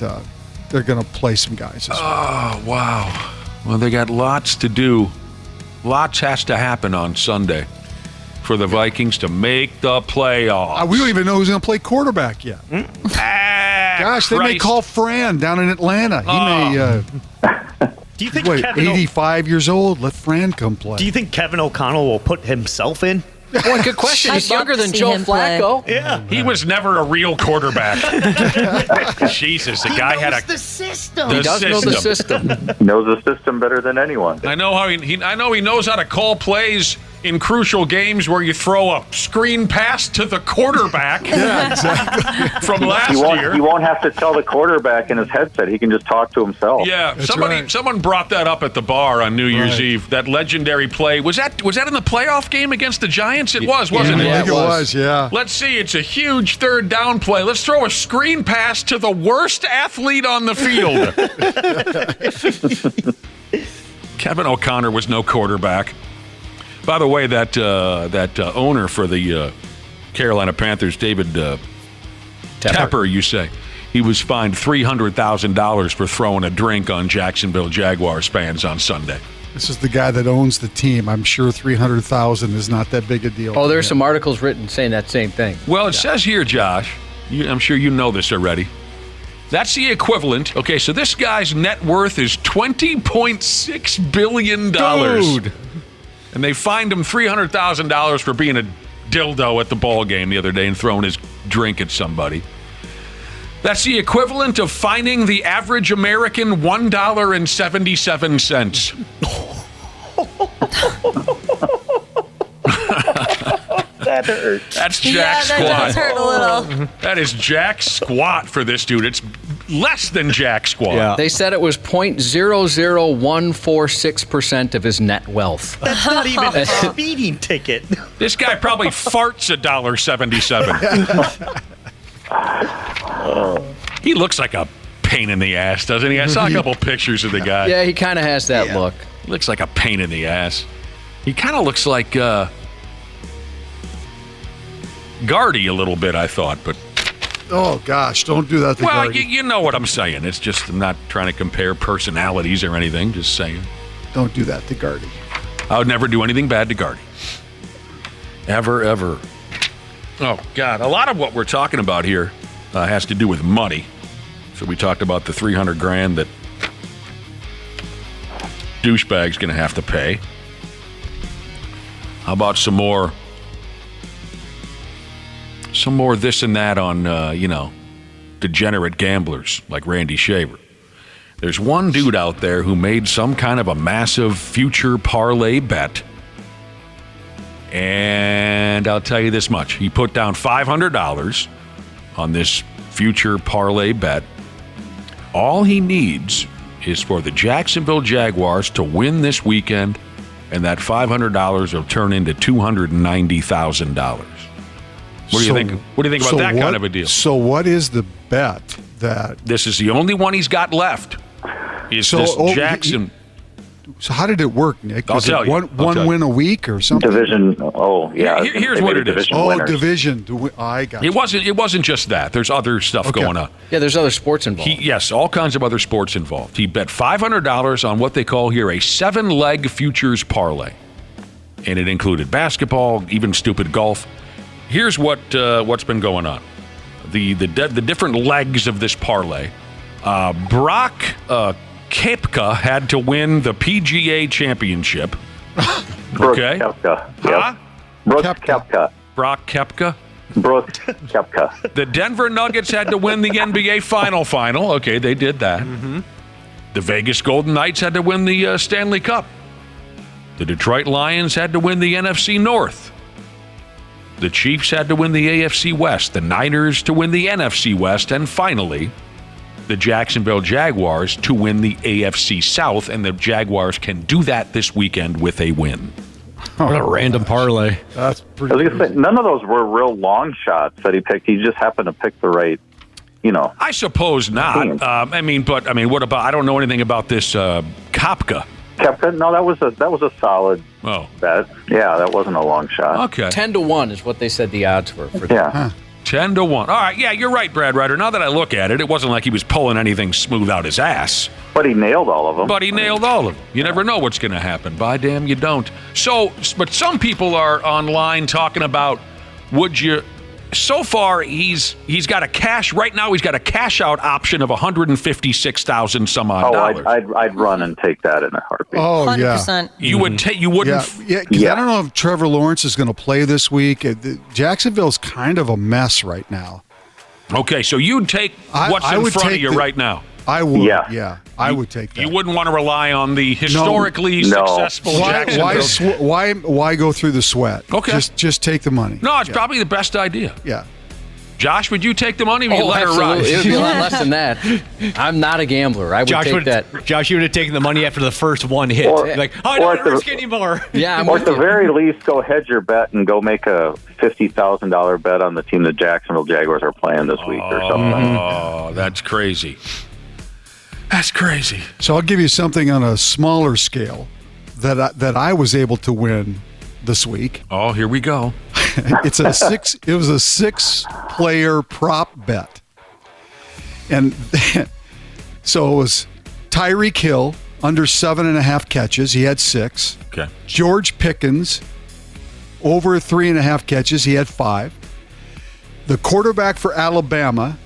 Speaker 25: they're going to play some guys as well.
Speaker 8: Oh, wow. Well, they got lots to do. Lots has to happen on Sunday for the Vikings to make the playoffs.
Speaker 25: We don't even know who's going to play quarterback yet. Gosh, they may call Fran down in Atlanta. He may.
Speaker 9: Do you think
Speaker 25: 85 years old? Let Fran come play.
Speaker 9: Do you think Kevin O'Connell will put himself in?
Speaker 5: Boy, good question. He's younger than Joe Flacco.
Speaker 9: Yeah.
Speaker 8: He was never a real quarterback. Jesus, the guy had a...
Speaker 23: the system.
Speaker 5: He does know the system.
Speaker 24: Knows the system better than anyone.
Speaker 8: I know how I know he knows how to call plays in crucial games where you throw a screen pass to the quarterback.
Speaker 25: Yeah, exactly.
Speaker 8: From last year.
Speaker 24: He won't have to tell the quarterback in his headset. He can just talk to himself.
Speaker 8: Yeah,
Speaker 25: That's
Speaker 8: someone brought that up at the bar on New Year's Eve. That legendary play. Was that in the playoff game against the Giants? It was, wasn't it?
Speaker 25: I think it was, yeah.
Speaker 8: Let's see. It's a huge third down play. Let's throw a screen pass to the worst athlete on the field. Kevin O'Connor was no quarterback. By the way, that owner for the Carolina Panthers, David Tepper, you say, he was fined $300,000 for throwing a drink on Jacksonville Jaguars fans on Sunday.
Speaker 25: This is the guy that owns the team. I'm sure $300,000 is not that big a deal.
Speaker 5: Oh, there's some articles written saying that same thing.
Speaker 8: Well, it says here, Josh, I'm sure you know this already. That's the equivalent. Okay, so this guy's net worth is $20.6 billion.
Speaker 25: Dude.
Speaker 8: And they fined him $300,000 for being a dildo at the ball game the other day and throwing his drink at somebody. That's the equivalent of fining the average American $1.77.
Speaker 9: That hurts.
Speaker 8: That's jack squat.
Speaker 11: That does hurt a little.
Speaker 8: That is jack squat for this dude. It's less than jack squat.
Speaker 5: Yeah. They said it was 0.00146% of his net wealth.
Speaker 9: That's not even a speeding ticket.
Speaker 8: This guy probably farts $1.77. He looks like a pain in the ass, doesn't he? I saw a couple pictures of the guy.
Speaker 5: Yeah, he kind of has that look.
Speaker 8: He looks like a pain in the ass. He kind of looks like Gardy a little bit, I thought, but...
Speaker 25: Oh, gosh, don't do that to
Speaker 8: Well,
Speaker 25: Gardy.
Speaker 8: you know what I'm saying. It's just, I'm not trying to compare personalities or anything, just saying.
Speaker 25: Don't do that to Gardy.
Speaker 8: I would never do anything bad to Gardy. Ever, ever. Oh, God. A lot of what we're talking about here has to do with money. So we talked about the $300,000 that douchebag's going to have to pay. How about some more this and that on, degenerate gamblers like Randy Shaver. There's one dude out there who made some kind of a massive future parlay bet. And I'll tell you this much. He put down $500 on this future parlay bet. All he needs is for the Jacksonville Jaguars to win this weekend, and that $500 will turn into $290,000. What do you think? What do you think about that kind of a deal?
Speaker 25: So what is the bet that
Speaker 8: this is the only one he's got left? Is this Jackson?
Speaker 25: So how did it work, Nick?
Speaker 8: I'll tell you.
Speaker 25: One win a week or something?
Speaker 24: Division. Oh, yeah.
Speaker 8: Here's what it is.
Speaker 25: Division. I got
Speaker 8: it. It wasn't just that. There's other stuff going on.
Speaker 5: Yeah, there's other sports involved.
Speaker 8: Yes, all kinds of other sports involved. He bet $500 on what they call here a 7-leg futures parlay, and it included basketball, even stupid golf. Here's what's been going on. The different legs of this parlay. Brock Koepka had to win the PGA Championship. Okay.
Speaker 24: Koepka. Yep. Brooks Koepka.
Speaker 8: Brock Koepka.
Speaker 24: Brooks Koepka.
Speaker 8: The Denver Nuggets had to win the NBA Final. Okay, they did that.
Speaker 24: Mm-hmm.
Speaker 8: The Vegas Golden Knights had to win the Stanley Cup. The Detroit Lions had to win the NFC North. The Chiefs had to win the AFC West. The Niners to win the NFC West. And finally, the Jacksonville Jaguars to win the AFC South, and the Jaguars can do that this weekend with a win.
Speaker 10: What a random parlay.
Speaker 25: That's pretty.
Speaker 24: I was gonna say, none of those were real long shots that he picked. He just happened to pick the right,
Speaker 8: I suppose not. What about? I don't know anything about this Koepka.
Speaker 24: Koepka? No, that was a solid bet. Yeah, that wasn't a long shot.
Speaker 8: Okay.
Speaker 5: 10-1 is what they said the odds were for
Speaker 24: that.
Speaker 5: Huh.
Speaker 8: 10-1. All right, yeah, you're right, Brad Ryder. Now that I look at it, it wasn't like he was pulling anything smooth out his ass.
Speaker 24: But he nailed all of them.
Speaker 8: You never know what's going to happen. By damn, you don't. So, but some people are online talking about, would you... So far, he's got a cash... Right now, he's got a cash-out option of $156,000 some odd dollars.
Speaker 24: I'd run and take that in a heartbeat.
Speaker 25: Oh,
Speaker 11: 100%.
Speaker 25: yeah.
Speaker 8: You would take... You wouldn't...
Speaker 25: Yeah, because I don't know if Trevor Lawrence is going to play this week. Jacksonville's kind of a mess right now.
Speaker 8: Okay, so you'd take what's in front of you right now.
Speaker 25: I would. Yeah, I would take that.
Speaker 8: You wouldn't want to rely on the historically successful Jacksonville.
Speaker 25: Why go through the sweat?
Speaker 8: Okay,
Speaker 25: just take the money.
Speaker 8: No, it's probably the best idea.
Speaker 25: Yeah.
Speaker 8: Josh, would you take the money? Or you let
Speaker 5: absolutely.
Speaker 8: her rise?
Speaker 5: It would be a lot less than that. I'm not a gambler. I would take that.
Speaker 10: Josh, you would have taken the money after the first one hit. I don't risk anymore.
Speaker 5: Yeah,
Speaker 24: or at the very least, go hedge your bet and go make a $50,000 bet on the team the Jacksonville Jaguars are playing this week or something.
Speaker 8: Oh, that's crazy. That's crazy.
Speaker 25: So I'll give you something on a smaller scale that I was able to win this week.
Speaker 8: Oh, here we go.
Speaker 25: It was a 6-player prop bet. And so it was Tyreek Hill under 7.5 catches. He had 6.
Speaker 8: Okay.
Speaker 25: George Pickens over 3.5 catches. He had 5. The quarterback for Alabama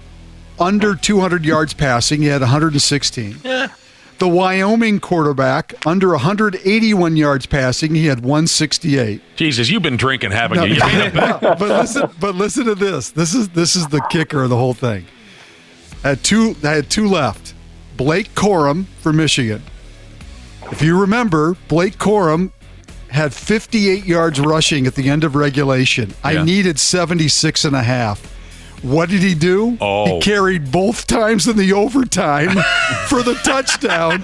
Speaker 25: under 200 yards passing. He had 116. The Wyoming quarterback under 181 yards passing. He had 168.
Speaker 8: Jesus, you've been drinking, haven't you?
Speaker 25: But listen to this. This is the kicker of the whole thing. I had two left. Blake Corum for Michigan. If you remember, Blake Corum had 58 yards rushing at the end of regulation. Yeah. I needed 76.5. What did he do? He carried both times in the overtime for the touchdown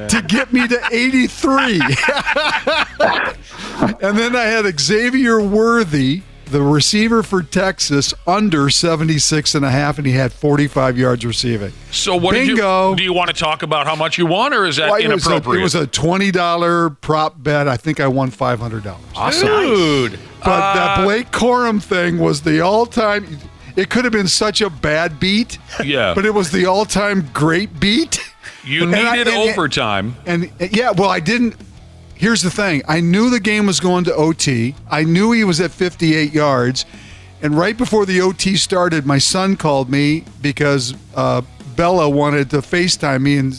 Speaker 25: to get me to 83. And then I had Xavier Worthy, the receiver for Texas, under 76.5, and he had 45 yards receiving.
Speaker 8: So what
Speaker 25: Bingo.
Speaker 8: Do you want to talk about how much you won, or is that inappropriate?
Speaker 25: It was a $20 prop bet. I think I won $500.
Speaker 8: Awesome. Dude.
Speaker 25: But that Blake Corum thing was the all-time... It could have been such a bad beat, but it was the all-time great beat.
Speaker 8: You needed overtime.
Speaker 25: I didn't. Here's the thing. I knew the game was going to OT. I knew he was at 58 yards. And right before the OT started, my son called me because Bella wanted to FaceTime me and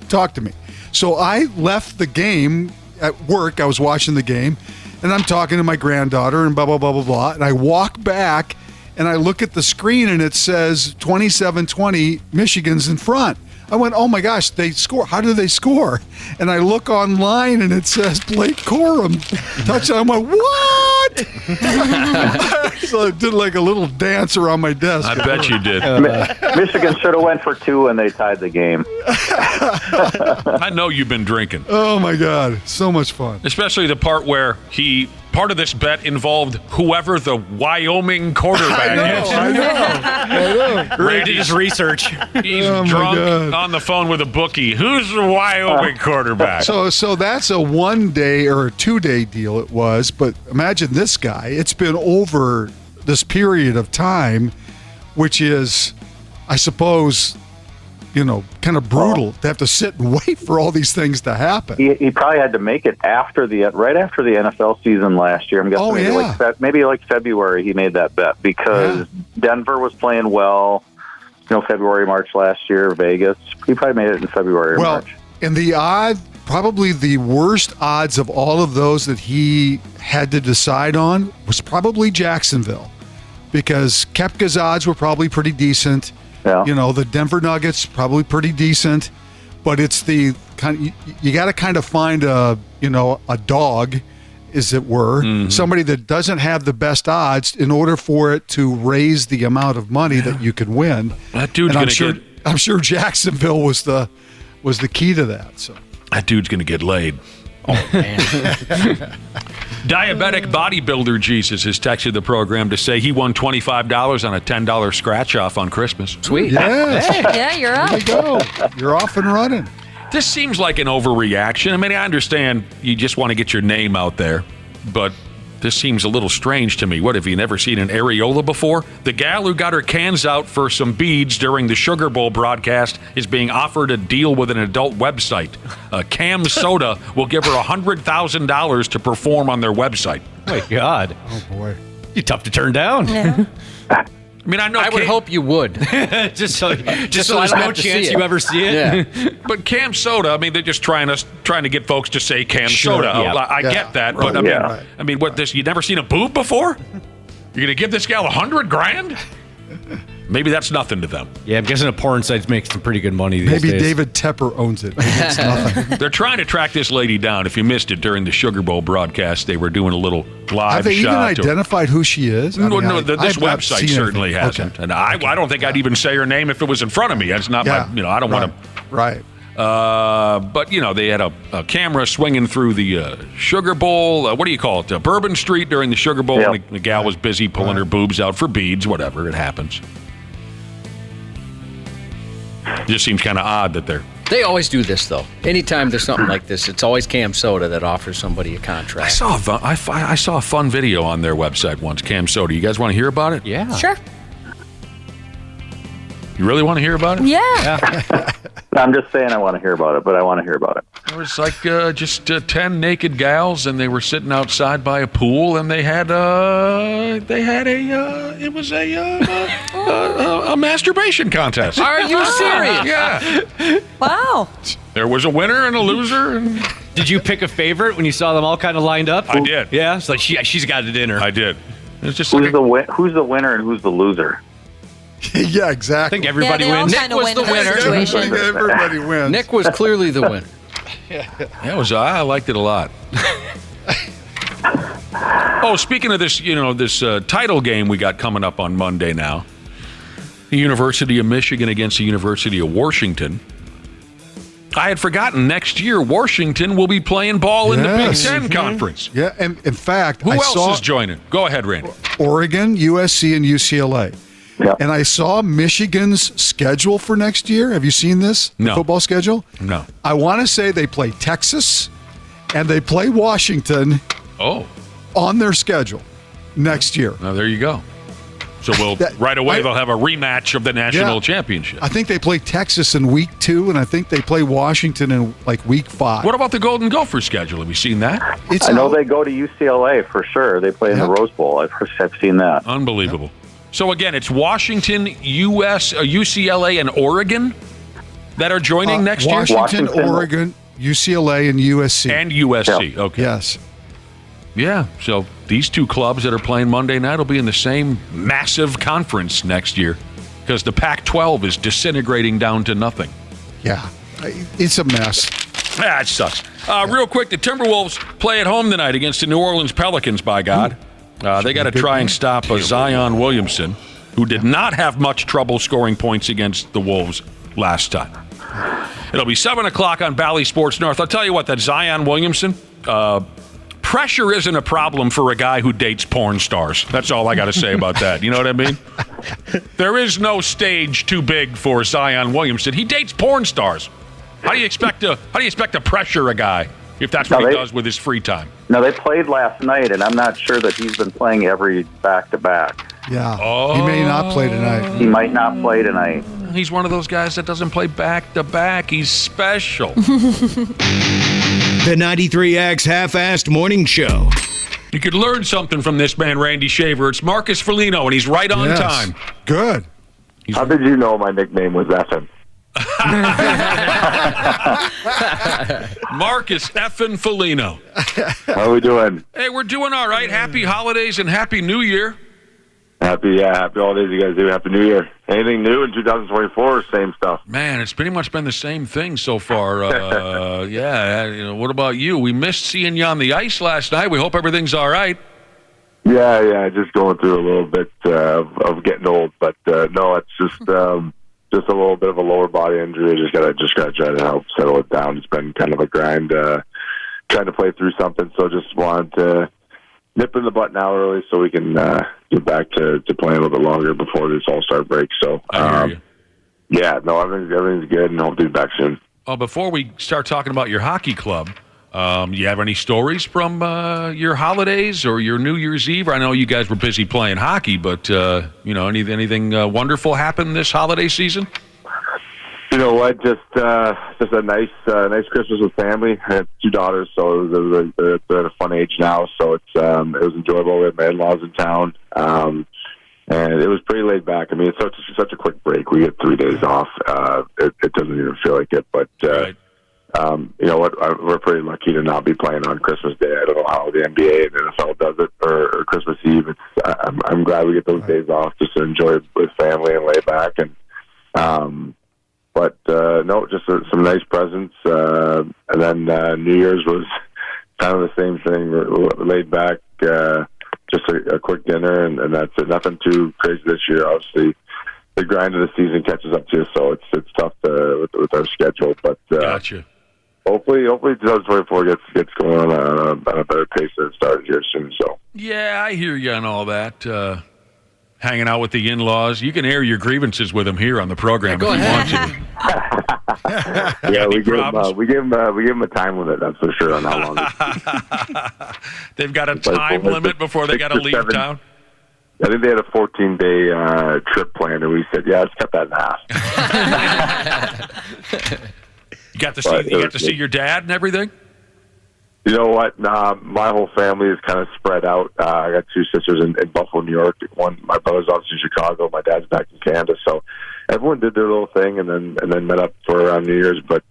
Speaker 25: talk to me. So I left the game at work. I was watching the game, and I'm talking to my granddaughter and blah, blah, blah, blah, blah. And I walk back, and I look at the screen, and it says 27-20, Michigan's in front. I went, oh my gosh, they score. How do they score? And I look online, and it says Blake Corum touchdown. I went, what? So I did like a little dance around my desk.
Speaker 8: I bet you did.
Speaker 24: Michigan should have went for 2 and they tied the game.
Speaker 8: I know you've been drinking.
Speaker 25: Oh my God, so much fun.
Speaker 8: Especially the part where part of this bet involved whoever the Wyoming quarterback is.
Speaker 25: I know.
Speaker 10: Ray did his research.
Speaker 8: He's drunk on the phone with a bookie. Who's the Wyoming quarterback?
Speaker 25: So that's a 1 day or a 2 day deal it was, but imagine this guy. It's been over this period of time, which is, I suppose, kind of brutal to have to sit and wait for all these things to happen.
Speaker 24: He probably had to make it right after the NFL season last year. I'm guessing maybe like February he made that bet because Denver was playing well. February, March last year, Vegas. He probably made it in February or March.
Speaker 25: And probably the worst odds of all of those that he had to decide on was probably Jacksonville, because Koepka's odds were probably pretty decent.
Speaker 24: Yeah.
Speaker 25: The Denver Nuggets probably pretty decent, but it's the kind you got to kind of find a dog, as it were, somebody that doesn't have the best odds in order for it to raise the amount of money that you can win.
Speaker 8: That dude's
Speaker 25: I'm sure Jacksonville was the key to that. So
Speaker 8: that dude's going to get laid. Oh, man. Diabetic bodybuilder Jesus has texted the program to say he won $25 on a $10 scratch off on Christmas.
Speaker 5: Sweet.
Speaker 25: Yes.
Speaker 11: Yeah, you're up.
Speaker 25: There you go. You're off and running.
Speaker 8: This seems like an overreaction. I mean, I understand you just want to get your name out there, but this seems a little strange to me. What, have you never seen an areola before? The gal who got her cans out for some beads during the Sugar Bowl broadcast is being offered a deal with an adult website. Cam Soda will give her $100,000 to perform on their website.
Speaker 10: Oh, my God.
Speaker 25: Oh, boy.
Speaker 10: You're tough to turn down.
Speaker 5: Yeah.
Speaker 8: I mean, I
Speaker 5: would hope you would.
Speaker 10: just so there's no chance you ever see it.
Speaker 8: Yeah. But Cam Soda, I mean, they're just trying to get folks to say Cam Soda.
Speaker 10: Yeah.
Speaker 8: I get that,
Speaker 25: right,
Speaker 8: but I mean, what this? You never seen a boob before? You're gonna give this gal $100,000? Maybe that's nothing to them.
Speaker 10: Yeah, I'm guessing a porn site's making some pretty good money these days.
Speaker 25: Maybe David Tepper owns it. Maybe it's nothing.
Speaker 8: They're trying to track this lady down. If you missed it during the Sugar Bowl broadcast, they were doing a little live
Speaker 25: Have they even
Speaker 8: shot.
Speaker 25: identified who she is?
Speaker 8: No, this website certainly hasn't.
Speaker 25: Okay.
Speaker 8: And I don't think I'd even say her name if it was in front of me. That's not my, I don't want to.
Speaker 25: Right.
Speaker 8: But, they had a camera swinging through the Sugar Bowl. What do you call it? Bourbon Street during the Sugar Bowl.
Speaker 24: Yep.
Speaker 8: And the gal was busy pulling her boobs out for beads, whatever. It happens. Just seems kind of odd that
Speaker 5: They always do this, though. Anytime there's something like this, it's always Cam Soda that offers somebody a contract.
Speaker 8: I saw a fun video on their website once, Cam Soda. You guys want to hear about it?
Speaker 10: Yeah.
Speaker 11: Sure.
Speaker 8: You really want to hear about it?
Speaker 11: Yeah.
Speaker 24: I'm just saying I want to hear about it, but I want to hear about it.
Speaker 8: It was like just 10 naked gals, and they were sitting outside by a pool, and they had a masturbation contest.
Speaker 5: Are you serious?
Speaker 8: Yeah.
Speaker 11: Wow.
Speaker 8: There was a winner and a loser. And
Speaker 10: Did you pick a favorite when you saw them all kind of lined up?
Speaker 8: I did.
Speaker 10: Yeah, it's like she's got it in her.
Speaker 8: I did. It's just
Speaker 24: who's the winner and who's the loser?
Speaker 25: Yeah, exactly.
Speaker 10: I think everybody
Speaker 11: they all
Speaker 10: wins.
Speaker 11: kinda
Speaker 5: Nick was
Speaker 11: win
Speaker 5: the
Speaker 11: in that
Speaker 5: winner.
Speaker 11: situation.
Speaker 25: Everybody wins.
Speaker 5: Nick was clearly the winner.
Speaker 8: I liked it a lot. Oh, speaking of this, this title game we got coming up on Monday now. The University of Michigan against the University of Washington. I had forgotten next year Washington will be playing ball in the Big Ten Conference.
Speaker 25: Yeah, and in fact,
Speaker 8: who else is joining? Go ahead, Randy.
Speaker 25: Oregon, USC, and UCLA.
Speaker 24: Yeah.
Speaker 25: And I saw Michigan's schedule for next year. Have you seen this?
Speaker 8: No.
Speaker 25: The football schedule?
Speaker 8: No.
Speaker 25: I want to say they play Texas and they play Washington on their schedule next year.
Speaker 8: Now, there you go. So right away they'll have a rematch of the national championship.
Speaker 25: I think they play Texas in week 2, and I think they play Washington in week 5.
Speaker 8: What about the Golden Gopher schedule? Have you seen that?
Speaker 24: I know they go to UCLA for sure. They play in the Rose Bowl. I've seen that.
Speaker 8: Unbelievable. So again, it's Washington, UCLA, and Oregon that are joining next year?
Speaker 25: Washington, Oregon, UCLA, and USC.
Speaker 8: And USC, okay.
Speaker 25: Yes.
Speaker 8: Yeah, so these two clubs that are playing Monday night will be in the same massive conference next year because the Pac-12 is disintegrating down to nothing.
Speaker 25: Yeah, it's a mess.
Speaker 8: It sucks. Real quick, the Timberwolves play at home tonight against the New Orleans Pelicans, by God. They got to try and stop Zion Williamson, who did not have much trouble scoring points against the Wolves last time. It'll be 7 o'clock on Bally Sports North. I'll tell you what, that Zion Williamson, pressure isn't a problem for a guy who dates porn stars. That's all I got to say about that. You know what I mean? There is no stage too big for Zion Williamson. He dates porn stars. How do you expect to pressure a guy if that's what he does with his free time?
Speaker 24: No, they played last night, and I'm not sure that he's been playing every back-to-back.
Speaker 25: Yeah, he may not play tonight.
Speaker 24: He might not play tonight.
Speaker 8: He's one of those guys that doesn't play back-to-back. He's special.
Speaker 3: The 93X Half-Assed Morning Show.
Speaker 8: You could learn something from this man, Randy Shaver. It's Marcus Foligno, and he's right on time.
Speaker 25: Good.
Speaker 24: How did you know my nickname was Effin?
Speaker 8: Marcus effin' Foligno.
Speaker 24: How are we doing?
Speaker 8: Hey, we're doing all right. Happy holidays and Happy New Year.
Speaker 24: Happy holidays you guys do. Happy New Year. Anything new in 2024 or same stuff?
Speaker 8: Man, it's pretty much been the same thing so far. What about you? We missed seeing you on the ice last night. We hope everything's all right.
Speaker 24: Yeah, just going through a little bit of getting old, but no, it's just a little bit of a lower body injury. Just gotta try to help settle it down. It's been kind of a grind trying to play through something, so just wanted to nip in the butt now early so we can get back to playing a little bit longer before this All-Star break. So, everything's good, and hope to be back soon.
Speaker 8: Before we start talking about your hockey club, you have any stories from your holidays or your New Year's Eve? I know you guys were busy playing hockey, but anything wonderful happened this holiday season?
Speaker 24: You know what? Just a nice Christmas with family. I have 2 daughters, so they're at a fun age now. So it was enjoyable. We had my in-laws in town, and it was pretty laid back. I mean, it's such a quick break. We get 3 days off. It doesn't even feel like it, but. Right. You know what? We're pretty lucky to not be playing on Christmas Day. I don't know how the NBA and NFL does it, or Christmas Eve. I'm glad we get those days off just to enjoy it with family and lay back. And just some nice presents. And then New Year's was kind of the same thing. We're laid back, just a quick dinner, and that's it. Nothing too crazy this year. Obviously, the grind of the season catches up to us, so it's tough with our schedule. But
Speaker 8: gotcha.
Speaker 24: Hopefully 2024 gets going on a better pace than it started here soon. So
Speaker 8: yeah, I hear you on all that. Hanging out with the in-laws, you can air your grievances with them here on the program if you want to.
Speaker 24: Yeah, we give them a time limit. That's for sure on how long.
Speaker 8: They've got a time limit before they got to leave town.
Speaker 24: I think they had a 14-day trip planned, and we said, "Yeah, let's cut that in half."
Speaker 8: You got to see your dad and everything?
Speaker 24: You know what? My whole family is kind of spread out. I got 2 sisters in Buffalo, New York. My brother's obviously in Chicago. My dad's back in Canada. So everyone did their little thing and then met up for around New Year's. But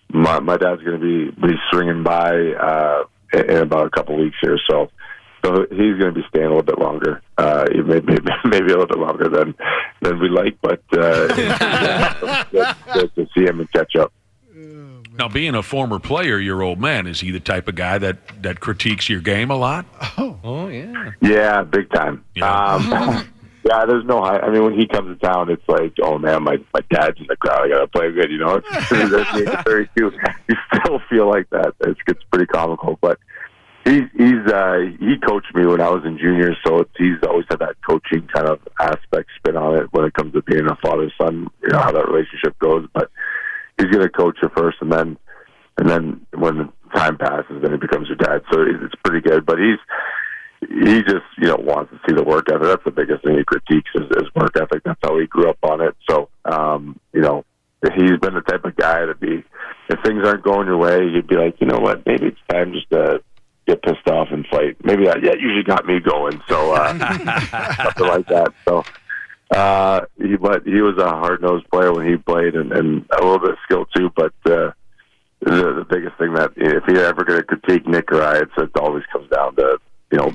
Speaker 24: my dad's going to be swinging by in about a couple weeks here. So he's going to be staying a little bit longer. Maybe a little bit longer than we like. But good to see him and catch up.
Speaker 8: Now, being a former player, your old man, is he the type of guy that critiques your game a lot?
Speaker 24: Oh yeah. Yeah, big time. Yeah, there's no high. I mean, when he comes to town, it's like, oh man, my dad's in the crowd. I gotta play good, you know. It's very cute. You still feel like that. It's pretty comical, but he coached me when I was in junior, so he's always had that coaching kind of aspect spin on it when it comes to being a father-son. You know how that relationship goes, but. He's going to coach you first, and then when the time passes, then he becomes your dad. So it's pretty good. But he just wants to see the work ethic. That's the biggest thing he critiques is work ethic. That's how he grew up on it. So he's been the type of guy to be. If things aren't going your way, he'd be like, you know what, maybe it's time just to get pissed off and fight. Maybe that usually got me going. So something like that. So. He was a hard-nosed player when he played, and a little bit of skill too. But the biggest thing that if you're ever going to critique Nick or I, it always comes down to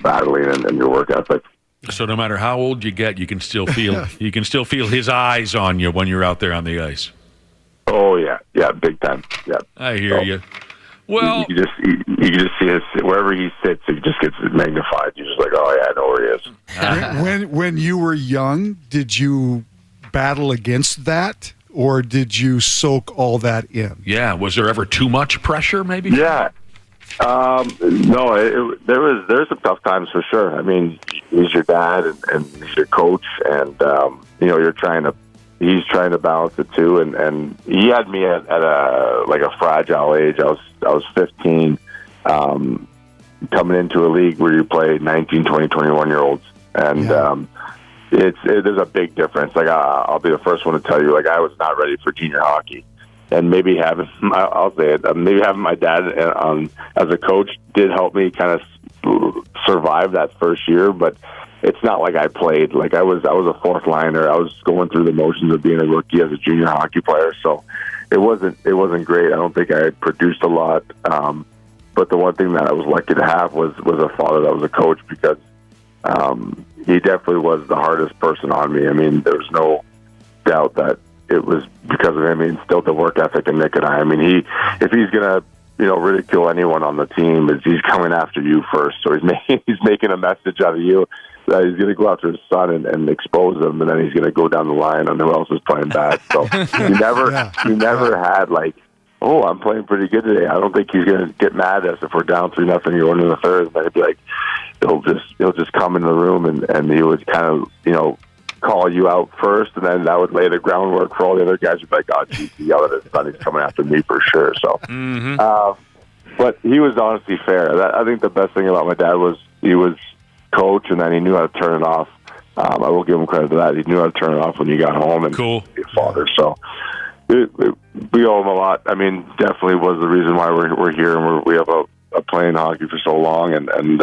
Speaker 24: battling and your work ethic.
Speaker 8: So no matter how old you get, you can still feel his eyes on you when you're out there on the ice.
Speaker 24: Oh yeah, big time. Yeah,
Speaker 8: I hear you. Well,
Speaker 2: you can just see wherever he sits, he just gets magnified. You're just like, oh yeah, I know where he is.
Speaker 25: When you were young, did you battle against that, or did you soak all that in?
Speaker 8: Yeah. Was there ever too much pressure? Maybe.
Speaker 2: Yeah. No, there's some tough times for sure. I mean, he's your dad and he's your coach, and he's trying to balance it too. And he had me at a fragile age. I was 15, coming into a league where you play 19, 20, 21-year-olds, and there's a big difference. Like I'll be the first one to tell you, like I was not ready for junior hockey. And maybe having my dad as a coach did help me kind of survive that first year. But it's not like I played. Like I was a fourth liner. I was going through the motions of being a rookie as a junior hockey player. So it wasn't great. I don't think I produced a lot. But the one thing that I was lucky to have was a father that was a coach, because he definitely was the hardest person on me. I mean, there was no doubt that it was because of him. He instilled the work ethic in Nick and I. I mean, if he's gonna, ridicule anyone on the team, he's coming after you first. So he's making a message out of you that he's gonna go after his son and expose him, and then he's gonna go down the line on who else is playing bad. So he never had like, oh, I'm playing pretty good today. I don't think he's gonna get mad at us if we're down 3-0 going into the third. And then he'd be like, he'll just come in the room and he would kind of call you out first, and then that would lay the groundwork for all the other guys. You'd be like, oh, geez, he yelled at his son. He's coming after me for sure. So, but he was honestly fair. I think the best thing about my dad was he was coach, and then he knew how to turn it off. I will give him credit to that. He knew how to turn it off when you got home, and
Speaker 8: cool.
Speaker 2: His father. So we owe him a lot. I mean, definitely was the reason why we're here, and we have a playing hockey for so long. And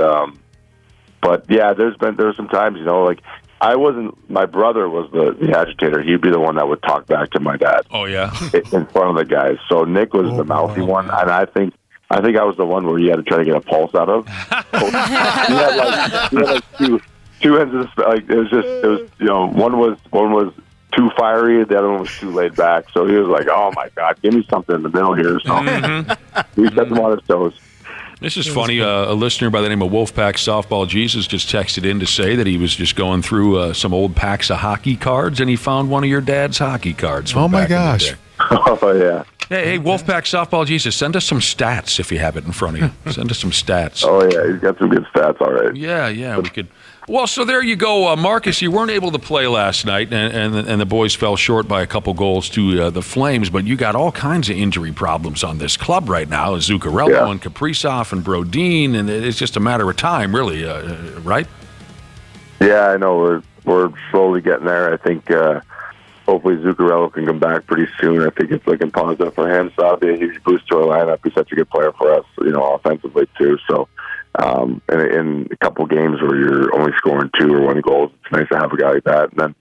Speaker 2: but yeah, there's some times, like. My brother was the agitator. He'd be the one that would talk back to my dad.
Speaker 8: Oh, yeah?
Speaker 2: In front of the guys. So Nick was the mouthy one, and I think I was the one where you had to try to get a pulse out of. He had like two ends of the, like, it was one was too fiery, the other one was too laid back. So he was like, oh my God, give me something in the middle here. So we set them on his toes.
Speaker 8: This is funny. A listener by the name of Wolfpack Softball Jesus just texted in to say that he was just going through some old packs of hockey cards, and he found one of your dad's hockey cards.
Speaker 25: Oh, my gosh.
Speaker 2: Oh, yeah.
Speaker 8: Hey, Wolfpack Softball Jesus, send us some stats if you have it in front of you. Send us some stats.
Speaker 2: Oh, yeah. He's got some good stats, all right.
Speaker 8: Yeah, we could. Well, so there you go, Marcus. You weren't able to play last night, and the boys fell short by a couple goals to the Flames. But you got all kinds of injury problems on this club right now: Zuccarello and Kaprizov and Brodin, and it's just a matter of time, really, right?
Speaker 2: Yeah, I know. We're slowly getting there. I think hopefully Zuccarello can come back pretty soon. I think it's looking positive for him. So that'll be a huge boost to our lineup. He's such a good player for us, offensively too. So. In a couple games where you're only scoring 2 or 1 goals, it's nice to have a guy like that. And then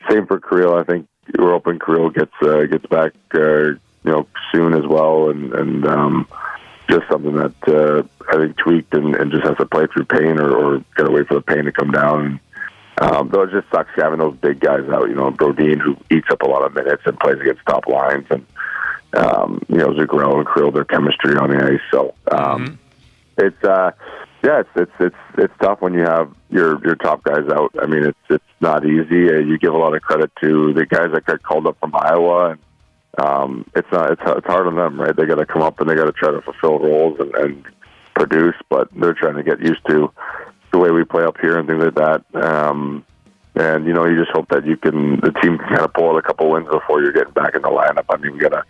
Speaker 2: same for Creel. I think we're hoping Creel gets back soon as well, and just something that I think tweaked and just has to play through pain or got to wait for the pain to come down. Though it just sucks having those big guys out. Brodin, who eats up a lot of minutes and plays against top lines, and Zuccarello and Creel, their chemistry on the ice. So. It's tough when you have your top guys out. I mean, it's not easy. You give a lot of credit to the guys that got called up from Iowa, and it's hard on them, right? They got to come up and they got to try to fulfill roles and produce, but they're trying to get used to the way we play up here and things like that. And you just hope that the team can kind of pull out a couple wins before you're getting back in the lineup. I mean, we got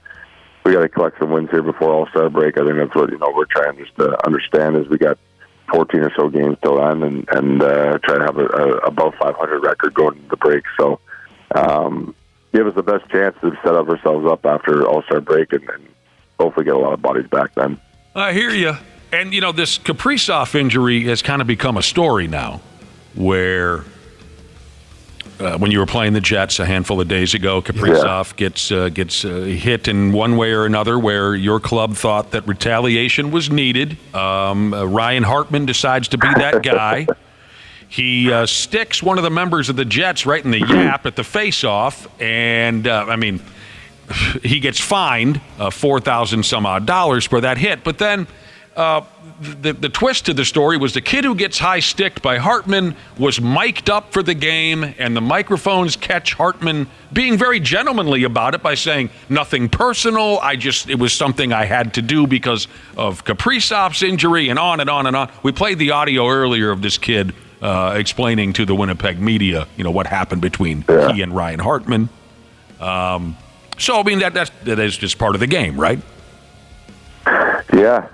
Speaker 2: to collect some wins here before All-Star break. I think that's what we're trying just to understand is we got 14 or so games till then, and try to have a above 500 record going into the break. So give us the best chance to set up ourselves up after All-Star break and hopefully get a lot of bodies back then.
Speaker 8: I hear you. And this Kaprizov injury has kind of become a story now, where. When you were playing the Jets a handful of days ago, Kaprizov gets hit in one way or another where your club thought that retaliation was needed. Ryan Hartman decides to be that guy. He sticks one of the members of the Jets right in the yap at the face-off. And, he gets fined $4,000 some odd for that hit. But then the twist to the story was the kid who gets high sticked by Hartman was mic'd up for the game, and the microphones catch Hartman being very gentlemanly about it by saying nothing personal. It was something I had to do because of Kaprizov's injury, and on and on and on. We played the audio earlier of this kid explaining to the Winnipeg media, what happened between he and Ryan Hartman. So I mean that is just part of the game, right?
Speaker 2: Yeah.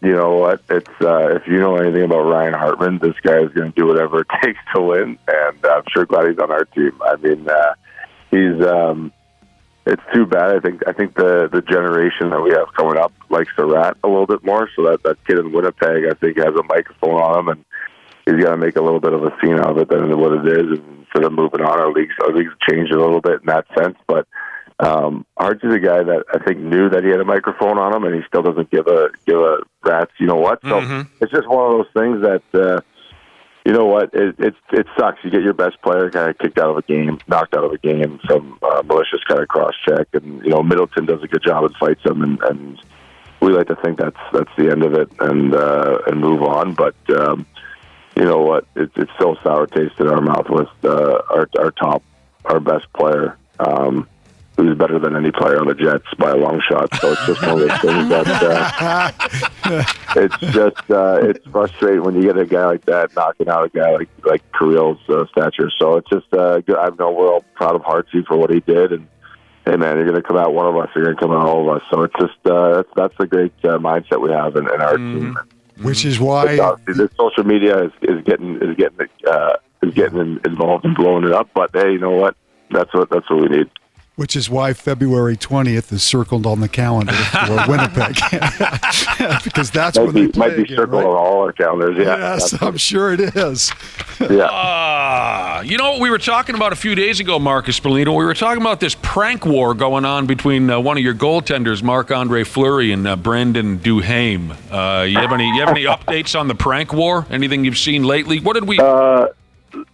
Speaker 2: You know what? It's if you know anything about Ryan Hartman, this guy is going to do whatever it takes to win, and I'm sure glad he's on our team. I mean, he's. It's too bad. I think the generation that we have coming up likes to rat a little bit more. So that kid in Winnipeg, I think, has a microphone on him, and he's got to make a little bit of a scene out of it than what it is. And instead of moving on, our league's changed a little bit in that sense, but. Arch is a guy that I think knew that he had a microphone on him, and he still doesn't give a rat's you know what. So it's just one of those things that you know what, it sucks. You get your best player kind of kicked out of a game, knocked out of a game, some malicious kind of cross check, and Middleton does a good job and fights him, and we like to think that's the end of it and move on. But you know what, it's still a sour taste in our mouth with our best player. Who's better than any player on the Jets by a long shot. So it's just one of those things that it's frustrating when you get a guy like that knocking out a guy like Kirill's stature. So it's just good. I know we're all proud of Hartsey for what he did, and hey man, you're going to come out one of us, you're going to come out all of us. So it's just that's the great mindset we have in our team.
Speaker 25: Which is why
Speaker 2: the social media is getting involved and blowing it up. But hey, you know what? That's what we need.
Speaker 25: Which is why February 20th is circled on the calendar for Winnipeg. Because that's when they play
Speaker 2: might be circled on all our calendars, yeah.
Speaker 25: Yes, I'm sure it is.
Speaker 2: Yeah.
Speaker 8: You know what we were talking about a few days ago, Marcus Foligno? We were talking about this prank war going on between one of your goaltenders, Marc-Andre Fleury, and Brandon Duhaime. You have any updates on the prank war? Anything you've seen lately? What did we...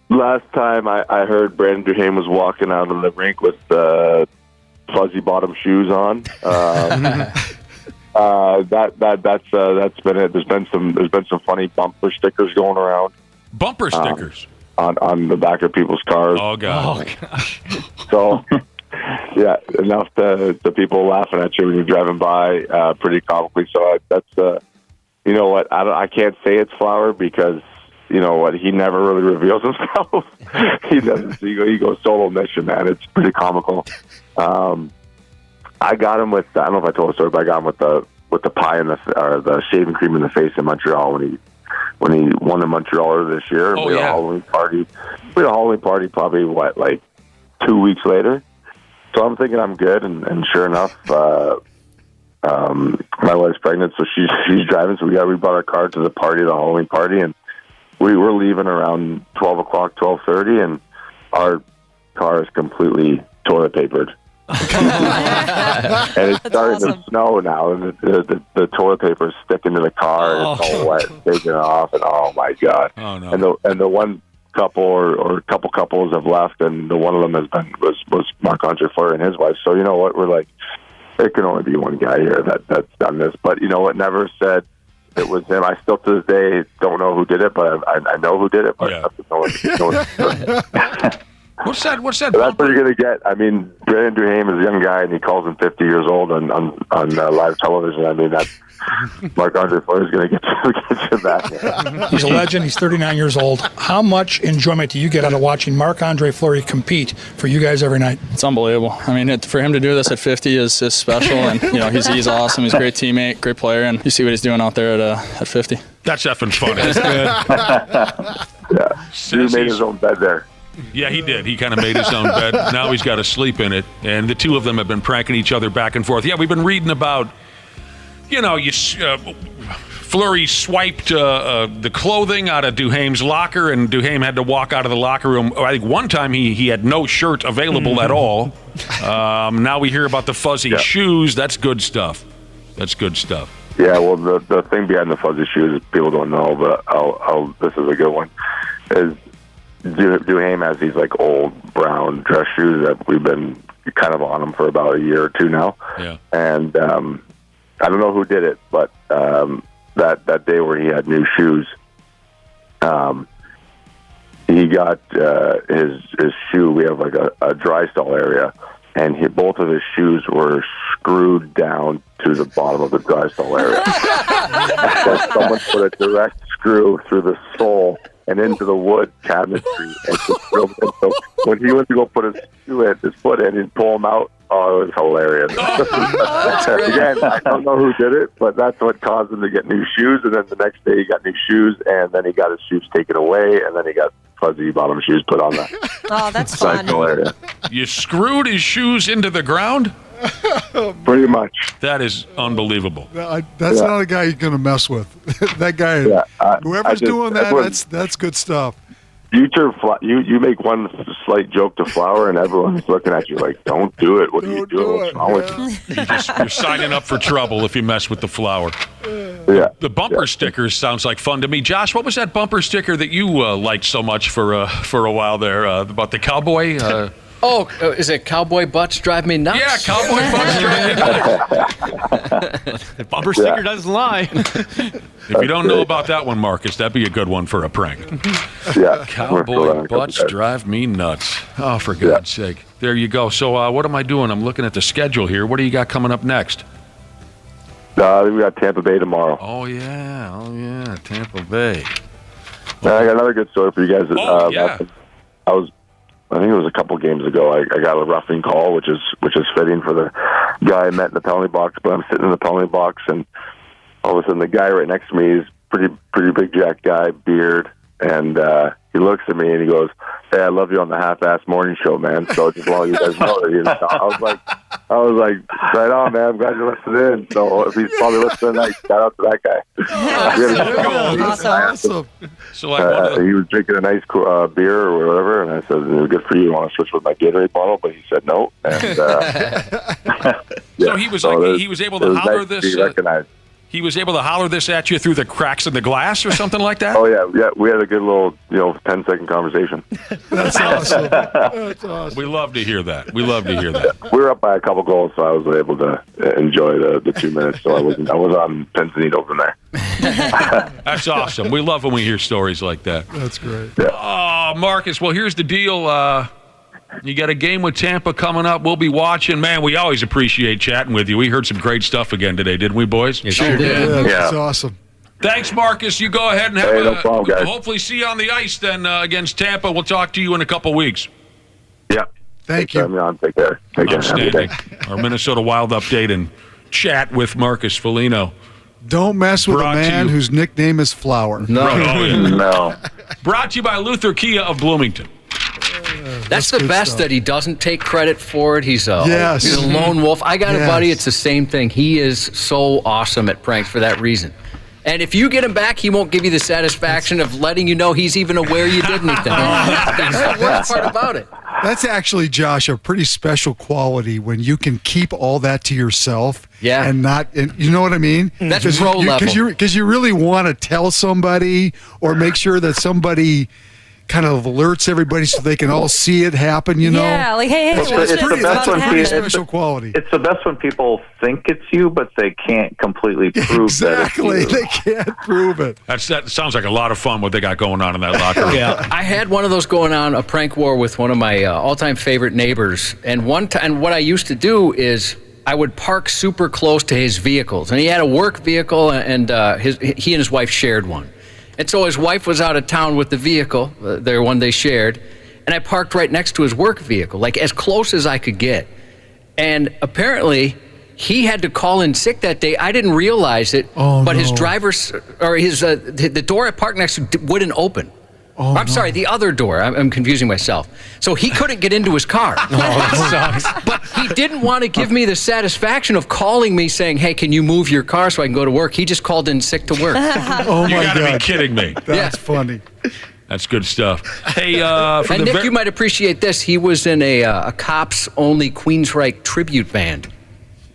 Speaker 2: Last time I heard Brandon Duhaime was walking out of the rink with fuzzy bottom shoes on. That's been it. There's been some funny bumper stickers going around.
Speaker 8: Bumper stickers
Speaker 2: on the back of people's cars.
Speaker 8: Oh god.
Speaker 2: So yeah, enough to people laughing at you when you're driving by, pretty comically. So that's you know what, I can't say it's Flower because. You know what? He never really reveals himself. He doesn't. He goes solo mission, man. It's pretty comical. I got him with. I don't know if I told the story, but I got him with the pie and the shaving cream in the face in Montreal when he won the Montrealer this year.
Speaker 8: Oh,
Speaker 2: we had a Halloween party. We had a Halloween party probably like 2 weeks later. So I'm thinking I'm good, and sure enough, my wife's pregnant, so she's driving. So we brought our car to the Halloween party, and. We were leaving around 12 o'clock, 12:30, and our car is completely toilet papered. And it's starting to snow now, and the toilet paper is sticking to the car, and it's all wet, taking it off, and oh my god!
Speaker 8: Oh, no.
Speaker 2: And the one couple or couple couples have left, and the one of them was Marc-Andre Fleury and his wife. So you know what? We're like, there can only be one guy here that's done this, but you know what? Never said. It was him. I still to this day don't know who did it, but I know who did it. But
Speaker 8: What's that?
Speaker 2: So that's what you're gonna get. I mean, Brandon Duhaime is a young guy, and he calls him 50 years old on live television. I mean, that's Marc-Andre Fleury is gonna get you back.
Speaker 13: He's a legend. He's 39 years old. How much enjoyment do you get out of watching Marc-Andre Fleury compete for you guys every night?
Speaker 15: It's unbelievable. I mean, for him to do this at 50 is special, and he's awesome. He's a great teammate, great player, and you see what he's doing out there at 50.
Speaker 8: That's effing funny. That's
Speaker 2: good. Yeah, he made his own bed there.
Speaker 8: Yeah, he did. He kind of made his own bed. Now he's got to sleep in it. And the two of them have been pranking each other back and forth. Yeah, we've been reading about, Fleury swiped the clothing out of Duhaime's locker, and Duhaime had to walk out of the locker room. I think one time he had no shirt available at all. Now we hear about the fuzzy shoes. That's good stuff.
Speaker 2: Yeah, well, the thing behind the fuzzy shoes, people don't know, but this is a good one, is Duhaime has these like old brown dress shoes that we've been kind of on him for about a year or two now.
Speaker 8: Yeah.
Speaker 2: And I don't know who did it, but that day where he had new shoes, he got his shoe. We have like a dry stall area, and both of his shoes were screwed down to the bottom of the dry stall area. So someone put a direct screw through the sole and into the wood cabinetry. And so when he went to go put his foot in and pull him out, oh, it was hilarious. Again, I don't know who did it, but that's what caused him to get new shoes. And then the next day he got new shoes, and then he got his shoes taken away, and then he got fuzzy bottom shoes put on the
Speaker 11: Oh, that's fun.
Speaker 2: area.
Speaker 8: You screwed his shoes into the ground?
Speaker 2: Pretty much.
Speaker 8: That is unbelievable.
Speaker 25: That's not a guy you're going to mess with. That guy, whoever's doing that, that's good stuff.
Speaker 2: You make one slight joke to Flower, and everyone's looking at you like, "Don't do it. What are you doing? What's wrong with you?"
Speaker 8: You're signing up for trouble if you mess with the Flower.
Speaker 2: Yeah.
Speaker 8: The bumper stickers sounds like fun to me. Josh, what was that bumper sticker that you liked so much for a while there about the cowboy?
Speaker 5: Is it Cowboy Butts Drive Me Nuts?
Speaker 8: Yeah, Cowboy Butts Drive Me Nuts.
Speaker 10: The bumper sticker doesn't lie.
Speaker 8: If you don't know about that one, Marcus, that'd be a good one for a prank.
Speaker 2: Yeah.
Speaker 8: Cowboy Butts Drive Me Nuts. Oh, for God's sake. There you go. So what am I doing? I'm looking at the schedule here. What do you got coming up next?
Speaker 2: We got Tampa Bay tomorrow.
Speaker 8: Oh, yeah. Tampa Bay.
Speaker 2: I got another good story for you guys.
Speaker 8: Yeah.
Speaker 2: I think it was a couple games ago. I got a roughing call, which is fitting for the guy I met in the penalty box. But I'm sitting in the penalty box, and all of a sudden, the guy right next to me is pretty big jack guy, beard, and he looks at me and he goes, "Hey, I love you on the half-ass morning show, man." So just want you guys know that I was like, right on, man. I'm glad you're listening in. So if he's probably listening tonight, shout out to that guy.
Speaker 25: Awesome.
Speaker 8: So
Speaker 2: he was drinking a nice beer or whatever, and I said, "Good for you. Want to switch with my Gatorade bottle?" But he said no. And
Speaker 8: so he was able to holler
Speaker 2: nice
Speaker 8: this.
Speaker 2: To be recognized.
Speaker 8: He was able to holler this at you through the cracks in the glass or something like that?
Speaker 2: Oh, yeah. We had a good little, 10-second conversation.
Speaker 25: That's awesome. That's awesome.
Speaker 8: We love to hear that.
Speaker 2: We were up by a couple goals, so I was able to enjoy the 2 minutes. So I was on pins and needles in there.
Speaker 8: That's awesome. We love when we hear stories like that.
Speaker 25: That's great.
Speaker 2: Yeah.
Speaker 8: Oh, Marcus, well, here's the deal. You got a game with Tampa coming up. We'll be watching. Man, we always appreciate chatting with you. We heard some great stuff again today, didn't we, boys?
Speaker 10: Yes, sure did.
Speaker 25: Yeah, that's awesome.
Speaker 8: Thanks, Marcus. You go ahead and have
Speaker 2: no problem, guys.
Speaker 8: hopefully see you on the ice then against Tampa. We'll talk to you in a couple weeks.
Speaker 2: Yeah.
Speaker 25: Thank you.
Speaker 2: Take care.
Speaker 8: Outstanding. Our Minnesota Wild update and chat with Marcus Foligno.
Speaker 25: Don't mess with a man whose nickname is Flower.
Speaker 2: No.
Speaker 8: Brought to you by Luther Kia of Bloomington.
Speaker 5: That's the best stuff. That he doesn't take credit for it. He's a lone wolf. I got a buddy. It's the same thing. He is so awesome at pranks for that reason. And if you get him back, he won't give you the satisfaction of letting you know he's even aware you did anything. That's the worst part about it.
Speaker 25: That's actually, Josh, a pretty special quality when you can keep all that to yourself.
Speaker 5: Yeah.
Speaker 25: And you know what I mean?
Speaker 5: That's pro level.
Speaker 25: Because you really want to tell somebody or make sure that somebody kind of alerts everybody so they can all see it happen, you know?
Speaker 11: Yeah, like, hey,
Speaker 25: it's the best special quality.
Speaker 24: It's the best when people think it's you, but they can't completely prove that it's you.
Speaker 25: They can't prove it.
Speaker 8: That sounds like a lot of fun what they got going on in that locker room.
Speaker 5: Yeah, I had one of those going on, a prank war with one of my all-time favorite neighbors. And one time, what I used to do is I would park super close to his vehicles. And he had a work vehicle, and he and his wife shared one. And so his wife was out of town with the vehicle, their one they shared, and I parked right next to his work vehicle, like as close as I could get. And apparently, he had to call in sick that day. I didn't realize it, but his driver's, or the door I parked next to wouldn't open. I'm sorry, the other door. I'm confusing myself. So he couldn't get into his car.
Speaker 10: That sucks.
Speaker 5: But he didn't want to give me the satisfaction of calling me saying, "Hey, can you move your car so I can go to work?" He just called in sick to work.
Speaker 25: Oh,
Speaker 8: you
Speaker 25: my
Speaker 8: gotta
Speaker 25: God.
Speaker 8: be kidding me.
Speaker 25: That's funny.
Speaker 8: That's good stuff. Hey,
Speaker 5: and Nick, you might appreciate this. He was in a Cops-only Queensryche tribute band.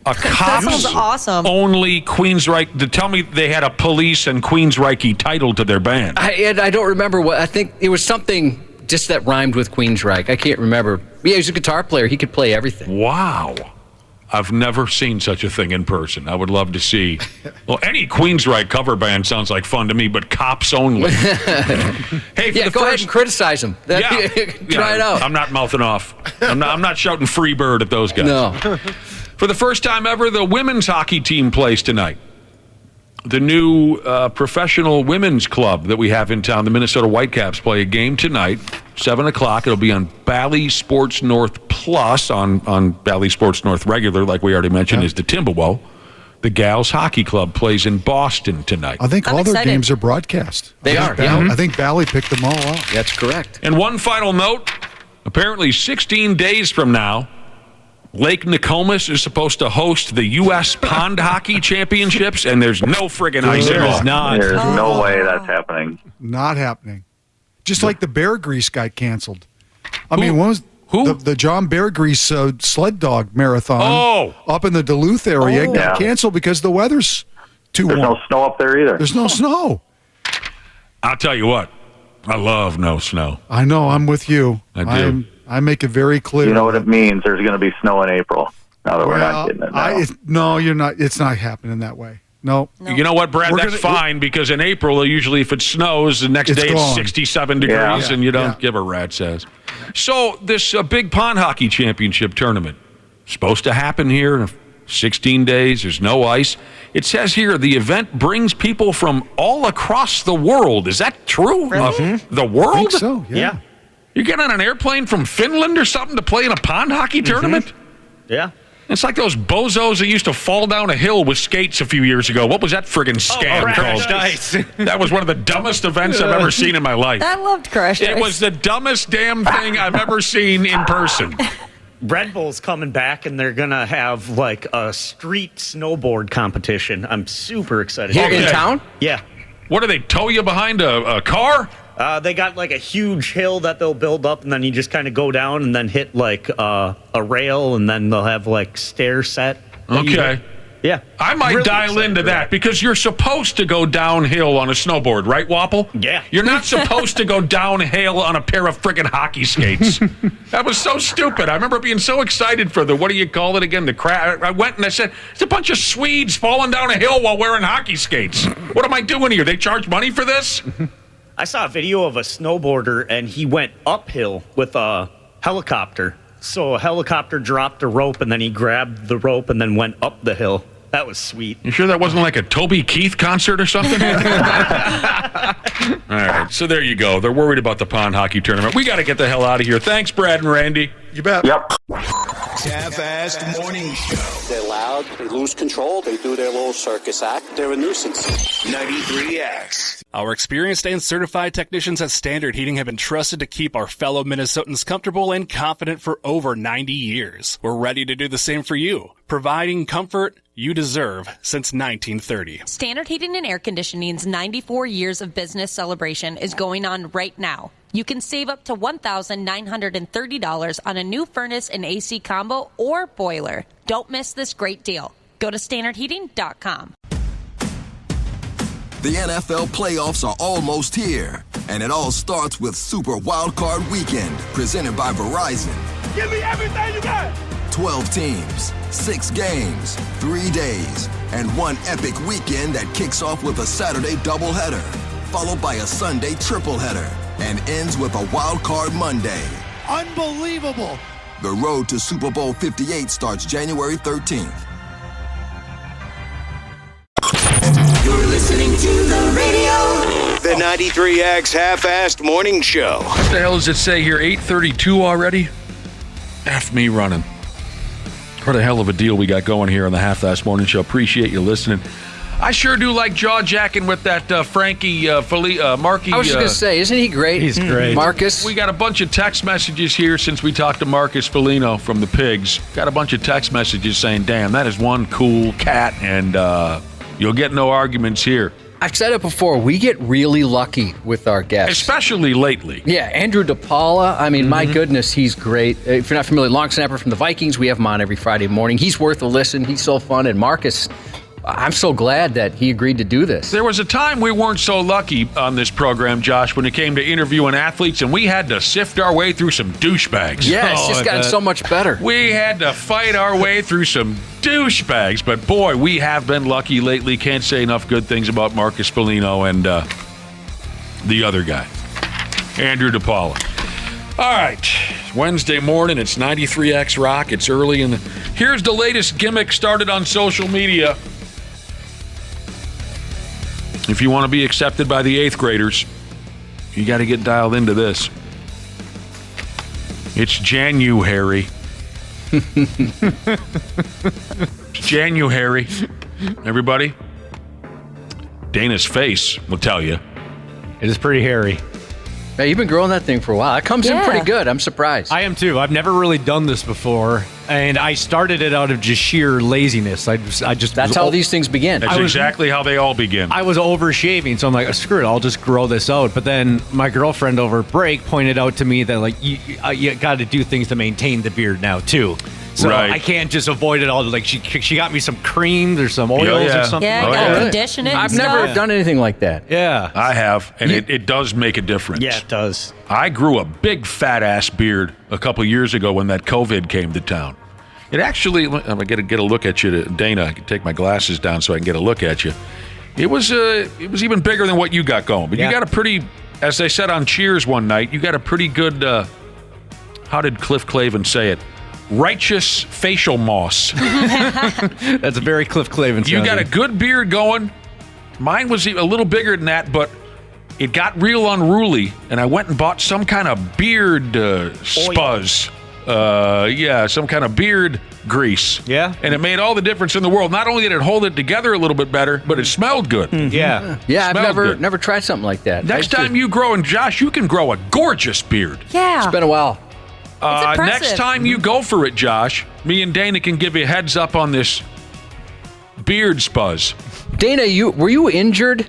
Speaker 8: A
Speaker 11: That sounds awesome.
Speaker 8: only Queensryche. Tell me they had a police and Queensryche title to their band.
Speaker 5: I don't remember what. I think it was something just that rhymed with Queensryche. I can't remember. Yeah, he was a guitar player. He could play everything.
Speaker 8: Wow. I've never seen such a thing in person. I would love to see. Well, any Queensryche cover band sounds like fun to me, but Cops only. Hey,
Speaker 5: go ahead and criticize them. Try it out.
Speaker 8: I'm not mouthing off. I'm not shouting free bird at those guys.
Speaker 5: No.
Speaker 8: For the first time ever, the women's hockey team plays tonight. The new professional women's club that we have in town, the Minnesota Whitecaps, play a game tonight, 7 o'clock. It'll be on Bally Sports North Plus, on Bally Sports North Regular, like we already mentioned, is the Timberwolves. The Gals Hockey Club plays in Boston tonight.
Speaker 25: I think all their games are broadcast.
Speaker 5: They are.
Speaker 25: I think Bally picked them all up.
Speaker 5: That's correct.
Speaker 8: And one final note, apparently 16 days from now, Lake Nokomis is supposed to host the U.S. Pond Hockey Championships, and there's no friggin' ice at all.
Speaker 24: There's no way that's happening.
Speaker 25: Not happening. Just like the Bear Grease got canceled. I mean, what was the John Bear Grease sled dog marathon up in the Duluth area got canceled because the weather's too warm.
Speaker 24: There's no snow up there either.
Speaker 25: There's no snow.
Speaker 8: I'll tell you what, I love no snow.
Speaker 25: I know, I'm with you.
Speaker 8: I do.
Speaker 25: I make it very clear.
Speaker 24: You know what it means? There's going to be snow in April. Now that we're not getting it now.
Speaker 25: No, you're not. It's not happening that way. No.
Speaker 8: You know what, Brad? That's fine, because in April, usually if it snows, the next day it's 67 degrees, and you don't give a rat's ass. So this big pond hockey championship tournament supposed to happen here in 16 days. There's no ice. It says here the event brings people from all across the world. Is that true?
Speaker 25: Really?
Speaker 8: The world?
Speaker 25: I think so, yeah.
Speaker 8: You get on an airplane from Finland or something to play in a pond hockey tournament?
Speaker 9: Yeah.
Speaker 8: It's like those bozos that used to fall down a hill with skates a few years ago. What was that friggin' scam called?
Speaker 9: Nice.
Speaker 8: That was one of the dumbest events I've ever seen in my life.
Speaker 11: I loved Crash Dice.
Speaker 8: It was the dumbest damn thing I've ever seen in person.
Speaker 9: Red Bull's coming back, and they're going to have like a street snowboard competition. I'm super excited.
Speaker 5: Here in town?
Speaker 9: Yeah.
Speaker 8: What do they tow you behind a car?
Speaker 9: They got like a huge hill that they'll build up, and then you just kind of go down and then hit like a rail, and then they'll have like stair set.
Speaker 8: Okay.
Speaker 9: Yeah.
Speaker 8: I might
Speaker 9: Really
Speaker 8: dial
Speaker 9: excited
Speaker 8: into
Speaker 9: for
Speaker 8: that because you're supposed to go downhill on a snowboard, right, Wapple?
Speaker 9: Yeah.
Speaker 8: You're not supposed to go downhill on a pair of friggin' hockey skates. That was so stupid. I remember being so excited for what do you call it again? I went and I said, it's a bunch of Swedes falling down a hill while wearing hockey skates. What am I doing here? They charge money for this?
Speaker 9: I saw a video of a snowboarder, and he went uphill with a helicopter. So a helicopter dropped a rope, and then he grabbed the rope and then went up the hill. That was sweet.
Speaker 8: You sure that wasn't like a Toby Keith concert or something? All right, so there you go. They're worried about the pond hockey tournament. We got to get the hell out of here. Thanks, Brad and Randy.
Speaker 25: You bet.
Speaker 24: Yep.
Speaker 3: Half-assed morning show.
Speaker 14: They're loud, they lose control, they do their little circus act, they're a nuisance.
Speaker 3: 93X.
Speaker 16: Our experienced and certified technicians at Standard Heating have been trusted to keep our fellow Minnesotans comfortable and confident for over 90 years. We're ready to do the same for you, providing comfort you deserve since 1930.
Speaker 11: Standard Heating and Air Conditioning's 94 years of business celebration is going on right now. You can save up to $1,930 on a new furnace and AC combo or boiler. Don't miss this great deal. Go to standardheating.com.
Speaker 17: The NFL playoffs are almost here, and it all starts with Super Wildcard Weekend, presented by Verizon.
Speaker 18: Give me everything you got!
Speaker 17: 12 teams, 6 games, 3 days, and one epic weekend that kicks off with a Saturday doubleheader, followed by a Sunday tripleheader, and ends with a Wild Card Monday.
Speaker 18: Unbelievable!
Speaker 17: The road to Super Bowl 58 starts January 13th.
Speaker 3: You're listening to the radio. The 93X Half-Assed Morning Show.
Speaker 8: What the hell does it say here? 8:32 already? F me running. What a hell of a deal we got going here on the Half-Assed Morning Show. Appreciate you listening. I sure do like jaw-jacking with that Frankie Markey.
Speaker 5: I was just going to say, isn't he great?
Speaker 10: He's great.
Speaker 5: Marcus.
Speaker 8: We got a bunch of text messages here since we talked to Marcus Foligno from the Pigs. Got a bunch of text messages saying, damn, that is one cool cat, and you'll get no arguments here.
Speaker 5: I've said it before, we get really lucky with our guests.
Speaker 8: Especially lately.
Speaker 5: Yeah, Andrew DePaula, I mean, my goodness, he's great. If you're not familiar, long snapper from the Vikings, we have him on every Friday morning. He's worth a listen. He's so fun. And Marcus, I'm so glad that he agreed to do this.
Speaker 8: There was a time we weren't so lucky on this program, Josh, when it came to interviewing athletes, and we had to sift our way through some douchebags.
Speaker 5: Yeah, it's just gotten so much better.
Speaker 8: We had to fight our way through some douchebags, but boy, we have been lucky lately. Can't say enough good things about Marcus Foligno and the other guy, Andrew DePaula. All right, Wednesday morning, it's 93X Rock. It's early, and here's the latest gimmick started on social media. If you want to be accepted by the 8th graders, you got to get dialed into this. It's January. It's January. Everybody, Dana's face will tell you.
Speaker 10: It is pretty hairy.
Speaker 5: Yeah, you've been growing that thing for a while. It comes in pretty good. I'm surprised.
Speaker 10: I am too. I've never really done this before, and I started it out of just sheer laziness. I just
Speaker 5: That's how these things begin.
Speaker 8: That's exactly how they all begin.
Speaker 10: I was over shaving, so I'm like, screw it, I'll just grow this out. But then my girlfriend over break pointed out to me that like you got to do things to maintain the beard now too. So
Speaker 8: Right.
Speaker 10: I can't just avoid it all. Like she got me some creams or some oils or something.
Speaker 11: Yeah, gotta condition it.
Speaker 5: I've
Speaker 11: and
Speaker 5: never
Speaker 11: stuff.
Speaker 5: done anything like that.
Speaker 10: Yeah.
Speaker 8: I have, and it does make a difference.
Speaker 9: Yeah, it does.
Speaker 8: I grew a big fat-ass beard a couple years ago when that COVID came to town. It actually, I'm going to get a look at you, Dana. I can take my glasses down so I can get a look at you. It was even bigger than what you got going. But you got a pretty, as they said on Cheers one night, you got a pretty good, how did Cliff Clavin say it? Righteous facial moss.
Speaker 10: That's a very Cliff Clavin
Speaker 8: You got a good beard going. Mine was a little bigger than that, but it got real unruly, and I went and bought some kind of beard spuzz. Some kind of beard grease.
Speaker 10: Yeah.
Speaker 8: And it made all the difference in the world. Not only did it hold it together a little bit better, but it smelled good.
Speaker 10: Yeah.
Speaker 5: Yeah, I've
Speaker 8: Smelled
Speaker 5: never tried something like that.
Speaker 8: Next time you grow, and Josh, you can grow a gorgeous beard.
Speaker 11: Yeah.
Speaker 5: It's been a while.
Speaker 11: impressive.
Speaker 8: Next time you go for it, Josh, me and Dana can give you a heads up on this beard spuzz.
Speaker 5: Dana, were you injured?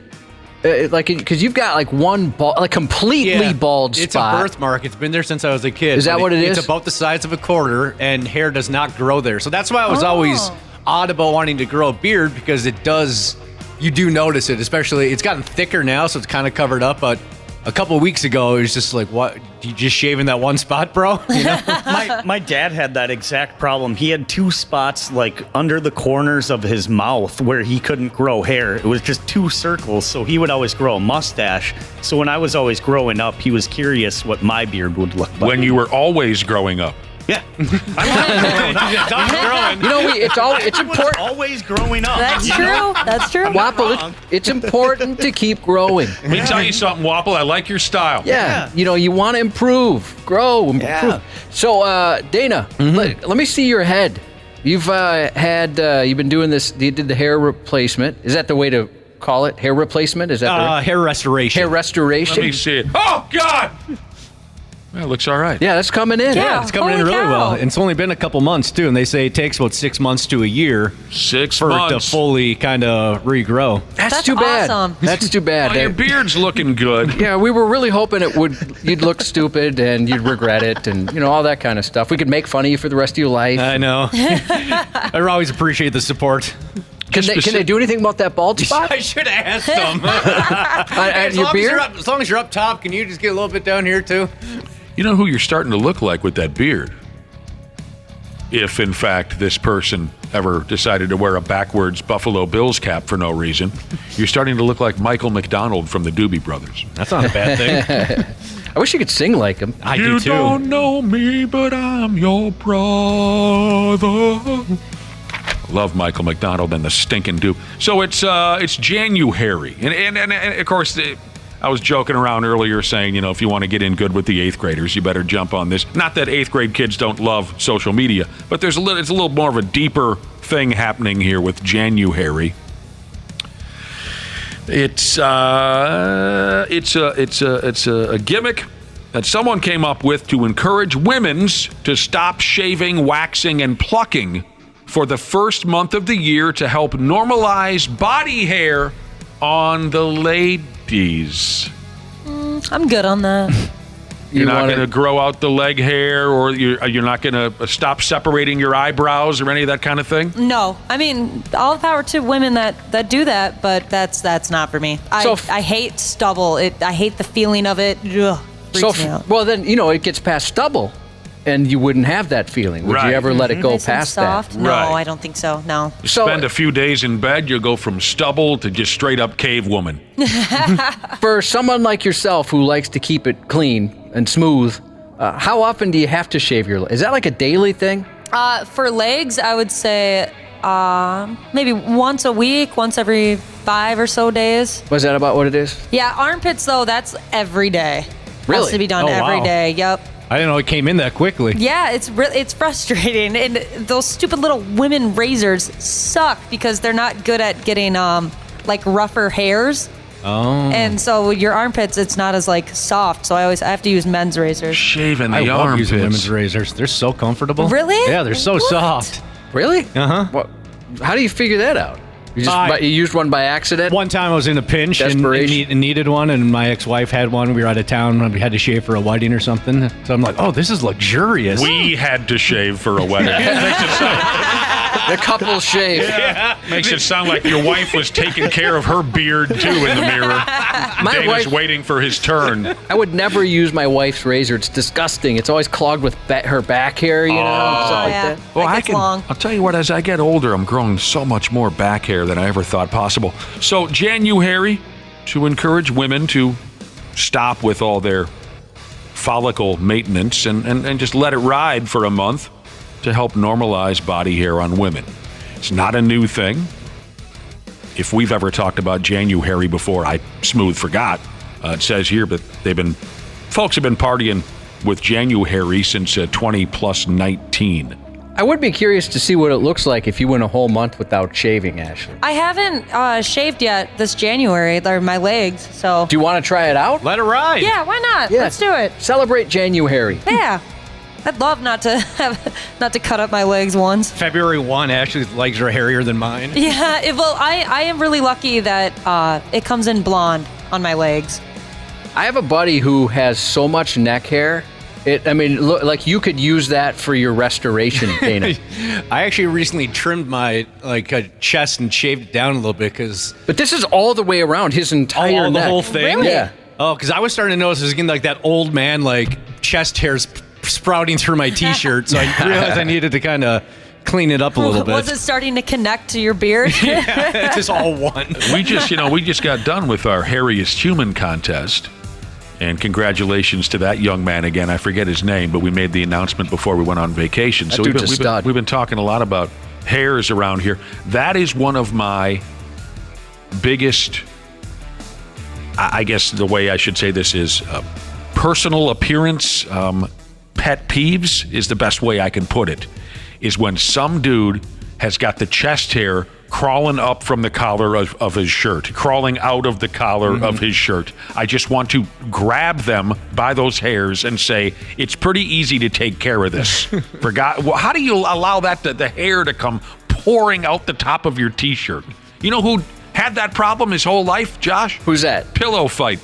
Speaker 5: Because you've got like one completely bald spot.
Speaker 10: It's a birthmark. It's been there since I was a kid.
Speaker 5: Is that what it is?
Speaker 10: It's about the size of a quarter, and hair does not grow there. So that's why I was always odd about wanting to grow a beard, because it does. You do notice it, especially it's gotten thicker now, so it's kind of covered up. But a couple of weeks ago, it was just like, what? You just shaving that one spot, bro? You know?
Speaker 9: my dad had that exact problem. He had two spots like under the corners of his mouth where he couldn't grow hair. It was just two circles, so he would always grow a mustache. So when I was always growing up, he was curious what my beard would look like.
Speaker 8: When you were always growing up.
Speaker 9: Yeah.
Speaker 5: You know, it's important.
Speaker 9: Always growing up.
Speaker 11: That's true. That's true.
Speaker 5: Wapple, it's important to keep growing.
Speaker 8: Let me tell you something, Wapple. I like your style.
Speaker 5: Yeah. You know, you want to improve, grow, improve.
Speaker 9: Yeah.
Speaker 5: So, Dana, let me see your head. You've you've been doing this. You did the hair replacement. Is that the way to call it? Hair replacement? Is that
Speaker 10: hair restoration?
Speaker 5: Hair restoration.
Speaker 8: Let me see it. Oh, God! Well, it looks all right.
Speaker 5: Yeah, that's coming in.
Speaker 10: Yeah, it's coming in really well. And it's only been a couple months, too. And they say it takes about 6 months to a year
Speaker 8: 6
Speaker 10: for it to
Speaker 8: months.
Speaker 10: fully kind of regrow.
Speaker 5: That's too bad.
Speaker 11: Awesome.
Speaker 5: That's too bad.
Speaker 8: Oh, your beard's looking good.
Speaker 5: Yeah, we were really hoping you'd look stupid and you'd regret it and, all that kind of stuff. We could make fun of you for the rest of your life.
Speaker 10: I know. I always appreciate the support.
Speaker 5: Can they do anything about that bald spot?
Speaker 10: I should have asked them.
Speaker 5: And your beard?
Speaker 10: As long as you're up top, can you just get a little bit down here, too?
Speaker 8: You know who you're starting to look like with that beard? If, in fact, this person ever decided to wear a backwards Buffalo Bills cap for no reason, you're starting to look like Michael McDonald from the Doobie Brothers.
Speaker 10: That's not a bad thing.
Speaker 5: I wish you could sing like him.
Speaker 10: I do, too.
Speaker 8: You don't know me, but I'm your brother. Love Michael McDonald and the stinking Doobie. So it's January. And of course... I was joking around earlier saying, if you want to get in good with the 8th graders, you better jump on this. Not that 8th grade kids don't love social media, but it's a little more of a deeper thing happening here with January. It's a gimmick that someone came up with to encourage women's to stop shaving, waxing, and plucking for the first month of the year to help normalize body hair on the ladies.
Speaker 11: I'm good on that.
Speaker 8: You're not going to grow out the leg hair, or you're not going to stop separating your eyebrows or any of that kind of thing?
Speaker 11: No. I mean, all the power to women that do that, but that's not for me. I hate stubble. I hate the feeling of it. Ugh, freaks me out.
Speaker 5: Well, then, it gets past stubble, and you wouldn't have that feeling. Would you ever let it go
Speaker 11: Nice and
Speaker 5: past
Speaker 11: soft?
Speaker 5: that?
Speaker 11: No, I don't think so. No.
Speaker 8: You spend a few days in bed, you'll go from stubble to just straight up cave woman.
Speaker 5: For someone like yourself who likes to keep it clean and smooth, how often do you have to shave your legs? Is that like a daily thing?
Speaker 11: For legs, I would say maybe once a week, once every 5 or so days.
Speaker 5: Was that about what it is?
Speaker 11: Yeah, armpits, though, that's every day.
Speaker 5: Really?
Speaker 11: Has to be done
Speaker 10: Oh,
Speaker 11: every
Speaker 10: wow.
Speaker 11: day. Yep.
Speaker 10: I didn't know it came in that quickly.
Speaker 11: Yeah, it's frustrating, and those stupid little women razors suck because they're not good at getting like rougher hairs.
Speaker 10: Oh.
Speaker 11: And so your armpits, it's not as like soft. So I have to use men's razors.
Speaker 8: Shaving the
Speaker 10: I love
Speaker 8: armpits.
Speaker 10: using women's razors. They're so comfortable.
Speaker 11: Really?
Speaker 10: Yeah, they're so
Speaker 11: What?
Speaker 10: soft.
Speaker 5: Really?
Speaker 10: Uh-huh.
Speaker 5: How do you figure that out? You just you used one by accident?
Speaker 10: One time I was in a pinch and needed one, and my ex-wife had one. We were out of town, and we had to shave for a wedding or something. So I'm like, oh, this is luxurious.
Speaker 8: We had to shave for a wedding. Makes it sound,
Speaker 5: the couple shave.
Speaker 8: Yeah. Makes it sound like your wife was taking care of her beard, too, in the mirror. Dana's waiting for his turn.
Speaker 5: I would never use my wife's razor. It's disgusting. It's always clogged with her back hair, and stuff like that.
Speaker 8: Well, I'll tell you what, as I get older, I'm growing so much more back hair than I ever thought possible. So, January, to encourage women to stop with all their follicle maintenance and just let it ride for a month to help normalize body hair on women. It's not a new thing. If we've ever talked about January before, I smooth forgot. It says here that folks have been partying with January since 20 plus 19.
Speaker 5: I would be curious to see what it looks like if you went a whole month without shaving, Ashley.
Speaker 11: I haven't shaved yet this January. They're my legs, so.
Speaker 5: Do you want to try it out?
Speaker 10: Let it ride.
Speaker 11: Yeah, why not?
Speaker 5: Yeah.
Speaker 11: Let's do it.
Speaker 5: Celebrate January.
Speaker 11: Yeah. I'd love not to cut up my legs once.
Speaker 10: February 1, Ashley's legs are hairier than mine.
Speaker 11: Yeah, I am really lucky that it comes in blonde on my legs.
Speaker 5: I have a buddy who has so much neck hair. Look, like you could use that for your restoration, Dana.
Speaker 10: I actually recently trimmed my chest and shaved it down a little bit
Speaker 5: But this is all the way around his entire neck.
Speaker 10: The whole thing.
Speaker 11: Really?
Speaker 5: Yeah.
Speaker 10: Oh, because I was starting to notice there's getting like that old man chest hairs sprouting through my t-shirt, so I realized I needed to kind of clean it up a little bit.
Speaker 11: Was it starting to connect to your beard?
Speaker 10: Yeah, it's just all one.
Speaker 8: We just got done with our hairiest human contest. And congratulations to that young man again. I forget his name, but we made the announcement before we went on vacation. So we've been talking a lot about hairs around here. That is one of my biggest, I guess the way I should say this is personal appearance pet peeves is the best way I can put it, is when some dude has got the chest hair crawling up from the collar of his shirt, crawling out of the collar of his shirt. I just want to grab them by those hairs and say, it's pretty easy to take care of this. How do you allow the hair to come pouring out the top of your T-shirt? You know who had that problem his whole life, Josh?
Speaker 5: Who's that?
Speaker 8: Pillow Fight.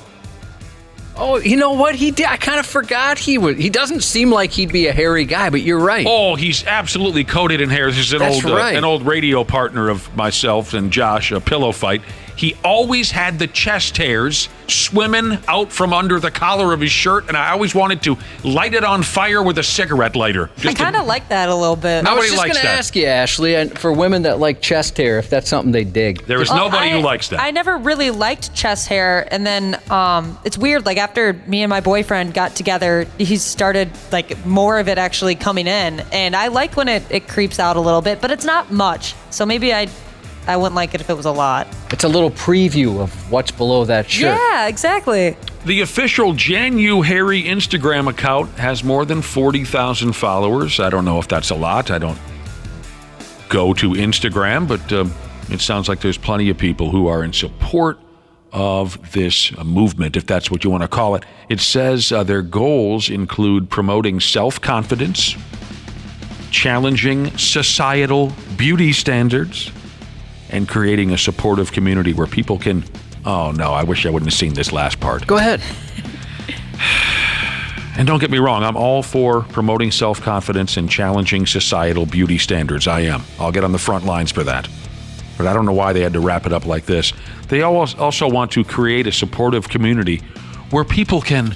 Speaker 5: Oh, you know what? He did. I kind of forgot he would. He doesn't seem like he'd be a hairy guy, but you're right.
Speaker 8: Oh, he's absolutely coated in hair. This is an old radio partner of myself and Josh, a Pillow Fight. He always had the chest hairs swimming out from under the collar of his shirt, and I always wanted to light it on fire with a cigarette lighter.
Speaker 11: I kind of like that a little bit.
Speaker 5: I was just going to ask you, Ashley, and for women that like chest hair, if that's something they dig.
Speaker 8: There is nobody who likes that.
Speaker 11: I never really liked chest hair, and then it's weird. Like after me and my boyfriend got together, he started like more of it actually coming in, and I like when it creeps out a little bit, but it's not much. So maybe I wouldn't like it if it was a lot.
Speaker 5: It's a little preview of what's below that shirt.
Speaker 11: Yeah, exactly.
Speaker 8: The official January Instagram account has more than 40,000 followers. I don't know if that's a lot. I don't go to Instagram, but it sounds like there's plenty of people who are in support of this movement, if that's what you want to call it. It says their goals include promoting self-confidence, challenging societal beauty standards, and creating a supportive community where people can... Oh, no, I wish I wouldn't have seen this last part.
Speaker 5: Go ahead.
Speaker 8: And don't get me wrong, I'm all for promoting self-confidence and challenging societal beauty standards. I am. I'll get on the front lines for that. But I don't know why they had to wrap it up like this. They also want to create a supportive community where people can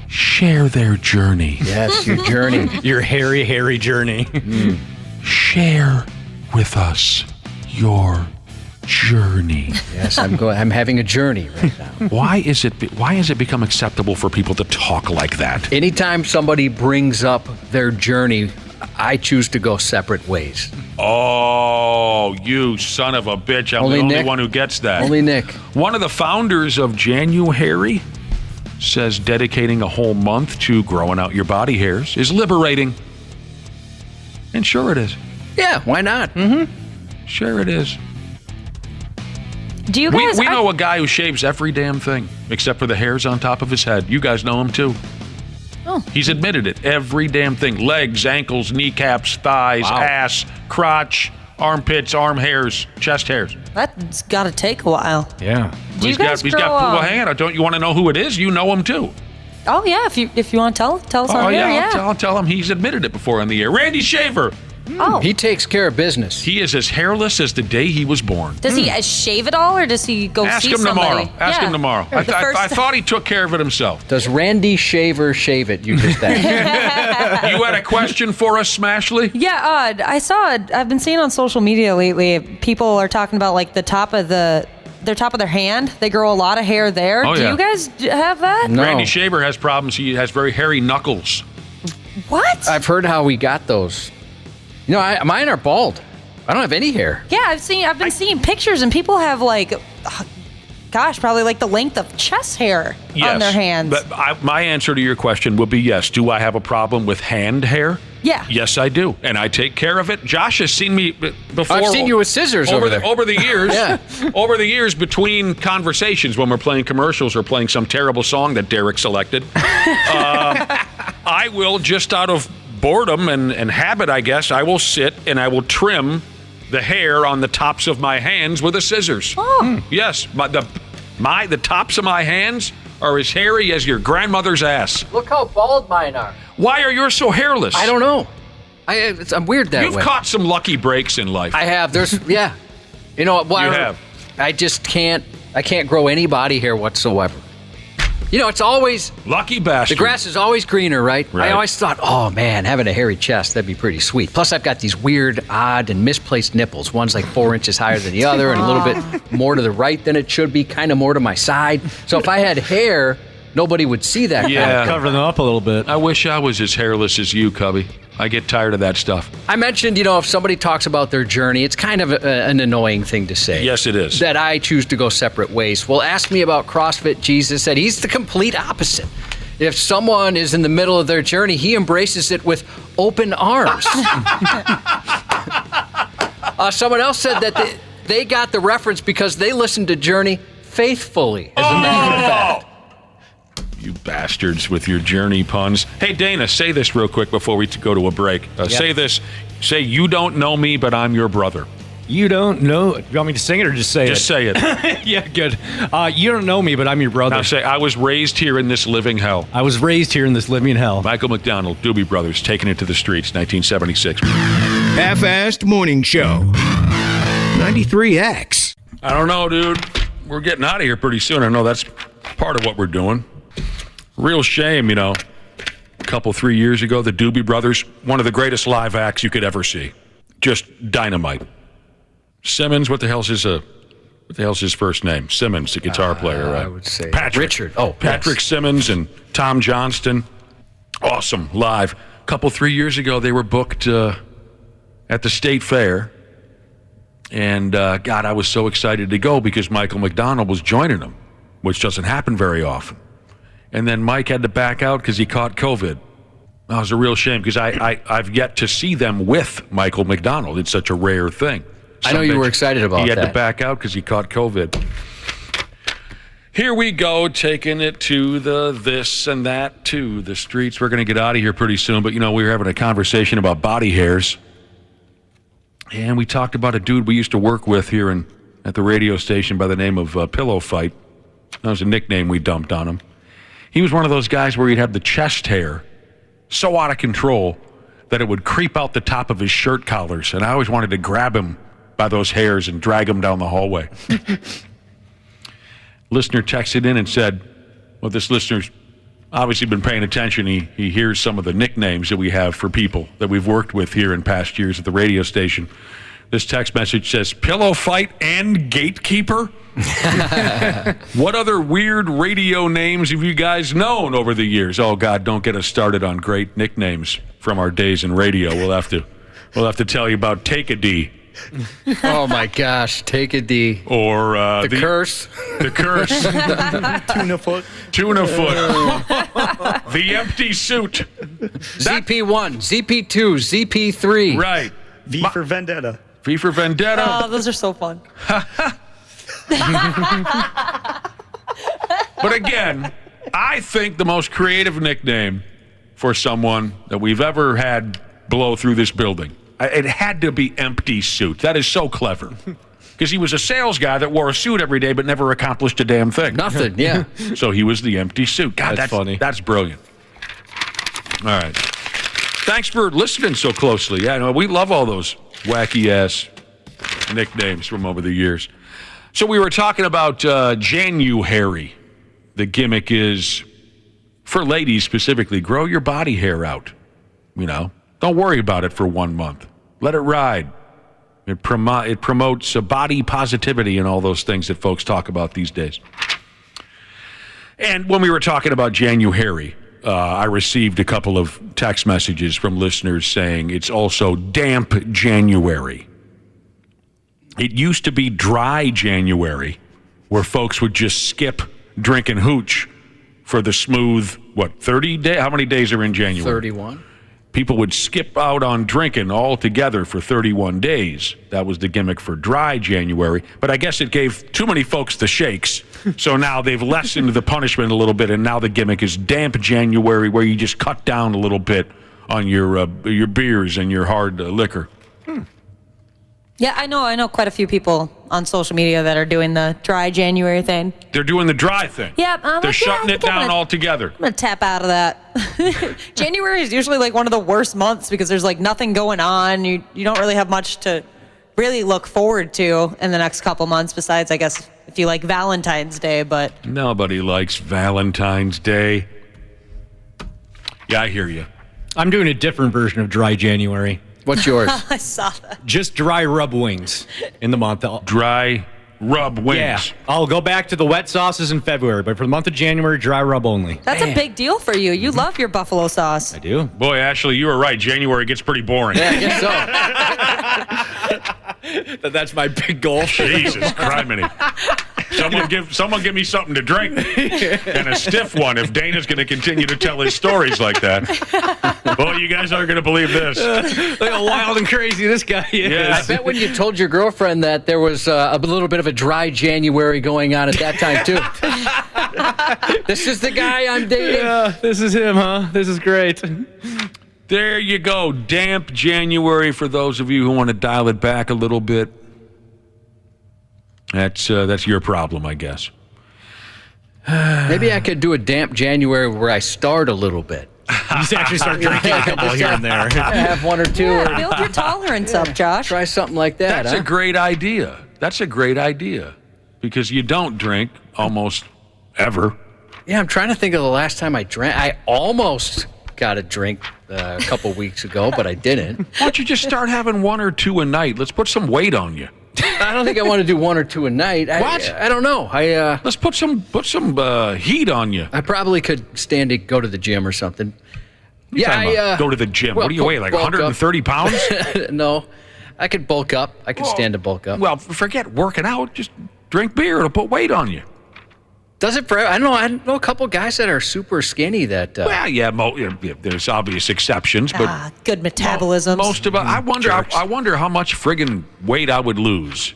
Speaker 8: share their journey.
Speaker 5: Yes, your journey.
Speaker 10: Your hairy journey.
Speaker 8: Share with us your journey.
Speaker 5: Yes, I'm having a journey right now.
Speaker 8: Why has it become acceptable for people to talk like that?
Speaker 5: Anytime somebody brings up their journey, I choose to go separate ways.
Speaker 8: Oh, you son of a bitch. I'm the only one who gets that.
Speaker 5: Only Nick.
Speaker 8: One of the founders of January says dedicating a whole month to growing out your body hairs is liberating. And sure it is.
Speaker 5: Yeah, why not?
Speaker 8: Sure it is.
Speaker 11: Do you guys...
Speaker 8: We know a guy who shaves every damn thing, except for the hairs on top of his head. You guys know him, too.
Speaker 11: Oh.
Speaker 8: He's admitted it. Every damn thing. Legs, ankles, kneecaps, thighs, ass, crotch, armpits, arm hairs, chest hairs.
Speaker 11: That's got to take a while.
Speaker 10: Yeah.
Speaker 11: Do you guys
Speaker 8: well, hang on. Don't you want to know who it is? You know him, too.
Speaker 11: Oh, yeah. If you want to tell us on here, yeah.
Speaker 8: I'll tell him. He's admitted it before on the air. Randy Shaver.
Speaker 11: Oh.
Speaker 5: He takes care of business.
Speaker 8: He is as hairless as the day he was born.
Speaker 11: Does he shave it all, or does he go
Speaker 8: Ask
Speaker 11: see
Speaker 8: him
Speaker 11: somebody?
Speaker 8: Ask him tomorrow. I thought he took care of it himself.
Speaker 5: Does Randy Shaver shave it? You just asked.
Speaker 8: You had a question for us, Smashley?
Speaker 11: Yeah, I've been seeing on social media lately, people are talking about like the top of their hand. They grow a lot of hair there.
Speaker 8: Oh,
Speaker 11: Do
Speaker 8: yeah.
Speaker 11: you guys have that?
Speaker 5: No.
Speaker 8: Randy Shaver has problems. He has very hairy knuckles.
Speaker 11: What?
Speaker 5: I've heard how we got those. You know, mine are bald. I don't have any hair.
Speaker 11: Yeah, I've been seeing pictures, and people have like, probably like the length of chest hair on their hands.
Speaker 8: But my answer to your question would be yes. Do I have a problem with hand hair?
Speaker 11: Yeah.
Speaker 8: Yes, I do, and I take care of it. Josh has seen me before.
Speaker 5: I've seen you with scissors over there.
Speaker 8: Over the years,
Speaker 5: Yeah.
Speaker 8: Over the years between conversations when we're playing commercials or playing some terrible song that Derek selected, I will, just out of boredom and habit, I guess, I will sit and I will trim the hair on the tops of my hands with the scissors.
Speaker 11: Oh.
Speaker 8: Yes, the tops of my hands are as hairy as your grandmother's ass.
Speaker 5: Look how bald mine are.
Speaker 8: Why are yours so hairless?
Speaker 5: I don't know. I'm weird that way.
Speaker 8: You've caught some lucky breaks in life.
Speaker 5: I have. Yeah. You know what?
Speaker 8: You have.
Speaker 5: I just can't. I can't grow any body hair whatsoever. You know, it's always...
Speaker 8: Lucky bastard.
Speaker 5: The grass is always greener, right? I always thought, oh, man, having a hairy chest, that'd be pretty sweet. Plus, I've got these weird, odd, and misplaced nipples. One's like 4 inches higher than the other and a little bit more to the right than it should be, kind of more to my side. So if I had hair, nobody would see that.
Speaker 8: Yeah.
Speaker 10: Cover them up a little bit.
Speaker 8: I wish I was as hairless as you, Cubby. I get tired of that stuff.
Speaker 5: I mentioned, if somebody talks about their journey, it's kind of an annoying thing to say.
Speaker 8: Yes, it is.
Speaker 5: That I choose to go separate ways. Well, ask me about CrossFit. Jesus said he's the complete opposite. If someone is in the middle of their journey, he embraces it with open arms. Someone else said that they got the reference because they listened to Journey faithfully, as a matter of fact.
Speaker 8: You bastards with your journey puns. Hey, Dana, say this real quick before we go to a break. Say this. Say, you don't know me, but I'm your brother.
Speaker 10: You don't know... You want me to sing it or just say it?
Speaker 8: Just say it.
Speaker 10: Yeah, good. You don't know me, but I'm your brother.
Speaker 8: Now say, I was raised here in this living hell.
Speaker 10: I was raised here in this living hell.
Speaker 8: Michael McDonald, Doobie Brothers, taking it to the streets, 1976.
Speaker 3: Half-assed morning show. 93X.
Speaker 8: I don't know, dude. We're getting out of here pretty soon. I know that's part of what we're doing. Real shame, a couple, 3 years ago, the Doobie Brothers, one of the greatest live acts you could ever see. Just dynamite. Simmons, what the hell's his first name? Simmons, the guitar player, right?
Speaker 5: I would say
Speaker 8: Patrick.
Speaker 5: Richard. Oh,
Speaker 8: Patrick
Speaker 5: yes.
Speaker 8: Simmons and Tom Johnston. Awesome, live. A couple, 3 years ago, they were booked at the State Fair. And, God, I was so excited to go because Michael McDonald was joining them, which doesn't happen very often. And then Mike had to back out because he caught COVID. That was a real shame because I've yet to see them with Michael McDonald. It's such a rare thing.
Speaker 5: I know you were excited about that.
Speaker 8: He had to back out because he caught COVID. Here we go, taking it to this and that to the streets. We're going to get out of here pretty soon, but we were having a conversation about body hairs. And we talked about a dude we used to work with here at the radio station by the name of Pillow Fight. That was a nickname we dumped on him. He was one of those guys where he'd have the chest hair so out of control that it would creep out the top of his shirt collars, and I always wanted to grab him by those hairs and drag him down the hallway. Listener texted in and said, well, this listener's obviously been paying attention. He hears some of the nicknames that we have for people that we've worked with here in past years at the radio station. This text message says, pillow fight and gatekeeper? What other weird radio names have you guys known over the years? Oh, God, don't get us started on great nicknames from our days in radio. We'll have to tell you about Take a D.
Speaker 5: Oh, my gosh. Take a D.
Speaker 8: Or
Speaker 5: the curse.
Speaker 8: The curse.
Speaker 9: Tuna foot.
Speaker 8: Tuna foot. The empty suit.
Speaker 5: ZP1, ZP2, ZP3.
Speaker 8: Right.
Speaker 9: V for Vendetta.
Speaker 8: V for Vendetta.
Speaker 11: Oh, those are so fun.
Speaker 8: But again, I think the most creative nickname for someone that we've ever had blow through this building, it had to be Empty Suit. That is so clever. Because he was a sales guy that wore a suit every day but never accomplished a damn thing.
Speaker 5: Nothing, yeah.
Speaker 8: So he was the Empty Suit. God,
Speaker 10: that's funny.
Speaker 8: That's brilliant. All right. Thanks for listening so closely. Yeah, no, we love all those wacky-ass nicknames from over the years. So we were talking about January. The gimmick is, for ladies specifically, grow your body hair out. You know, don't worry about it for 1 month. Let it ride. It promotes body positivity and all those things that folks talk about these days. And when we were talking about January, I received a couple of text messages from listeners saying it's also damp January. It used to be dry January, where folks would just skip drinking hooch for the smooth, 30 days? How many days are in January?
Speaker 5: 31.
Speaker 8: People would skip out on drinking altogether for 31 days. That was the gimmick for dry January. But I guess it gave too many folks the shakes. So now they've lessened the punishment a little bit, and now the gimmick is damp January, where you just cut down a little bit on your beers and your hard liquor.
Speaker 11: Yeah, I know quite a few people on social media that are doing the dry January thing.
Speaker 8: They're doing the dry thing.
Speaker 11: Yeah,
Speaker 8: they're shutting it down altogether.
Speaker 11: I'm going to tap out of that. January is usually like one of the worst months because there's like nothing going on. You don't really have much to really look forward to in the next couple months besides, I guess, if you like Valentine's Day, but...
Speaker 8: Nobody likes Valentine's Day. Yeah, I hear you.
Speaker 10: I'm doing a different version of dry January.
Speaker 5: What's yours?
Speaker 11: I saw that.
Speaker 10: Just dry rub wings in the month.
Speaker 8: Dry rub wings.
Speaker 10: Yeah. I'll go back to the wet sauces in February, but for the month of January, dry rub only.
Speaker 11: That's a big deal for you. You love your buffalo sauce.
Speaker 10: I do.
Speaker 8: Boy, Ashley, you were right. January gets pretty boring.
Speaker 5: Yeah, I
Speaker 10: guess so. That's my big goal.
Speaker 8: Jesus criminy. Someone give me something to drink. And a stiff one if Dana's going to continue to tell his stories like that. Boy, you guys aren't going to believe this.
Speaker 10: Look how wild and crazy this guy is.
Speaker 8: Yes.
Speaker 5: I bet when you told your girlfriend that there was a little bit of a dry January going on at that time, too. This is the guy I'm dating.
Speaker 10: Yeah, this is him, huh? This is great.
Speaker 8: There you go. Damp January for those of you who want to dial it back a little bit. That's your problem, I guess.
Speaker 5: Maybe I could do a damp January where I start a little bit.
Speaker 10: You just actually start drinking a couple here and there.
Speaker 5: I have one or two.
Speaker 11: Yeah, build your tolerance up, Josh.
Speaker 5: Try something like that.
Speaker 8: That's a great idea. That's a great idea. Because you don't drink almost ever.
Speaker 5: Yeah, I'm trying to think of the last time I drank. I almost got a drink a couple weeks ago, but I didn't.
Speaker 8: Why don't you just start having one or two a night? Let's put some weight on you.
Speaker 5: I don't think I want to do one or two a night.
Speaker 8: What?
Speaker 5: I don't know.
Speaker 8: Let's put some heat on you.
Speaker 5: I probably could stand to go to the gym or something.
Speaker 8: Go to the gym. What do you weigh, like 130 pounds?
Speaker 5: No, I could bulk up. I could stand to bulk up.
Speaker 8: Well, forget working out. Just drink beer. It'll put weight on you.
Speaker 5: Does it for? I know a couple guys that are super skinny that.
Speaker 8: Well, yeah, there's obvious exceptions, but
Speaker 11: good metabolism.
Speaker 8: Most of it. I wonder how much friggin' weight I would lose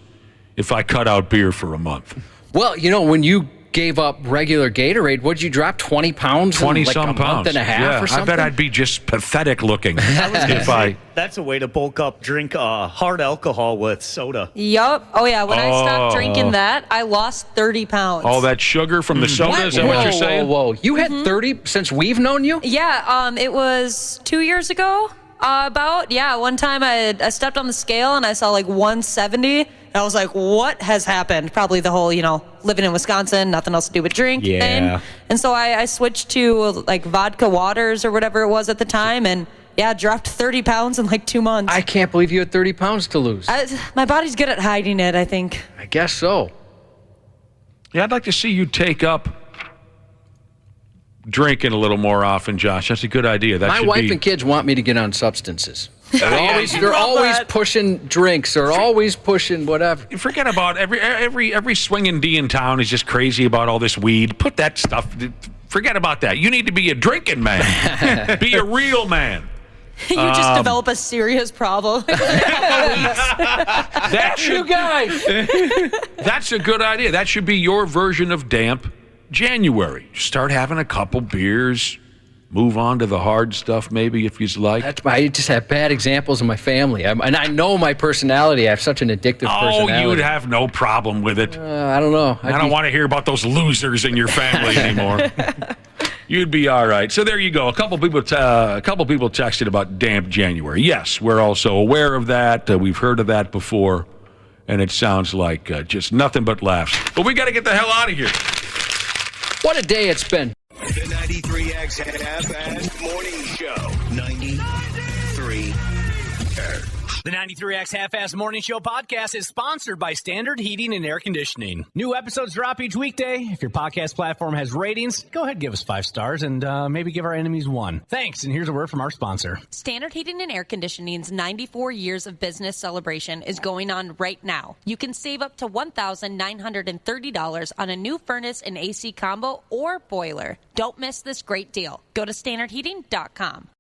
Speaker 8: if I cut out beer for a month.
Speaker 5: Well, when you gave up regular Gatorade. What'd you drop? 20 pounds?
Speaker 8: 20
Speaker 5: in like
Speaker 8: some
Speaker 5: a
Speaker 8: pounds.
Speaker 5: month and a half or something?
Speaker 8: I bet I'd be just pathetic looking
Speaker 9: That's a way to bulk up. Drink hard alcohol with soda.
Speaker 11: Yup. Oh, yeah. When I stopped drinking that, I lost 30 pounds.
Speaker 8: all that sugar from the soda. Is that what you're saying?
Speaker 5: Whoa. You had 30 since we've known you?
Speaker 11: Yeah. It was 2 years ago. One time I stepped on the scale and I saw like 170. And I was like, what has happened? Probably the whole, living in Wisconsin, nothing else to do but drink thing. And so I switched to like vodka waters or whatever it was at the time. And dropped 30 pounds in like 2 months.
Speaker 5: I can't believe you had 30 pounds to lose.
Speaker 11: My body's good at hiding it, I think.
Speaker 5: I guess so.
Speaker 8: Yeah, I'd like to see you take up drinking a little more often, Josh. That's a good idea.
Speaker 5: My wife and kids want me to get on substances. They're always pushing drinks. They're always pushing whatever.
Speaker 8: Forget about every swinging D in town is just crazy about all this weed. Put that stuff. Forget about that. You need to be a drinking man. Be a real man.
Speaker 11: You just develop a serious problem.
Speaker 8: That's
Speaker 5: you guys.
Speaker 8: That's a good idea. That should be your version of damp January. Start having a couple beers. Move on to the hard stuff, maybe, if you'd like.
Speaker 5: I just have bad examples in my family. And I know my personality. I have such an addictive personality.
Speaker 8: Oh, you would have no problem with it.
Speaker 5: I don't know.
Speaker 8: I don't want to hear about those losers in your family anymore. You'd be all right. So there you go. A couple people texted about damp January. Yes, we're also aware of that. We've heard of that before. And it sounds like just nothing but laughs. But we got to get the hell out of here.
Speaker 5: What a day it's been.
Speaker 3: The 93X Half-Ass Morning Show. 93 Erg.
Speaker 4: The 93X Half-Ass Morning Show podcast is sponsored by Standard Heating and Air Conditioning. New episodes drop each weekday. If your podcast platform has ratings, go ahead and give us 5 stars and maybe give our enemies 1. Thanks, and here's a word from our sponsor.
Speaker 11: Standard Heating and Air Conditioning's 94 years of business celebration is going on right now. You can save up to $1,930 on a new furnace and AC combo or boiler. Don't miss this great deal. Go to standardheating.com.